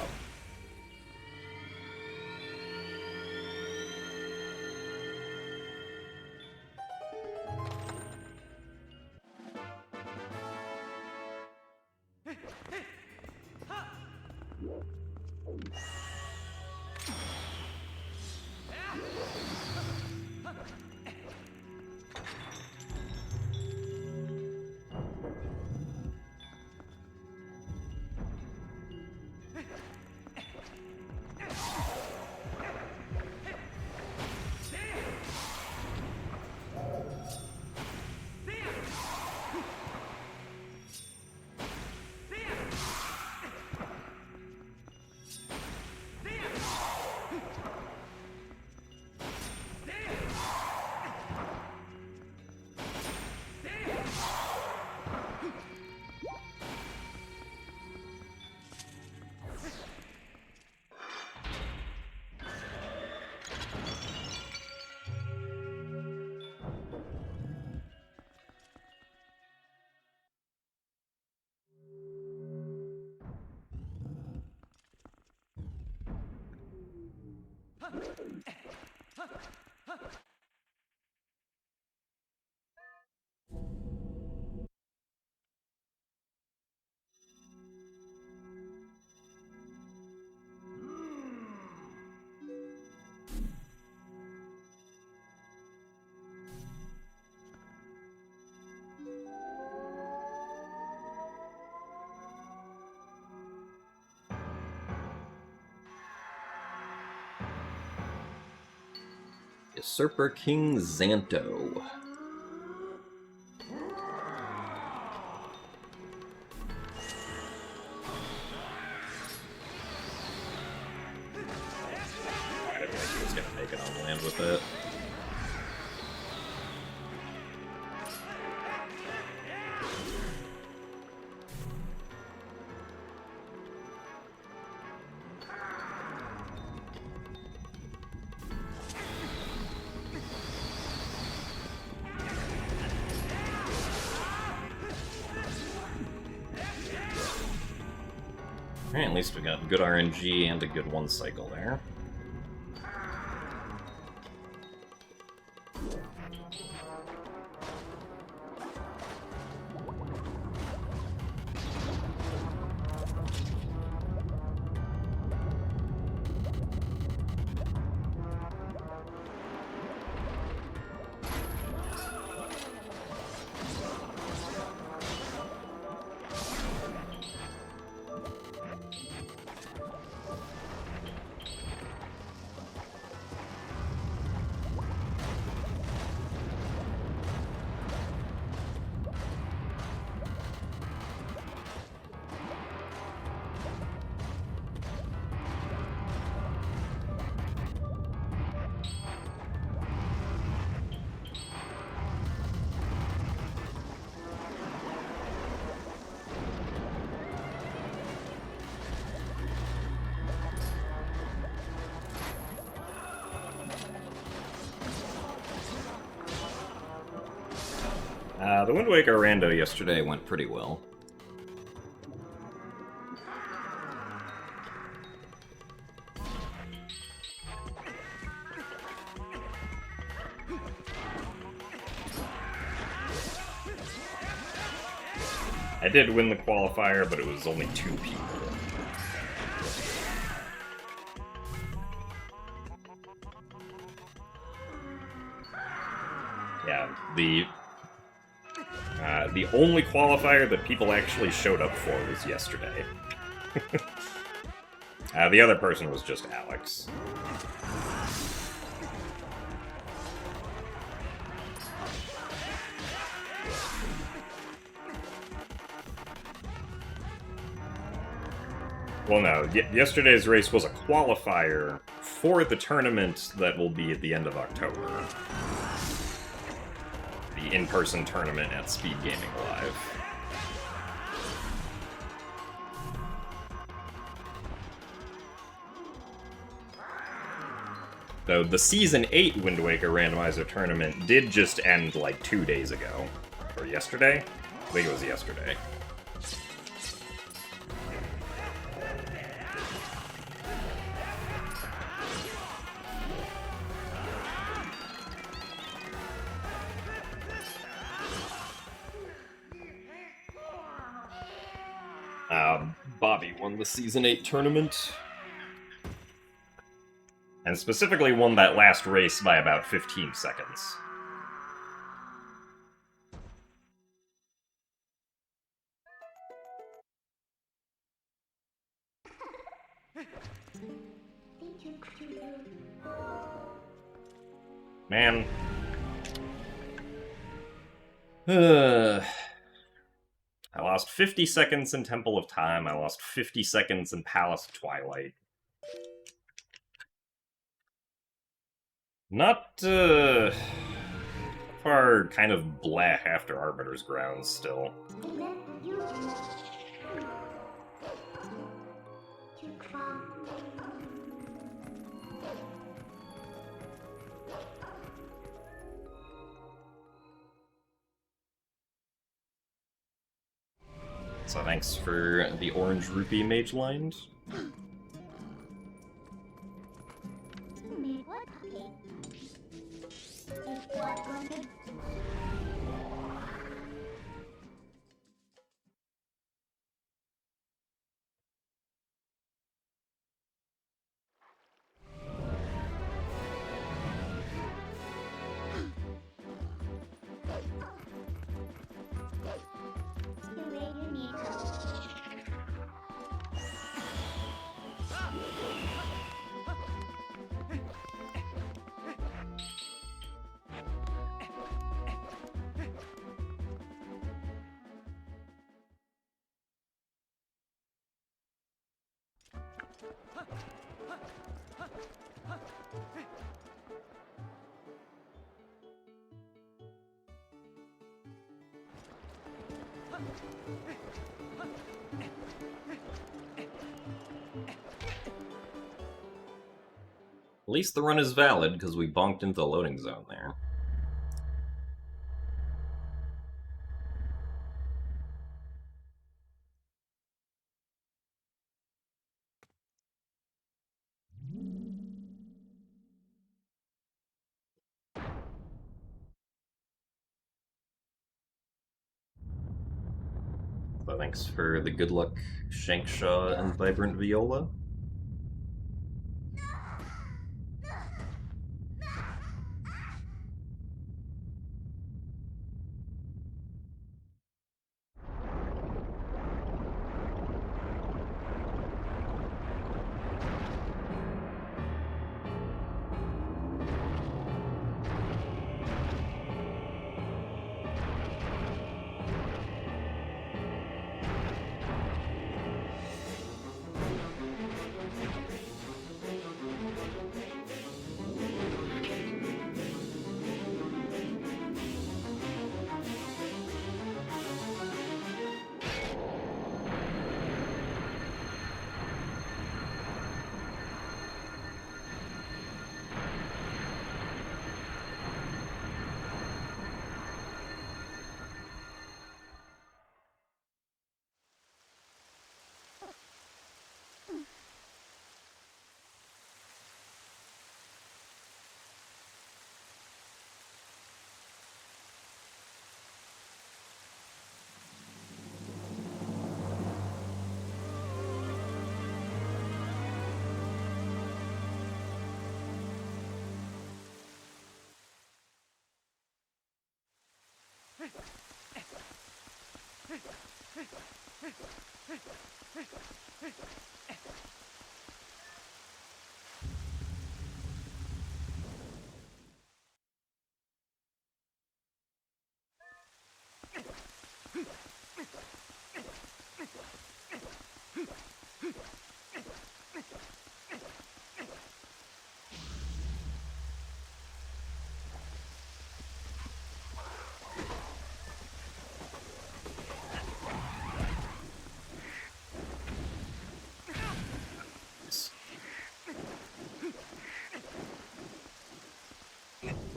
Usurper King Xanto. I didn't think he was gonna make it on land with it. Alright, at least we got good RNG and a good one cycle there. The Wind Waker rando yesterday went pretty well. I did win the qualifier, but it was only 2 people. Yeah, the only qualifier that people actually showed up for was yesterday. The other person was just Alex. Well, no, yesterday's race was a qualifier for the tournament that will be at the end of October. The in-person tournament at Speed Gaming Live. Though the Season 8 Wind Waker Randomizer Tournament did just end like 2 days ago. Or yesterday? I think it was yesterday. Bobby won the Season 8 tournament. And specifically won that last race by about 15 seconds. Man. I lost 50 seconds in Temple of Time, I lost 50 seconds in Palace of Twilight. Not, far kind of bleh after Arbiter's grounds still. So thanks for the orange rupee mage lined. At least the run is valid, because we bonked into the loading zone there. So thanks for the good luck, Shankshaw and Vibrant Viola.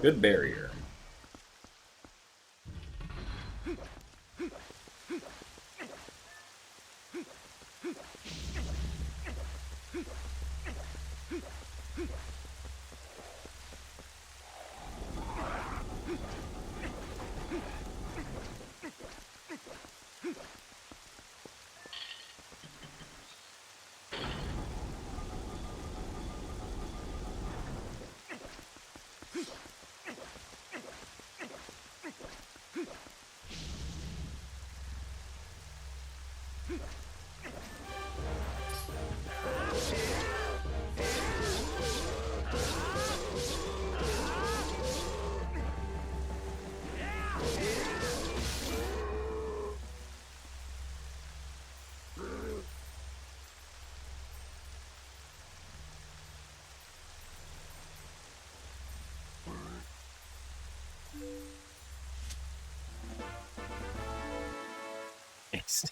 Good barrier.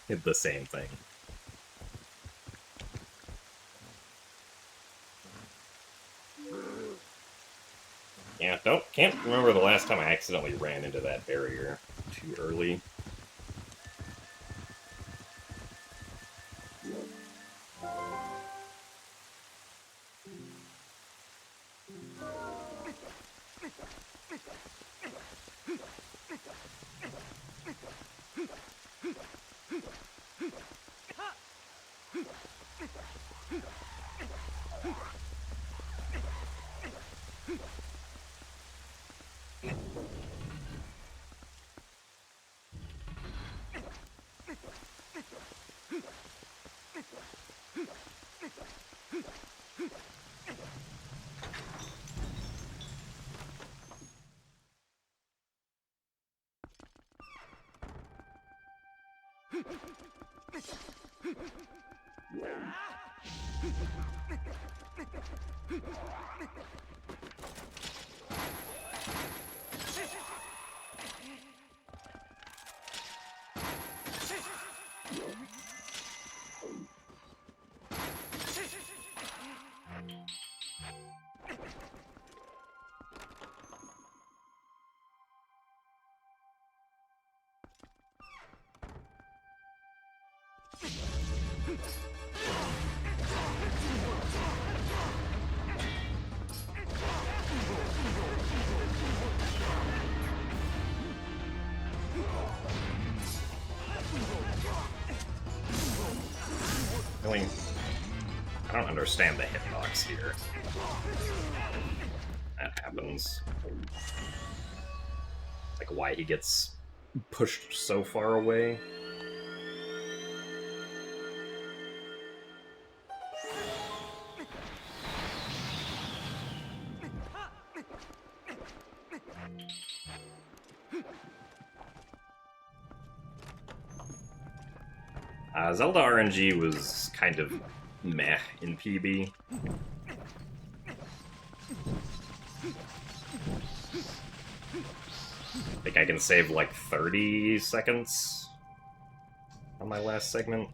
Did the same thing. Yeah, can't remember the last time I accidentally ran into that barrier too early. I don't understand the hitbox here. That happens. Like why he gets pushed so far away. Zelda RNG was kind of meh in PB. I think I can save like 30 seconds on my last segment.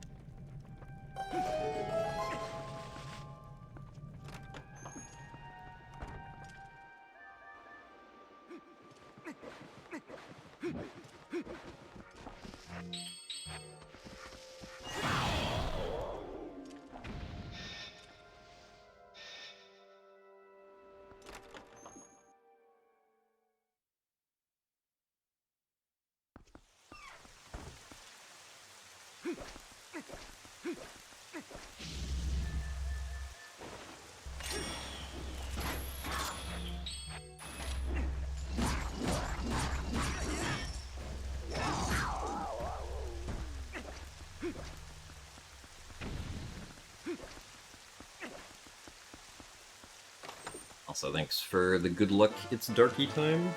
Also, thanks for the good luck, it's darky time.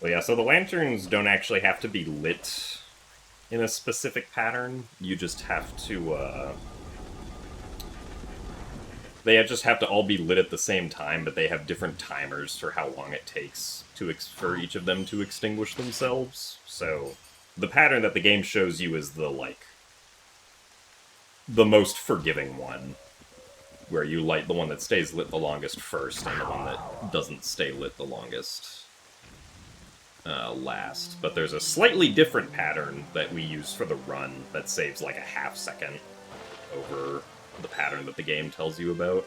Well, yeah, so the lanterns don't actually have to be lit in a specific pattern. You just have to, they just have to all be lit at the same time, but they have different timers for how long it takes for each of them to extinguish themselves. So, the pattern that the game shows you is the most forgiving one, where you light the one that stays lit the longest first, and the one that doesn't stay lit the longest last. But there's a slightly different pattern that we use for the run that saves like a half second over the pattern that the game tells you about.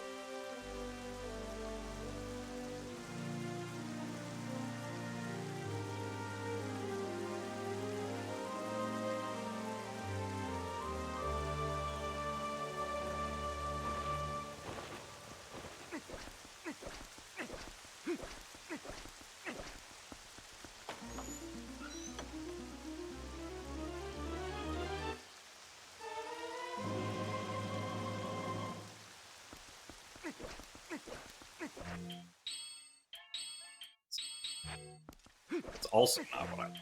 It's also not what I wanted.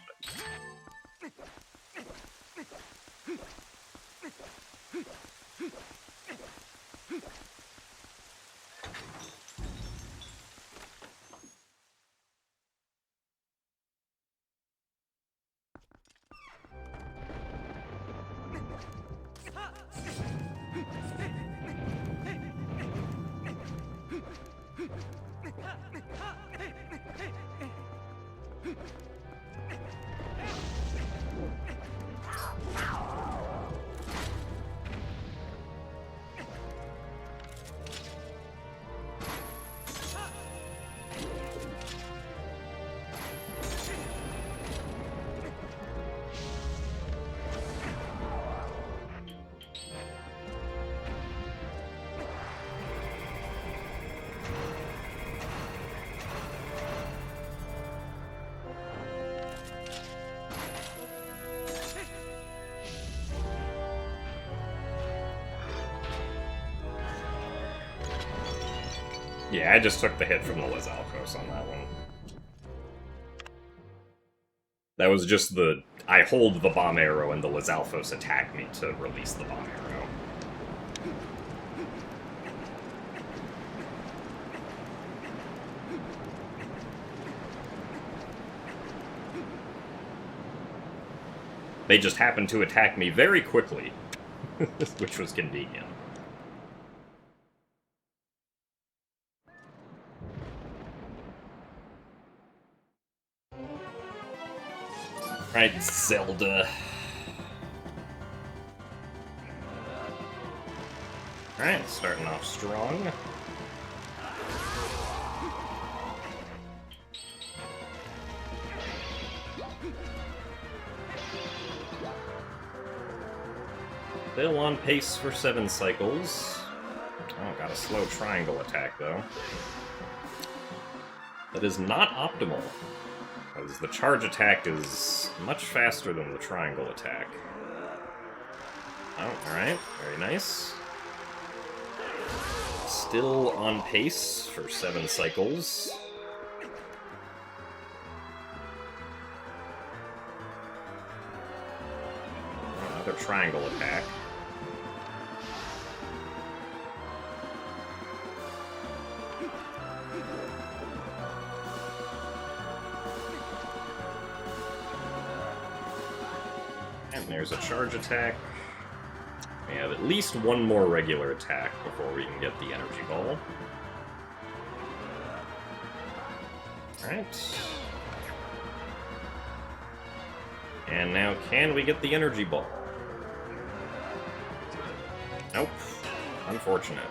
Yeah, I just took the hit from the Lizalfos on that one. That was just I hold the bomb arrow and the Lizalfos attack me to release the bomb arrow. They just happened to attack me very quickly, which was convenient. Right, Zelda. Alright, starting off strong. Still on pace for 7 cycles. Oh, got a slow triangle attack, though. That is not optimal, because the charge attack is much faster than the triangle attack. Oh, alright, very nice. Still on pace for 7 cycles. Another triangle attack. And there's a charge attack. We have at least one more regular attack before we can get the energy ball. Alright. And now can we get the energy ball? Nope. Unfortunate.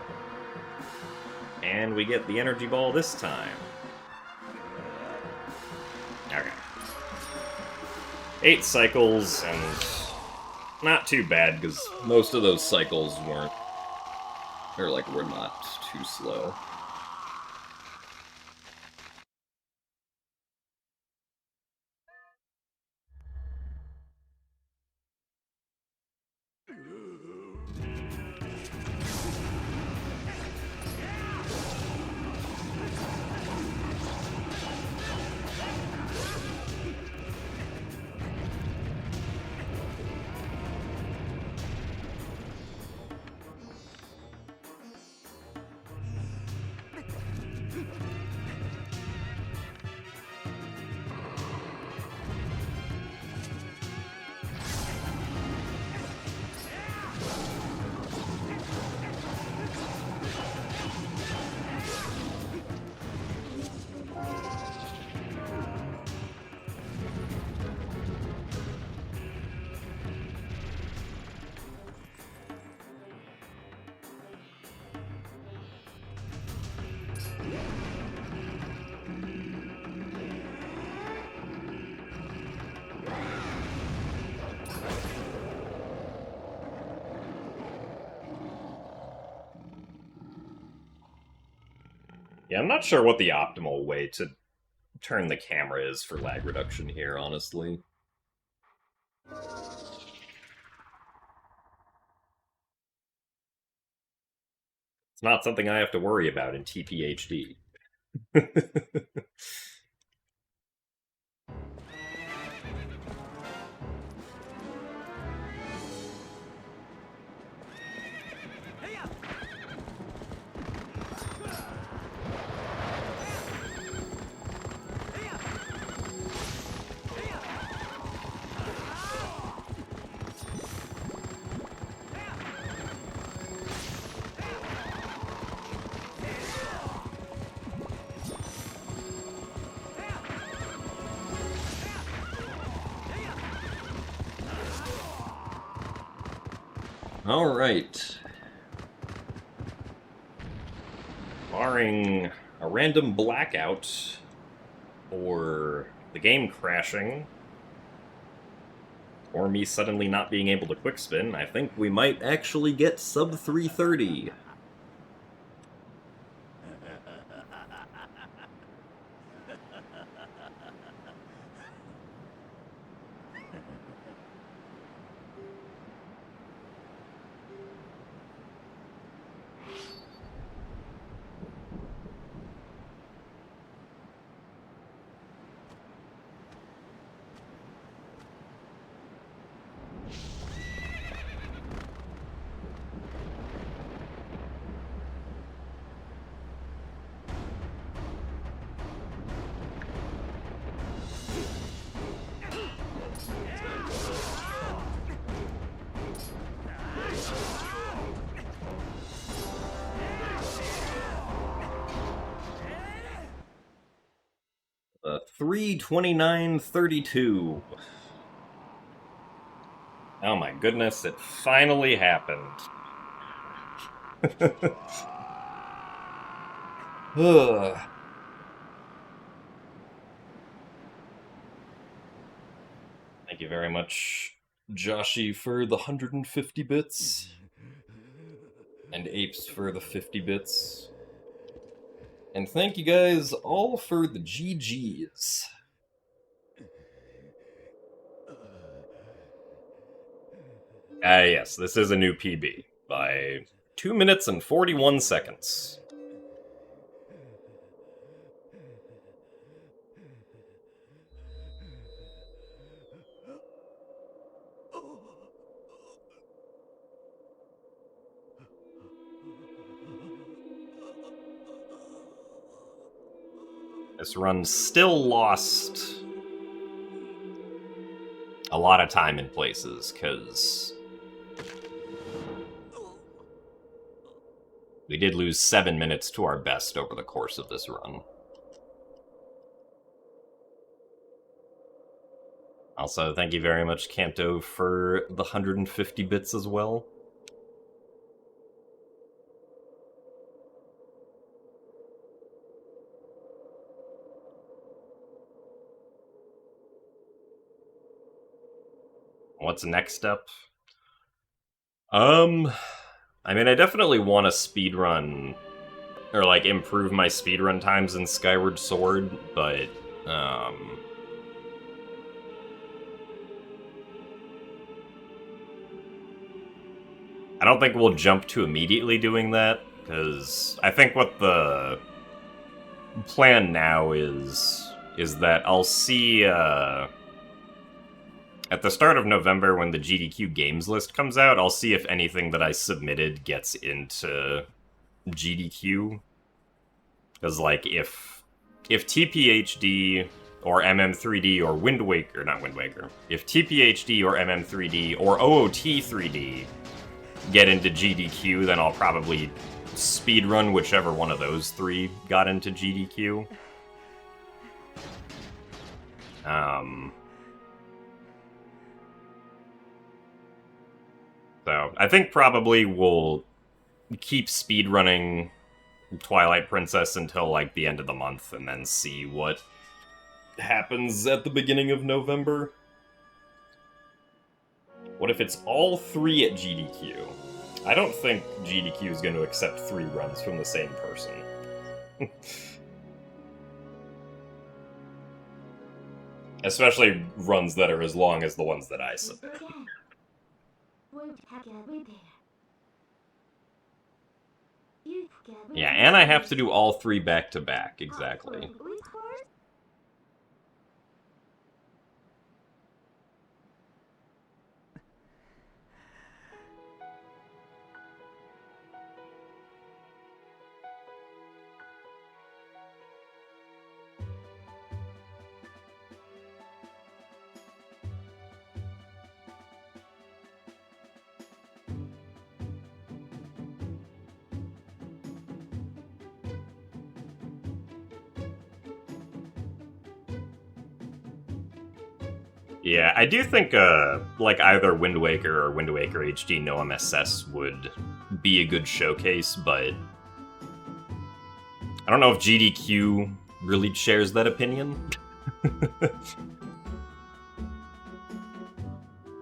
And we get the energy ball this time. Okay. 8 cycles, and not too bad, because most of those cycles were not too slow. Yeah, I'm not sure what the optimal way to turn the camera is for lag reduction here, honestly. It's not something I have to worry about in TPHD. Alright. Barring a random blackout or the game crashing, or me suddenly not being able to quickspin, I think we might actually get sub 330. The 329.32. Oh my goodness, it finally happened. Ugh. Thank you very much, Joshy, for the 150 bits. And Apes for the 50 bits. And thank you guys all for the GGs. Yes, this is a new PB by 2 minutes and 41 seconds. This run still lost a lot of time in places, because we did lose 7 minutes to our best over the course of this run. Also, thank you very much, Kanto, for the 150 bits as well. What's next up? I mean, I definitely want to speedrun, or, like, improve my speedrun times in Skyward Sword, but, I don't think we'll jump to immediately doing that, because I think what the plan now is that I'll see, at the start of November when the GDQ games list comes out, I'll see if anything that I submitted gets into GDQ. Because, like, if TPHD or MM3D or Wind Waker, not Wind Waker, if TPHD or MM3D or OOT3D get into GDQ, then I'll probably speedrun whichever one of those three got into GDQ. So, I think probably we'll keep speedrunning Twilight Princess until, like, the end of the month, and then see what happens at the beginning of November. What if it's all three at GDQ? I don't think GDQ is going to accept 3 runs from the same person. Especially runs that are as long as the ones that I submit. Yeah, and I have to do all 3 back-to-back, exactly. Yeah, I do think, like, either Wind Waker or Wind Waker HD No MSS would be a good showcase, but I don't know if GDQ really shares that opinion.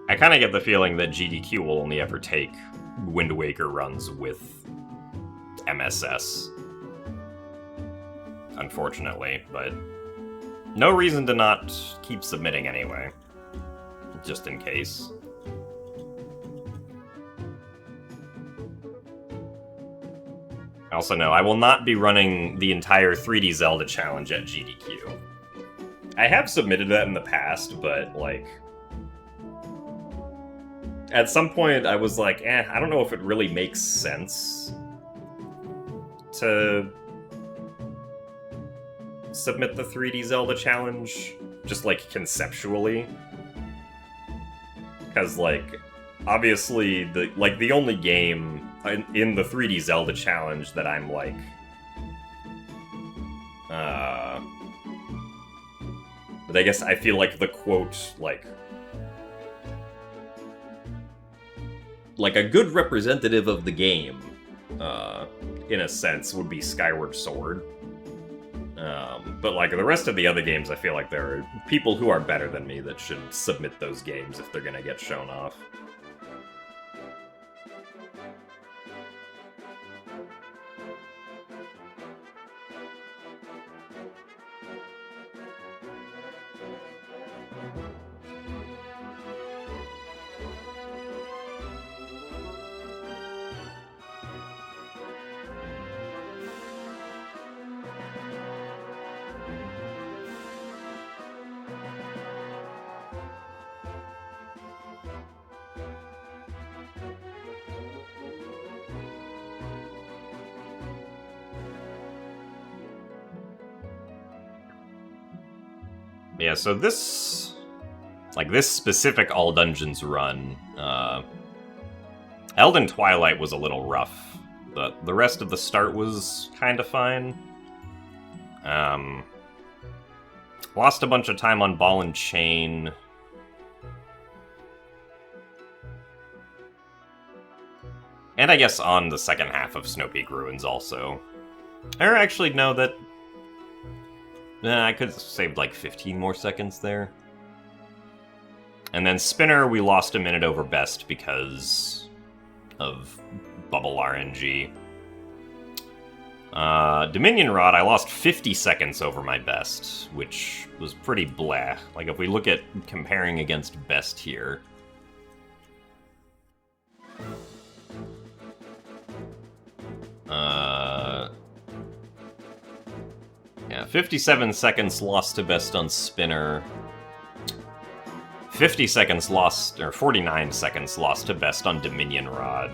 I kind of get the feeling that GDQ will only ever take Wind Waker runs with MSS. Unfortunately, but no reason to not keep submitting anyway. Just in case. Also, no, I will not be running the entire 3D Zelda challenge at GDQ. I have submitted that in the past, but, like, at some point I was like, I don't know if it really makes sense to submit the 3D Zelda challenge, just, like, conceptually. Because, like, obviously, the only game in the 3D Zelda challenge that I'm, like, but I guess I feel like the quote, like a good representative of the game, in a sense, would be Skyward Sword. But, like, the rest of the other games, I feel like there are people who are better than me that should submit those games if they're gonna get shown off. Yeah, so this specific All Dungeons run, Elden Twilight was a little rough, but the rest of the start was kind of fine. Lost a bunch of time on Ball and Chain. And I guess on the second half of Snow Peak Ruins also. Or actually, no, that... I could have saved like 15 more seconds there. And then Spinner, we lost a minute over best because of bubble RNG. Dominion Rod, I lost 50 seconds over my best, which was pretty blah. Like, if we look at comparing against best here... Yeah, 57 seconds lost to best on Spinner. 50 seconds lost, or 49 seconds lost to best on Dominion Rod.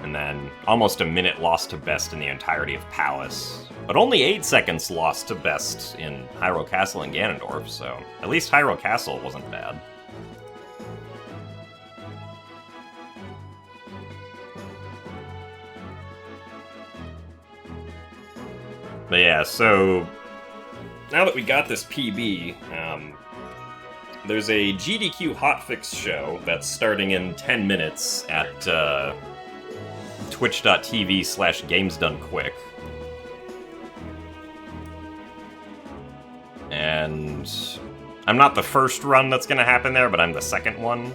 And then almost a minute lost to best in the entirety of Palace. But only 8 seconds lost to best in Hyrule Castle and Ganondorf, so at least Hyrule Castle wasn't bad. But yeah, so now that we got this PB, there's a GDQ hotfix show that's starting in 10 minutes at twitch.tv/gamesdonequick. And I'm not the first run that's going to happen there, but I'm the second one,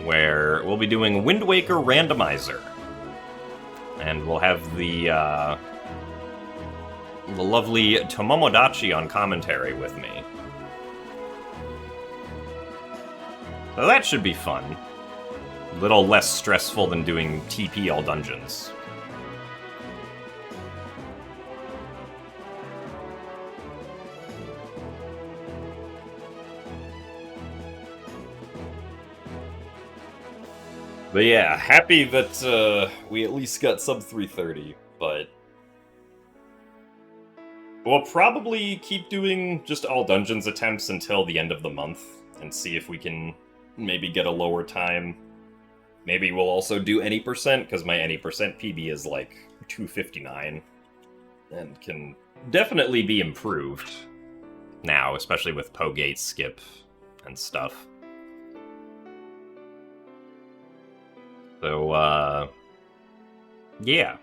where we'll be doing Wind Waker Randomizer. And we'll have the lovely Tomomodachi on commentary with me. So that should be fun. A little less stressful than doing TP all dungeons. But yeah, happy that we at least got sub 330, but we'll probably keep doing just all dungeons attempts until the end of the month and see if we can maybe get a lower time. Maybe we'll also do any percent, because my any percent PB is like 259 and can definitely be improved now, especially with Pogate skip and stuff. So, yeah.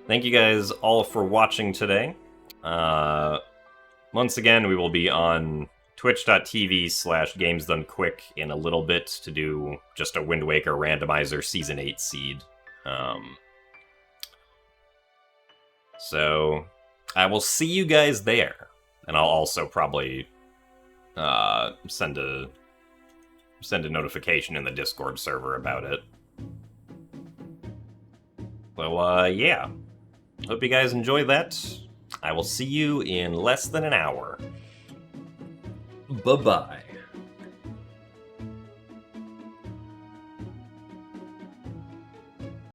Thank you guys all for watching today. Once again, we will be on twitch.tv/GamesDoneQuick in a little bit to do just a Wind Waker Randomizer Season 8 seed. So, I will see you guys there. And I'll also probably send a notification in the Discord server about it. So, yeah. Hope you guys enjoy that. I will see you in less than an hour. Bye-bye.